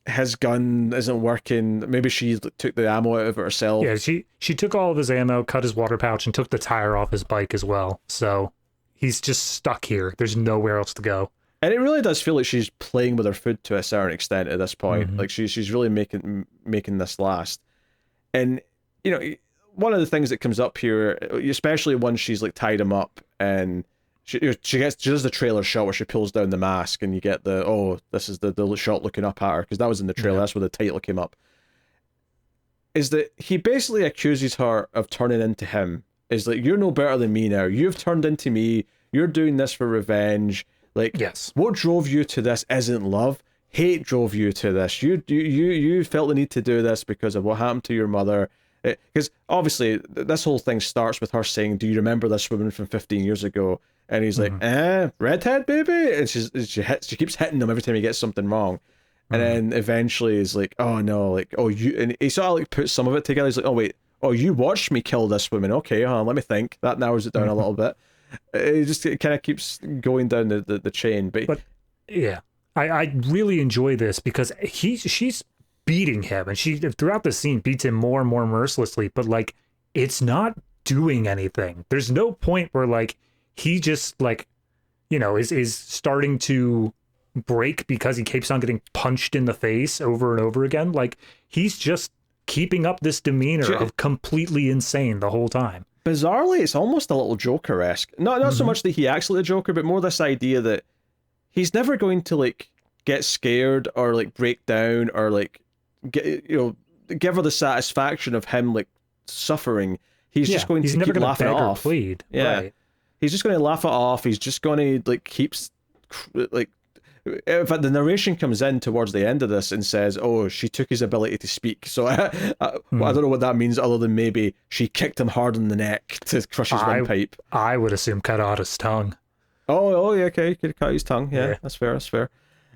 His gun isn't working. Maybe she took the ammo out of it herself. Yeah, she took all of his ammo, cut his water pouch, and took the tire off his bike as well. So he's just stuck here. There's nowhere else to go. And it really does feel like she's playing with her food to a certain extent at this point. Like she's really making this last. And you know, one of the things that comes up here, especially once she's like tied him up, and she does the trailer shot where she pulls down the mask, and you get this is the shot looking up at her, because that was in the trailer. That's where the title came up. Is that he basically accuses her of turning into him? Is like, you're no better than me now. You've turned into me. You're doing this for revenge. Like, yes, what drove you to this isn't love. Hate drove you to this. You felt the need to do this because of what happened to your mother. Because obviously this whole thing starts with her saying, do you remember this woman from 15 years ago? And he's like, redhead baby? And she keeps hitting him every time he gets something wrong. And then eventually he's like, oh no, like, oh, you, and he sort of like puts some of it together. He's like, oh wait, oh, you watched me kill this woman. Okay, let me think. That narrows it down a little bit. It kind of keeps going down the chain. But yeah, I really enjoy this because she's beating him, and she throughout the scene beats him more and more mercilessly, but like it's not doing anything. There's no point where like he just like, you know, is starting to break because he keeps on getting punched in the face over and over again. Like he's just keeping up this demeanor of completely insane the whole time. Bizarrely, it's almost a little Joker-esque. Not so much that he acts like the Joker, but more this idea that he's never going to like get scared or like break down or like give her the satisfaction of him like suffering. He's just going to keep laughing it off. Plead. Yeah, right. He's just going to laugh it off. He's just going to like like. In fact, the narration comes in towards the end of this and says, "Oh, she took his ability to speak." So I don't know what that means, other than maybe she kicked him hard in the neck to crush his windpipe. I would assume cut out his tongue. Oh, yeah, okay, you could cut his tongue. Yeah, that's fair.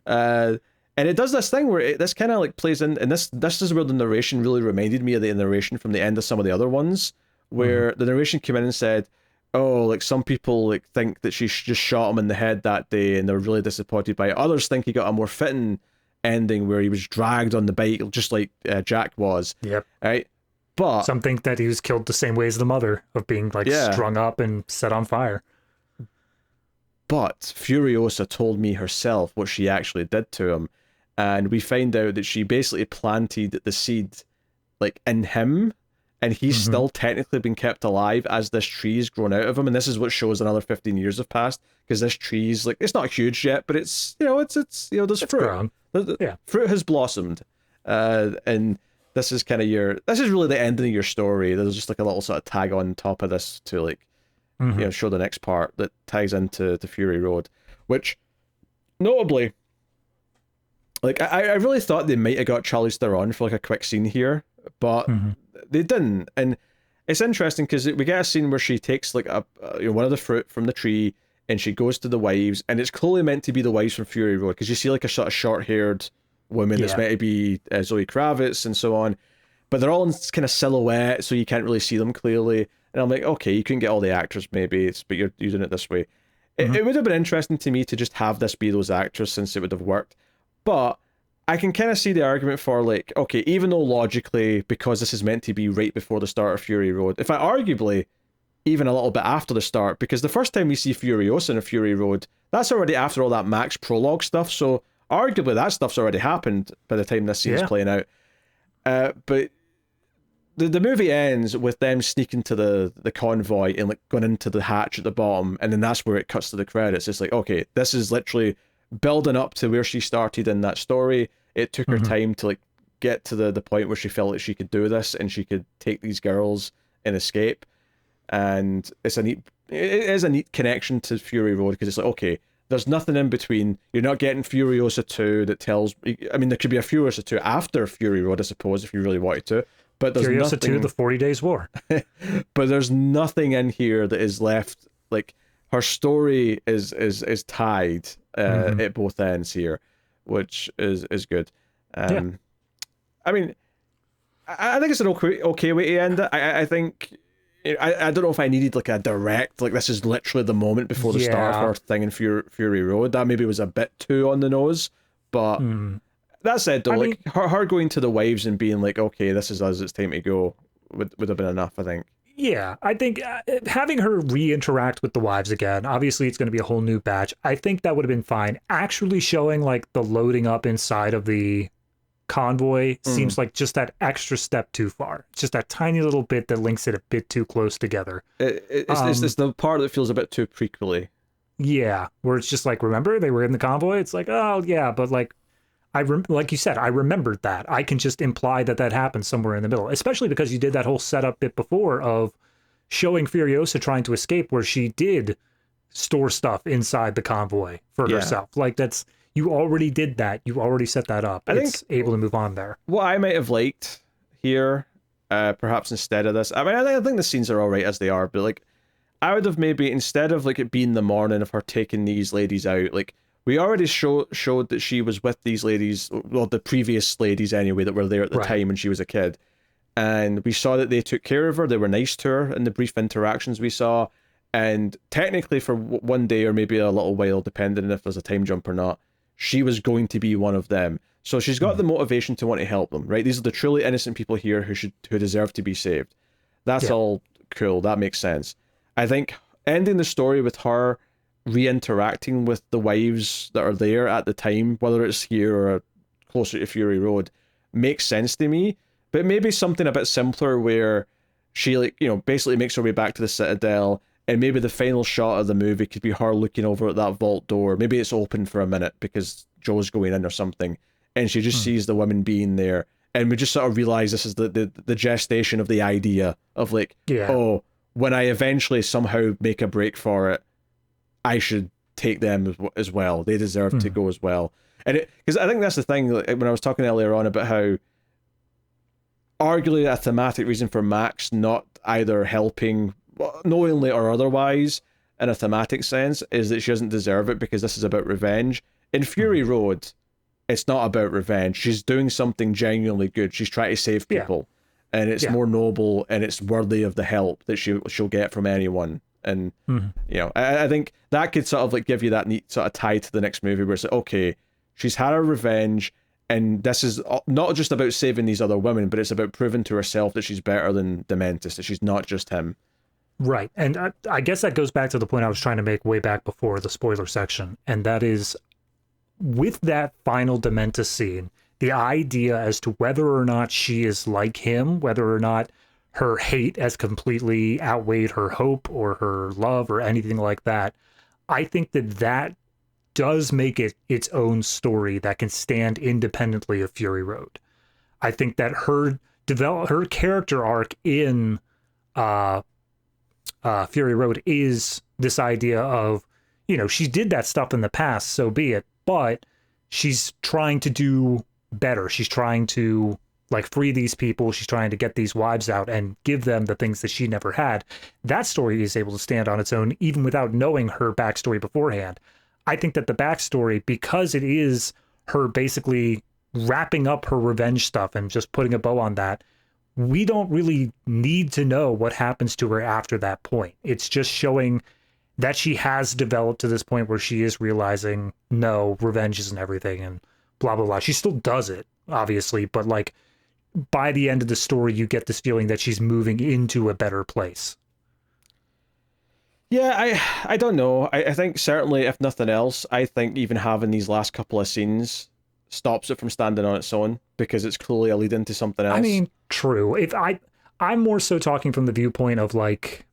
And it does this thing where this kind of like plays in, and this is where the narration really reminded me of the narration from the end of some of the other ones, where the narration came in and said, oh, like some people like think that she just shot him in the head that day and they're really disappointed by it. Others think he got a more fitting ending where he was dragged on the bike just like Jack was. Yep. Right? But some think that he was killed the same way as the mother, of being like strung up and set on fire. But Furiosa told me herself what she actually did to him, and we find out that she basically planted the seed like in him, and he's still technically been kept alive as this tree's grown out of him. And this is what shows another 15 years have passed, because this tree's like, it's not huge yet, but it's there's fruit. Fruit has blossomed. And this is kind of this is really the ending of your story. There's just like a little sort of tag on top of this to like, show the next part that ties into the Fury Road, which notably, like I really thought they might have got Charlize Theron for like a quick scene here, but they didn't. And it's interesting because we get a scene where she takes like one of the fruit from the tree and she goes to the wives, and it's clearly meant to be the wives from Fury Road, because you see like a sort of short-haired woman that's meant to be Zoe Kravitz and so on, but they're all in kind of silhouette, so you can't really see them clearly. And I'm like, okay, you couldn't get all the actors maybe, but you're doing it this way. It would have been interesting to me to just have this be those actors, since it would have worked. But I can kind of see the argument for like, okay, even though logically, because this is meant to be right before the start of Fury Road, if I arguably even a little bit after the start, because the first time we see Furiosa in a Fury Road, that's already after all that Max prologue stuff, so arguably that stuff's already happened by the time this scene's playing out. But the movie ends with them sneaking to the convoy and like going into the hatch at the bottom, and then that's where it cuts to the credits. It's like, okay, this is literally building up to where she started in that story. It took her time to like get to the point where she felt like she could do this and she could take these girls and escape. And it is a neat connection to Fury Road, because it's like, okay, there's nothing in between. You're not getting Furiosa 2 that tells, I mean, there could be a Furiosa 2 after Fury Road, I suppose, if you really wanted to, but there's Furiosa nothing... 2, the 40 Days War. But there's nothing in here that is left, like, her story is tied at both ends here, which is good. I mean, I think it's an okay way to end it. I think... I don't know if I needed like a direct, like this is literally the moment before the start of her thing in Fury Road. That maybe was a bit too on the nose, but that said though, like her going to the wives and being like, okay, this is us, it's time to go, would have been enough, I think. Yeah, I think having her re-interact with the wives again, obviously it's going to be a whole new batch. I think that would have been fine. Actually showing like the loading up inside of the convoy seems like just that extra step too far. It's just that tiny little bit that links it a bit too close together. It's the part that feels a bit too prequel-y. Yeah, where it's just like, remember they were in the convoy? It's like, oh yeah, but like like you said, I remembered that. I can just imply that happened somewhere in the middle, especially because you did that whole setup bit before of showing Furiosa trying to escape, where she did store stuff inside the convoy for herself. Like you already did that. You already set that up. I think able to move on there. What I might have liked here, perhaps instead of this, I mean, I think the scenes are all right as they are, but like, I would have maybe, instead of like it being the morning of her taking these ladies out, like, we already showed that she was with these ladies, well, the previous ladies anyway, that were there at the time when she was a kid. And we saw that they took care of her. They were nice to her in the brief interactions we saw. And technically for one day or maybe a little while, depending if there's a time jump or not, she was going to be one of them. So she's got the motivation to want to help them, right? These are the truly innocent people here who deserve to be saved. That's all cool. That makes sense. I think ending the story with her re-interacting with the wives that are there at the time, whether it's here or closer to Fury Road, makes sense to me. But maybe something a bit simpler where she, like, you know, basically makes her way back to the Citadel, and maybe the final shot of the movie could be her looking over at that vault door. Maybe it's open for a minute because Joe's going in or something, and she just sees the women being there, and we just sort of realize this is the gestation of the idea of like, oh, when I eventually somehow make a break for it, I should take them as well. They deserve to go as well. And because I think that's the thing, like, when I was talking earlier on about how arguably a thematic reason for Max not either helping knowingly or otherwise in a thematic sense is that she doesn't deserve it because this is about revenge. In Fury Road, it's not about revenge. She's doing something genuinely good. She's trying to save people, and it's more noble and it's worthy of the help that she'll get from anyone. And you know, I think that could sort of like give you that neat sort of tie to the next movie where it's like, okay, she's had her revenge, and this is not just about saving these other women, but it's about proving to herself that she's better than Dementis, that she's not just him. Right. And I guess that goes back to the point I was trying to make way back before the spoiler section, and that is, with that final Dementis scene, the idea as to whether or not she is like him, whether or not her hate has completely outweighed her hope or her love or anything like that, I think that does make it its own story that can stand independently of Fury Road. I think that her character arc in Fury Road is this idea of, you know, she did that stuff in the past, so be it, but she's trying to do better. She's trying to like free these people. She's trying to get these wives out and give them the things that she never had. That story is able to stand on its own, even without knowing her backstory beforehand. I think that the backstory, because it is her basically wrapping up her revenge stuff and just putting a bow on that, we don't really need to know what happens to her after that point. It's just showing that she has developed to this point where she is realizing, no, revenge isn't everything and blah, blah, blah. She still does it, obviously, but like by the end of the story, you get this feeling that she's moving into a better place. Yeah, I don't know. I think certainly, if nothing else, I think even having these last couple of scenes stops it from standing on its own because it's clearly a lead into something else. I mean, true. I'm more so talking from the viewpoint of like,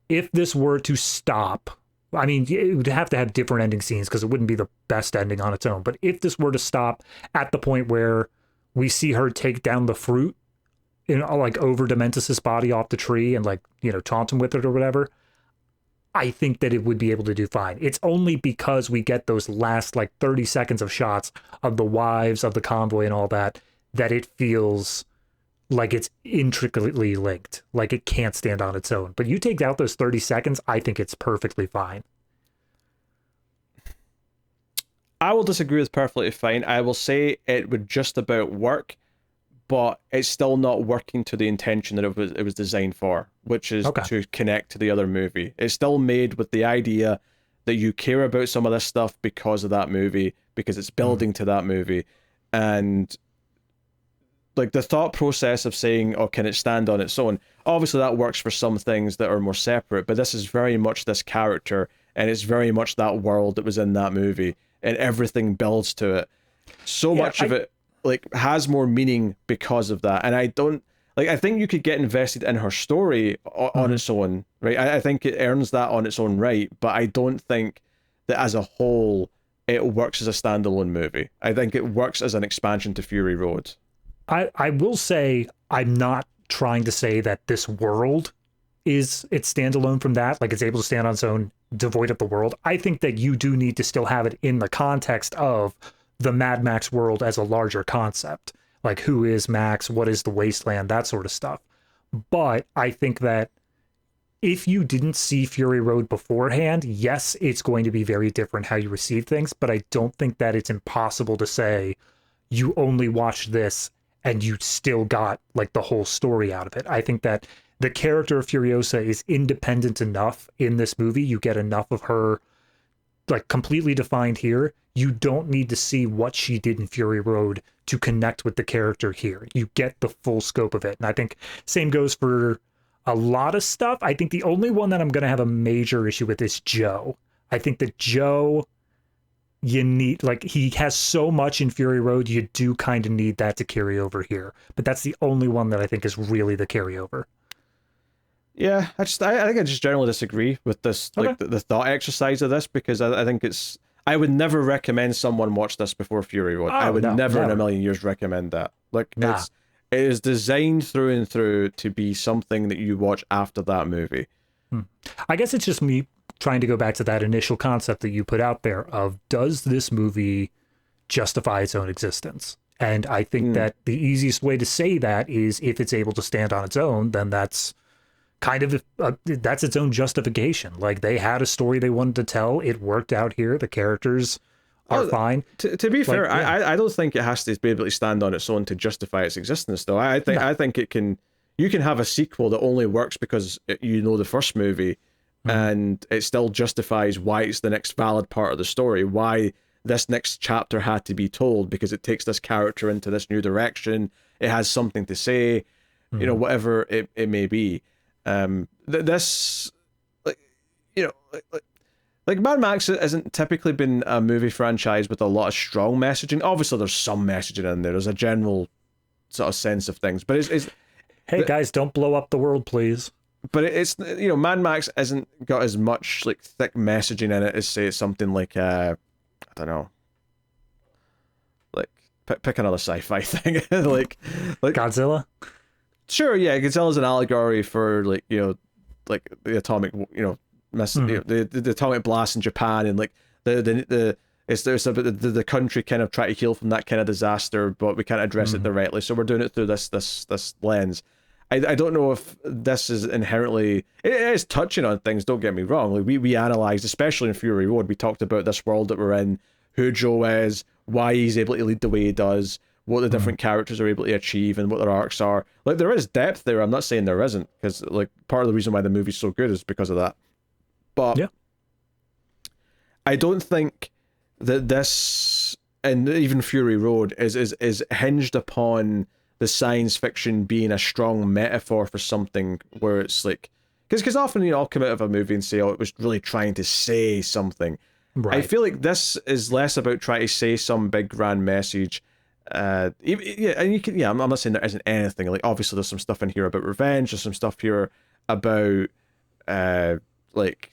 if this were to stop, I mean, it would have to have different ending scenes because it wouldn't be the best ending on its own. But if this were to stop at the point where we see her take down the fruit, you know, like over Dementis' body off the tree and like, you know, taunt him with it or whatever, I think that it would be able to do fine. It's only because we get those last like 30 seconds of shots of the wives of the convoy and all that, that it feels like it's intricately linked, like it can't stand on its own. But you take out those 30 seconds, I think it's perfectly fine. I will disagree with perfectly fine. I will say it would just about work, but it's still not working to the intention that it was designed for, which is to connect to the other movie. It's still made with the idea that you care about some of this stuff because of that movie, because it's building to that movie. And like the thought process of saying, oh, can it stand on its own? Obviously that works for some things that are more separate, but this is very much this character, and it's very much that world that was in that movie, and everything builds to it. So much of it like has more meaning because of that. And I don't like, I think you could get invested in her story on its own, right? I think it earns that on its own right, but I don't think that as a whole it works as a standalone movie. I think it works as an expansion to Fury Road. I will say I'm not trying to say that this world is it's standalone from that, like it's able to stand on its own, devoid of the world. I think that you do need to still have it in the context of the Mad Max world as a larger concept. Like, who is Max? What is the wasteland? That sort of stuff. But I think that if you didn't see Fury Road beforehand, yes, it's going to be very different how you receive things, but I don't think that it's impossible to say you only watched this and you still got like the whole story out of it. I think that the character of Furiosa is independent enough in this movie. You get enough of her like completely defined here. You don't need to see what she did in Fury Road to connect with the character here. You get the full scope of it. And I think same goes for a lot of stuff. I think the only one that I'm going to have a major issue with is Joe. I think that Joe, you need, like, he has so much in Fury Road, you do kind of need that to carry over here. But that's the only one that I think is really the carryover. Yeah, I think I just generally disagree with this, like the thought exercise of this, because I think it's, I would never recommend someone watch this before Fury Road. I would never in a million years recommend that. Like, it is designed through and through to be something that you watch after that movie. I guess it's just me trying to go back to that initial concept that you put out there of, does this movie justify its own existence? And I think that the easiest way to say that is if it's able to stand on its own, then that's kind of that's its own justification. Like, they had a story they wanted to tell, it worked out here, the characters are fine. To be fair, I don't think it has to be able to stand on its own to justify its existence, though. I think it can. You can have a sequel that only works because you know the first movie, and it still justifies why it's the next valid part of the story, why this next chapter had to be told, because it takes this character into this new direction. It has something to say, you know, whatever it may be. This, like, you know, like Mad Max hasn't typically been a movie franchise with a lot of strong messaging. Obviously, there's some messaging in there. There's a general sort of sense of things, but it's hey guys, don't blow up the world, please. But it's, you know, Mad Max hasn't got as much like thick messaging in it as, say, something like I don't know, like pick another sci-fi thing, like Godzilla. Sure, yeah, Godzilla's an allegory for, like, you know, like the atomic, you know, you know, the atomic blast in Japan, and like the country kind of try to heal from that kind of disaster, but we can't address it directly, so we're doing it through this lens. I don't know if this is inherently, it is touching on things, don't get me wrong. Like, we analysed, especially in Fury Road, we talked about this world that we're in, who Joe is, why he's able to lead the way he does, what the different characters are able to achieve, and what their arcs are. Like, there is depth there. I'm not saying there isn't, because like part of the reason why the movie's so good is because of that. But yeah, I don't think that this, and even Fury Road, is hinged upon the science fiction being a strong metaphor for something where it's like, because often, you know, I'll come out of a movie and say, oh, it was really trying to say something. Right. I feel like this is less about trying to say some big grand message. And you can, I'm not saying there isn't anything. Like, obviously there's some stuff in here about revenge, there's some stuff here about like,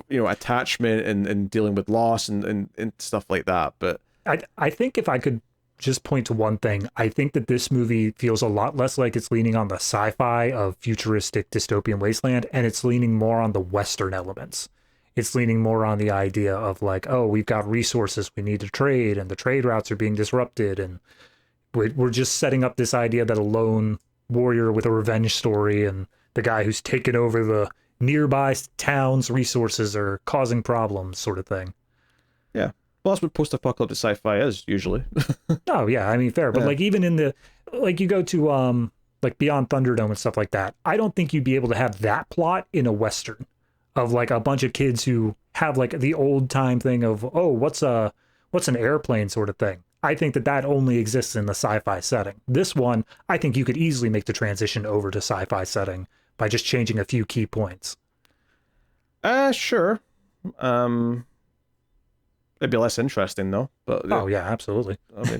you know, attachment and dealing with loss and stuff like that. But I think if I could just point to one thing, I think that this movie feels a lot less like it's leaning on the sci-fi of futuristic dystopian wasteland, and it's leaning more on the Western elements. It's leaning more on the idea of like, oh, we've got resources we need to trade, and the trade routes are being disrupted, and we're just setting up this idea that a lone warrior with a revenge story, and the guy who's taken over the nearby town's resources are causing problems, sort of thing. Yeah. Well, that's what post-apocalyptic sci-fi is, usually. Oh, yeah, I mean, fair. But, Yeah. like, even in the... Like, you go to, like, Beyond Thunderdome and stuff like that, I don't think you'd be able to have that plot in a Western of, like, a bunch of kids who have, like, the old-time thing of, oh, what's an airplane sort of thing. I think that only exists in the sci-fi setting. This one, I think you could easily make the transition over to sci-fi setting by just changing a few key points. Sure. It'd be less interesting though. But oh yeah, absolutely. I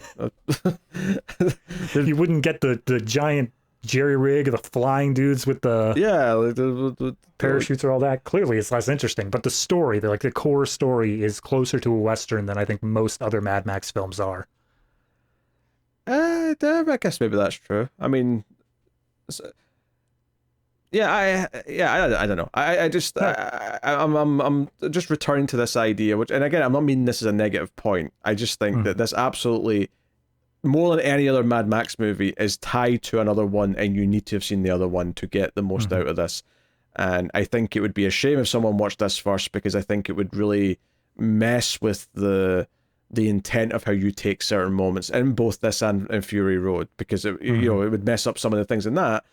mean, you wouldn't get the giant jerry rig, the flying dudes with the the parachutes or all that. Clearly, it's less interesting. But the story, the core story, is closer to a Western than I think most other Mad Max films are. I guess maybe that's true. I mean, I don't know. I'm just returning to this idea, which, and again, I'm not meaning this as a negative point. I just think that this absolutely, more than any other Mad Max movie, is tied to another one, and you need to have seen the other one to get the most out of this. And I think it would be a shame if someone watched this first, because I think it would really mess with the intent of how you take certain moments in both this and Fury Road, because it would mess up some of the things in that.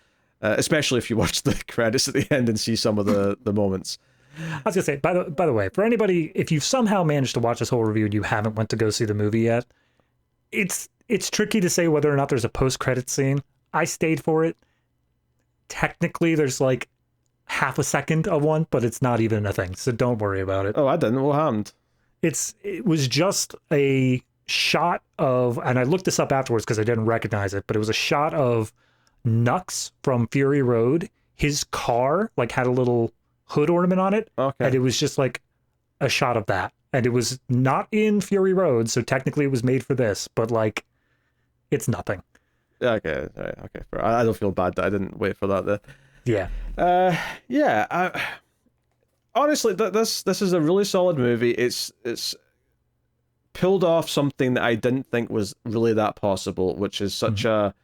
Especially if you watch the credits at the end and see some of the moments. I was gonna say, by the way, for anybody, if you've somehow managed to watch this whole review and you haven't went to go see the movie yet, it's tricky to say whether or not there's a post-credit scene. I stayed for it. Technically, there's like half a second of one, but it's not even a thing, so don't worry about it. Oh, I didn't. What happened? It was just a shot of, and I looked this up afterwards because I didn't recognize it, but it was a shot of Nux from Fury Road. His car like had a little hood ornament on it, and it was just like a shot of that, and it was not in Fury Road, so technically it was made for this, but like it's nothing. Okay, right, okay. I don't feel bad that I didn't wait for that then. Yeah. Honestly, this is a really solid movie. It's pulled off something that I didn't think was really that possible, which is such a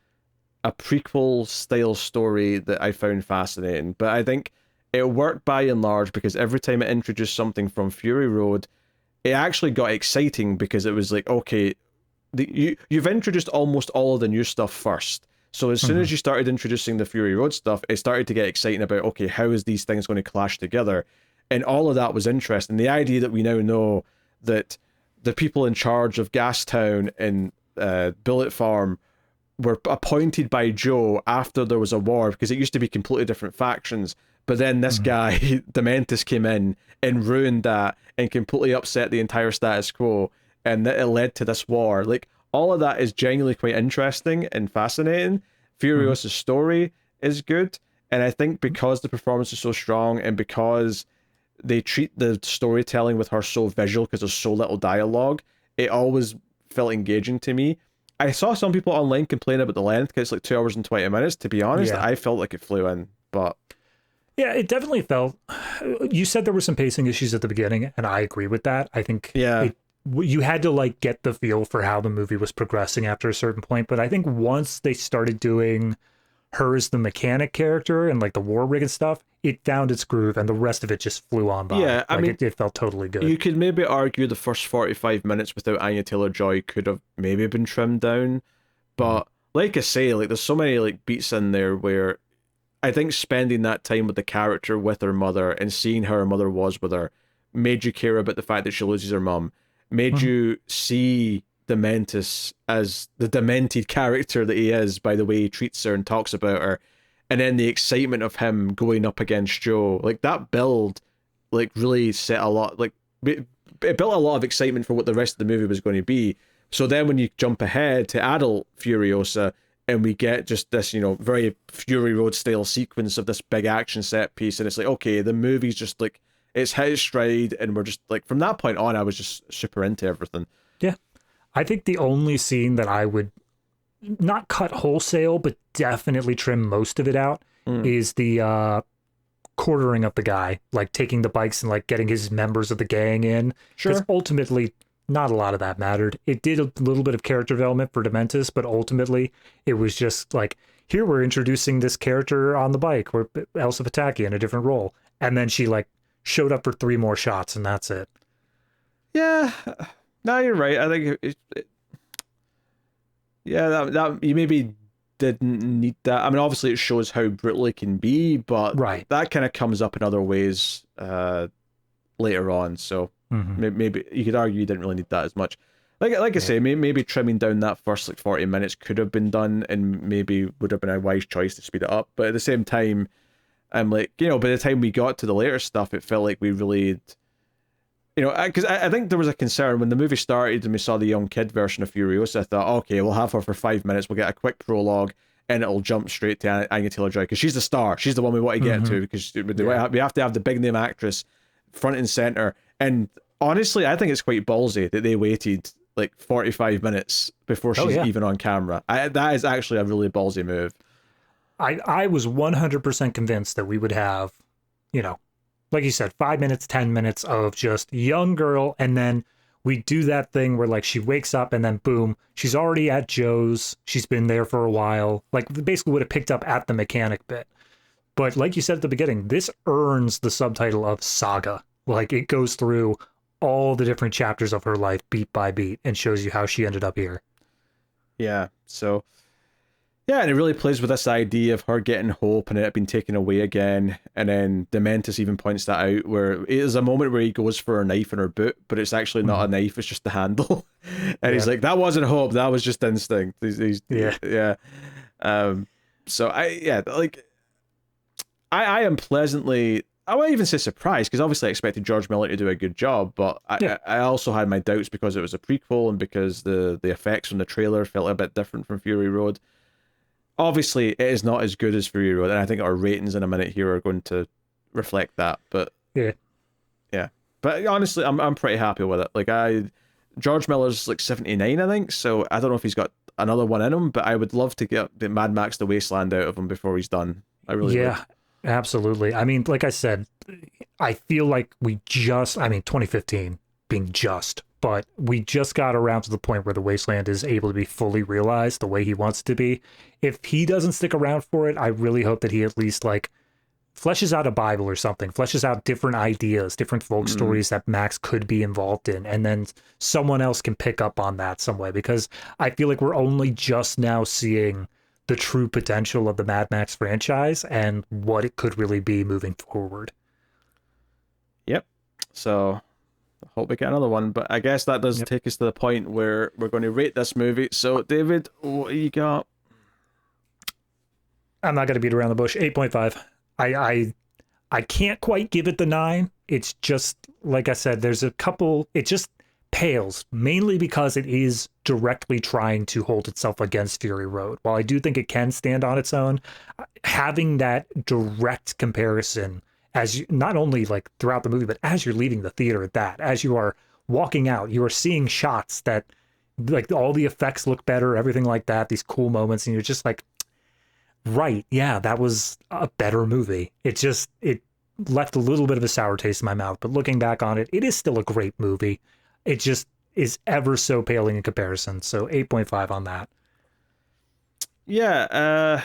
prequel style story that I found fascinating. But I think it worked by and large because every time it introduced something from Fury Road, it actually got exciting because it was like, okay, you've introduced almost all of the new stuff first. So as soon as you started introducing the Fury Road stuff, it started to get exciting about, okay, how is these things going to clash together? And all of that was interesting. The idea that we now know that the people in charge of Gastown and Bullet Farm were appointed by Joe after there was a war, because it used to be completely different factions, but then this guy Dementis came in and ruined that and completely upset the entire status quo, and it led to this war. Like, all of that is genuinely quite interesting and fascinating. Furiosa's story is good, and I think because the performance is so strong and because they treat the storytelling with her so visual because there's so little dialogue, it always felt engaging to me. I saw some people online complain about the length because it's like 2 hours and 20 minutes. To be honest, I felt like it flew in, but yeah, it definitely felt. You said there were some pacing issues at the beginning, and I agree with that. I think you had to like get the feel for how the movie was progressing after a certain point. But I think once they started doing her as the mechanic character and like the war rig and stuff, it found its groove, and the rest of it just flew on by. Yeah, I mean, it felt totally good. You could maybe argue the first 45 minutes without Anya Taylor-Joy could have maybe been trimmed down, but like I say, like there's so many like beats in there where I think spending that time with the character with her mother and seeing how her mother was with her made you care about the fact that she loses her mum, made you see Dementis as the demented character that he is by the way he treats her and talks about her. And then the excitement of him going up against Joe, like that build, like really set a lot, like it built a lot of excitement for what the rest of the movie was going to be. So then when you jump ahead to adult Furiosa and we get just this, very Fury Road style sequence of this big action set piece, and it's like, okay, the movie's just like, it's hit its stride, and we're just like, from that point on, I was just super into everything. Yeah. I think the only scene that I would not cut wholesale, but definitely trim most of it out is the quartering of the guy, like taking the bikes and like getting his members of the gang in. Sure. Because ultimately, not a lot of that mattered. It did a little bit of character development for Dementis, but ultimately, it was just like here we're introducing this character on the bike, where Elsa Pataki in a different role, and then she like showed up for 3 more shots, and that's it. Yeah, no, you're right. I think that you maybe didn't need that. I mean, obviously it shows how brutal it can be, but that kind of comes up in other ways later on. So maybe you could argue you didn't really need that as much. Like I say, maybe trimming down that first like 40 minutes could have been done, and maybe would have been a wise choice to speed it up. But at the same time, I'm like, you know, by the time we got to the later stuff, it felt like we really, you know, because I think there was a concern when the movie started and we saw the young kid version of Furiosa. I thought, okay, we'll have her for 5 minutes, we'll get a quick prologue, and it'll jump straight to Anya Taylor-Joy, because she's the star, she's the one we want to get to, because we have to have the big name actress front and center. And honestly, I think it's quite ballsy that they waited like 45 minutes before she's even on camera. That is actually a really ballsy move. I was 100% convinced that we would have, you know, like you said, 5 minutes, 10 minutes of just young girl, and then we do that thing where like she wakes up and then boom, she's already at Joe's. She's been there for a while. Like basically would have picked up at the mechanic bit. But like you said at the beginning, this earns the subtitle of Saga. Like it goes through all the different chapters of her life beat by beat and shows you how she ended up here. Yeah, so yeah, and it really plays with this idea of her getting hope and it being taken away again. And then Dementis even points that out, where it is a moment where he goes for a knife in her boot, but it's actually not a knife, it's just the handle. And he's like, that wasn't hope, that was just instinct. Yeah. So I am pleasantly, I won't even say surprised, because obviously I expected George Miller to do a good job, but I also had my doubts because it was a prequel and because the effects from the trailer felt a bit different from Fury Road. Obviously, it is not as good as Fury Road, and I think our ratings in a minute here are going to reflect that. But yeah. But honestly, I'm pretty happy with it. Like George Miller's like 79, I think, so I don't know if he's got another one in him, but I would love to get the Mad Max The Wasteland out of him before he's done. I really would. Absolutely. I mean, like I said, I feel like 2015 being just, but we just got around to the point where The Wasteland is able to be fully realized the way he wants it to be. If he doesn't stick around for it, I really hope that he at least like fleshes out a Bible or something, fleshes out different ideas, different folk stories that Max could be involved in, and then someone else can pick up on that some way, because I feel like we're only just now seeing the true potential of the Mad Max franchise and what it could really be moving forward. Yep. So I hope we get another one, but I guess that does take us to the point where we're going to rate this movie. So David, what do you got? I'm not going to beat around the bush. 8.5. I can't quite give it the 9. It's just, like I said, there's a couple, it just pales, mainly because it is directly trying to hold itself against Fury Road. While I do think it can stand on its own, having that direct comparison as you, not only like throughout the movie, but as you're leaving the theater at that, as you are walking out, you are seeing shots that like all the effects look better, everything like that, these cool moments, and you're just like, right, yeah, that was a better movie. It left a little bit of a sour taste in my mouth, but looking back on it, it is still a great movie. It just is ever so paling in comparison. So 8.5 on that. Yeah,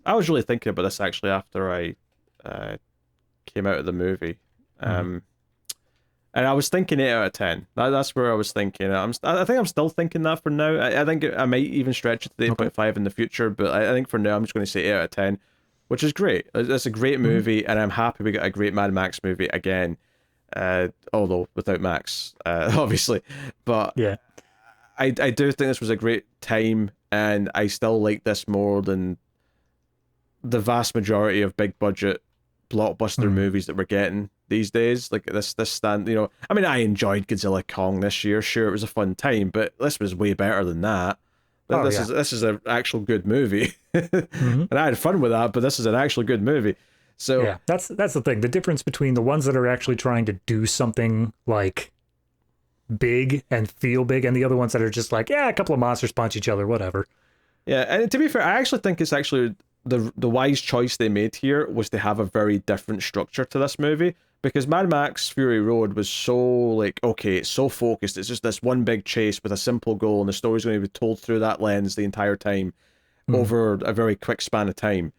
I was really thinking about this actually after I came out of the movie. And I was thinking 8 out of 10. That's where I was thinking. I think I'm still thinking that for now. I think I might even stretch it to the 8.5 in the future, but I think for now I'm just going to say 8 out of 10, which is great. It's a great movie, and I'm happy we got a great Mad Max movie again. Although without Max, obviously. But yeah, I do think this was a great time, and I still like this more than the vast majority of big budget blockbuster movies that we're getting these days. Like this stand, you know, I mean, I enjoyed Godzilla Kong this year. Sure, it was a fun time, but this was way better than that. This is an actual good movie, and I had fun with that. But this is an actual good movie. So yeah, that's the thing. The difference between the ones that are actually trying to do something like big and feel big, and the other ones that are just like, yeah, a couple of monsters punch each other, whatever. Yeah, and to be fair, I actually think it's actually the wise choice they made here was to have a very different structure to this movie, because Mad Max Fury Road was so like, okay, it's so focused, it's just this one big chase with a simple goal, and the story's going to be told through that lens the entire time. over a very quick span of time.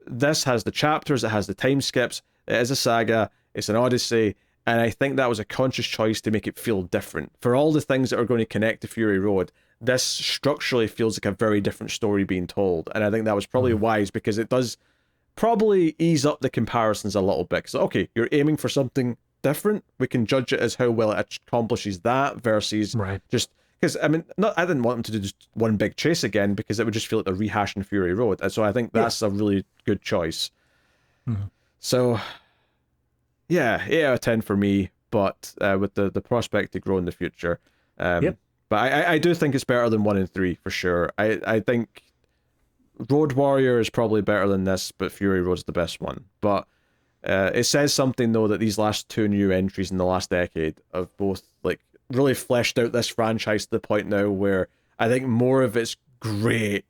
This has the chapters, it has the time skips, it is a saga, it's an odyssey, and I think that was a conscious choice to make it feel different. For all the things that are going to connect to Fury Road, this structurally feels like a very different story being told, and I think that was probably wise, because it does probably ease up the comparisons a little bit. Because, okay, you're aiming for something different, we can judge it as how well it accomplishes that versus just... Because, I mean, I didn't want them to do just one big chase again, because it would just feel like they're rehashing Fury Road. And so I think that's a really good choice. So, yeah, 8 out of 10 for me, but with the prospect to grow in the future. But I do think it's better than 1 and 3, for sure. I think Road Warrior is probably better than this, but Fury Road's the best one. But it says something, though, that these last 2 new entries in the last decade have both, like, really fleshed out this franchise to the point now where I think more of it's great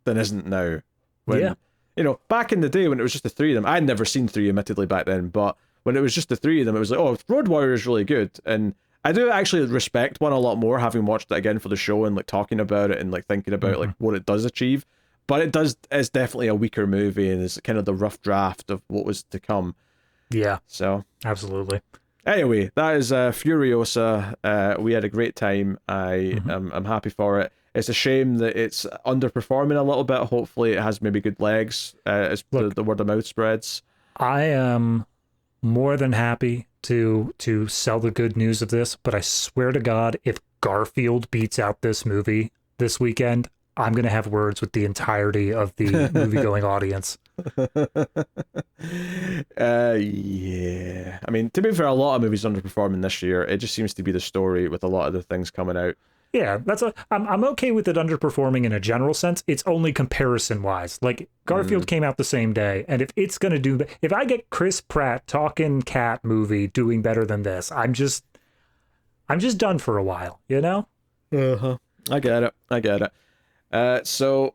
than isn't now. When, you know, back in the day when it was just the 3 of them, I'd never seen 3 admittedly back then, but when it was just the 3 of them, it was like, oh, Road Warrior is really good. And I do actually respect 1 a lot more, having watched it again for the show and like talking about it and like thinking about like what it does achieve. But it's definitely a weaker movie and it's kind of the rough draft of what was to come. Yeah. So absolutely. Anyway, that is Furiosa. We had a great time. I'm happy for it. It's a shame that it's underperforming a little bit. Hopefully it has maybe good legs as the word of mouth spreads. I am more than happy to sell the good news of this, but I swear to God, if Garfield beats out this movie this weekend, I'm going to have words with the entirety of the movie-going audience. Yeah. I mean, to be fair, a lot of movies underperforming this year. It just seems to be the story with a lot of the things coming out. Yeah, I'm okay with it underperforming in a general sense. It's only comparison-wise. Like, Garfield came out the same day, and if it's going to do... If I get Chris Pratt talking cat movie doing better than this, I'm just done for a while, you know? I get it. So...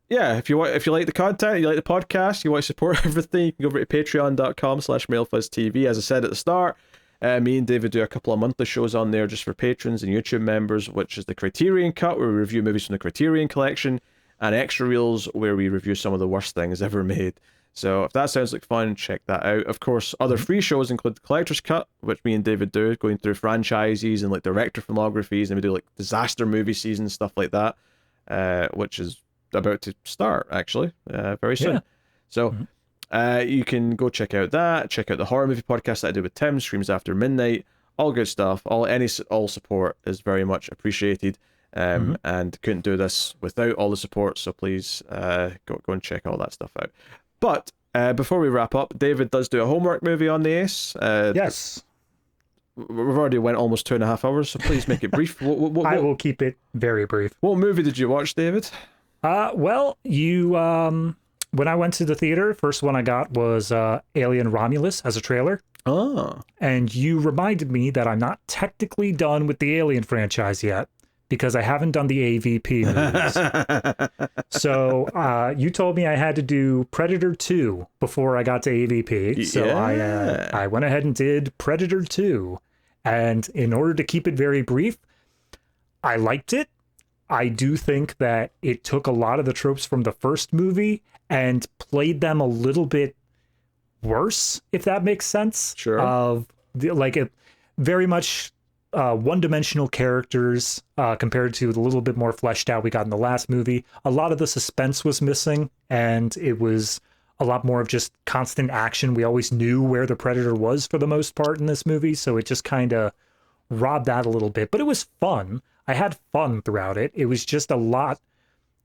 Yeah, if you like the content, you like the podcast, you want to support everything, you can go over to patreon.com/MailFuzzTV. As I said at the start, me and David do a couple of monthly shows on there just for patrons and YouTube members, which is the Criterion Cut, where we review movies from the Criterion Collection, and Extra Reels, where we review some of the worst things ever made. So if that sounds like fun, check that out. Of course, other free shows include the Collector's Cut, which me and David do, going through franchises and like director filmographies, and we do like disaster movie seasons, stuff like that, which is about to start actually very soon. So you can go check out the horror movie podcast that I do with Tim, Screams After Midnight, all good stuff. All support is very much appreciated, and couldn't do this without all the support, so please go and check all that stuff out. But before we wrap up, David does do a homework movie on the Ace. Yes, we've already went almost 2.5 hours, so please make it brief. What, I will keep it very brief. What movie did you watch, David? Well, you, when I went to the theater, first one I got was Alien Romulus as a trailer. Oh. And you reminded me that I'm not technically done with the Alien franchise yet, because I haven't done the AVP movies. So you told me I had to do Predator 2 before I got to AVP. So I went ahead and did Predator 2. And in order to keep it very brief, I liked it. I do think that it took a lot of the tropes from the first movie and played them a little bit worse, if that makes sense. Sure. Very much one-dimensional characters compared to the little bit more fleshed out we got in the last movie. A lot of the suspense was missing, and it was a lot more of just constant action. We always knew where the Predator was for the most part in this movie, so it just kind of robbed that a little bit. But it was fun. I had fun throughout it. It was just a lot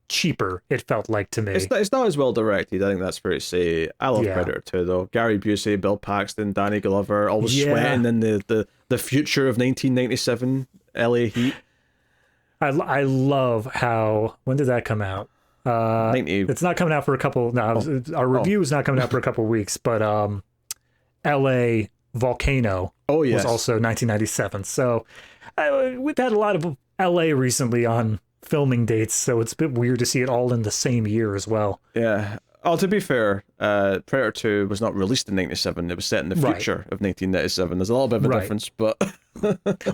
cheaper, it felt like to me. It's not as well directed, I think that's fair to say. I love Predator 2 though. Gary Busey, Bill Paxton, Danny Glover, always sweating in the future of 1997 LA heat. I love how... When did that come out? It's not coming out for a couple... No, our review is not coming out for a couple of weeks, but LA Volcano was also 1997. So we've had a lot of LA recently on filming dates, so it's a bit weird to see it all in the same year as well. Yeah. Oh, to be fair, Predator 2 was not released in 97. It was set in the future of 1997. There's a little bit of a difference, but...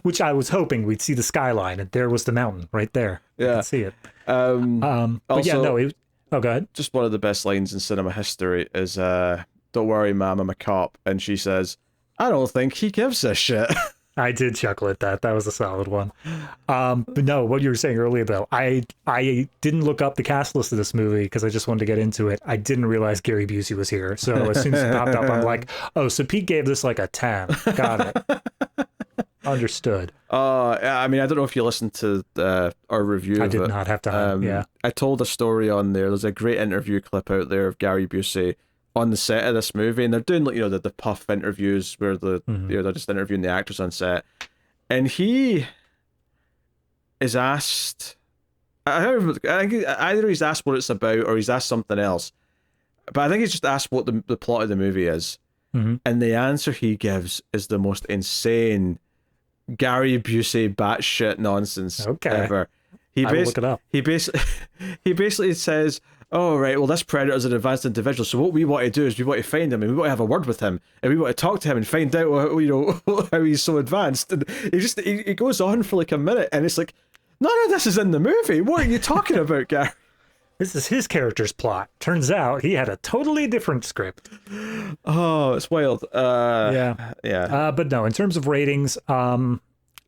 Which I was hoping we'd see the skyline, and there was the mountain right there. Yeah. You can see it. But also, yeah, no. Oh, go ahead. Just one of the best lines in cinema history is, "Don't worry, ma'am, I'm a cop," and she says, "I don't think he gives a shit." I did chuckle at that. That was a solid one. But no, what you were saying earlier, though, I didn't look up the cast list of this movie because I just wanted to get into it. I didn't realize Gary Busey was here. So as soon as it popped up, I'm like, oh, so Pete gave this like a 10. Got it. Understood. I mean, I don't know if you listened to our review. I did not have time. Yeah. I told a story on there. There's a great interview clip out there of Gary Busey on the set of this movie, and they're doing like, the puff interviews where they're just interviewing the actors on set, and he is asked, I think either he's asked what it's about or he's asked something else, but I think he's just asked what the plot of the movie is, and the answer he gives is the most insane Gary Busey batshit nonsense ever. I will look it up. He basically says, "Oh, right, well, this predator's an advanced individual, so what we want to do is we want to find him, and we want to have a word with him, and we want to talk to him and find out, how he's so advanced." And he goes on for like a minute, and it's like, none of this is in the movie. What are you talking about, Gary? This is his character's plot. Turns out he had a totally different script. Oh, it's wild. Yeah. But no, in terms of ratings,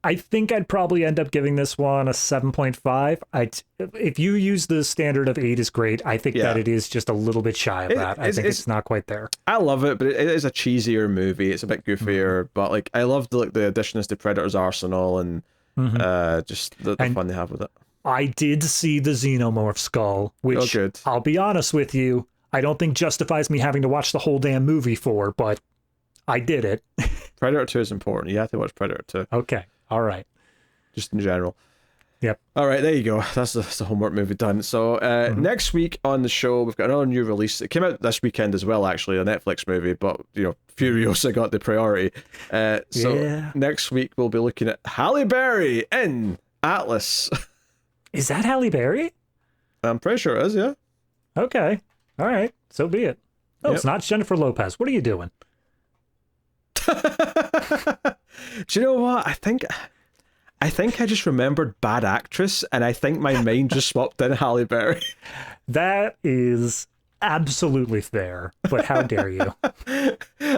I think I'd probably end up giving this one a 7.5. If you use the standard of 8 is great, I think that it is just a little bit shy of that. I think it's not quite there. I love it, but it is a cheesier movie. It's a bit goofier, but like I love the additions to Predator's arsenal and just the fun they have with it. I did see the Xenomorph skull, which I'll be honest with you, I don't think justifies me having to watch the whole damn movie for, but I did it. Predator 2 is important. You have to watch Predator 2. Okay. All right. Just in general. Yep. All right, there you go. That's the homework movie done. So next week on the show, we've got another new release. It came out this weekend as well, actually, a Netflix movie, but, Furiosa got the priority. Next week, we'll be looking at Halle Berry in Atlas. Is that Halle Berry? I'm pretty sure it is, yeah. Okay. All right. So be it. Oh, It's not Jennifer Lopez. What are you doing? Do you know what? I think I just remembered Bad Actress, and I think my mind just swapped in Halle Berry. That is absolutely fair, but how dare you?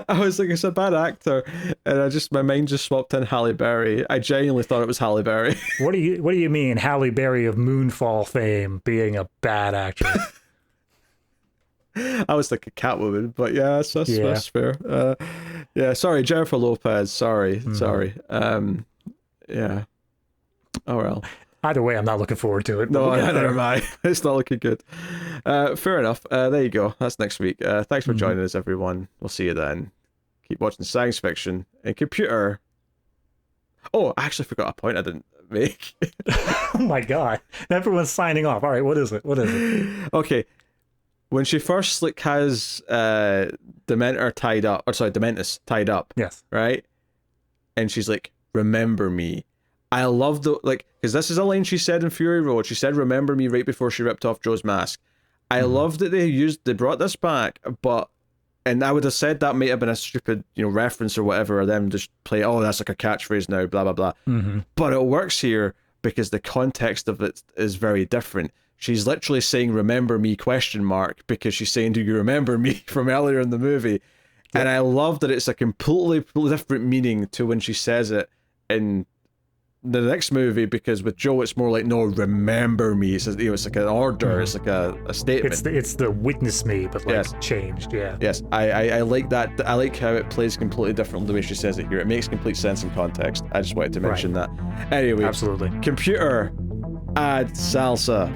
I was like, it's a bad actor, and my mind just swapped in Halle Berry. I genuinely thought it was Halle Berry. What do you mean, Halle Berry of Moonfall fame being a bad actress? I was thinking Catwoman, but yeah, that's fair. Sorry, Jennifer Lopez. Sorry. Yeah. Oh well. Either way, I'm not looking forward to it. No, neither am I. It's not looking good. Fair enough. There you go. That's next week. Thanks for joining us, everyone. We'll see you then. Keep watching science fiction and computer. Oh, I actually forgot a point I didn't make. Oh my god. Everyone's signing off. All right, what is it? Okay. When she first has Dementor tied up, Dementus tied up. Yes. Right? And she's like, "Remember me." I love because this is a line she said in Fury Road. She said, "Remember me," right before she ripped off Joe's mask. I love that they brought this back, and I would have said that might have been a stupid, reference or whatever, or them just play, oh, that's like a catchphrase now, blah, blah, blah. But it works here because the context of it is very different. She's literally saying, "Remember me?" ? Because she's saying, "Do you remember me?" from earlier in the movie. Yep. And I love that it's a completely different meaning to when she says it in the next movie, because with Joe it's more like, "No, remember me." It's like an order. It's like a statement. It's the witness me, but changed. Yeah. Yes, I like that. I like how it plays completely different the way she says it here. It makes complete sense in context. I just wanted to mention that. Anyway, absolutely. Computer, add salsa.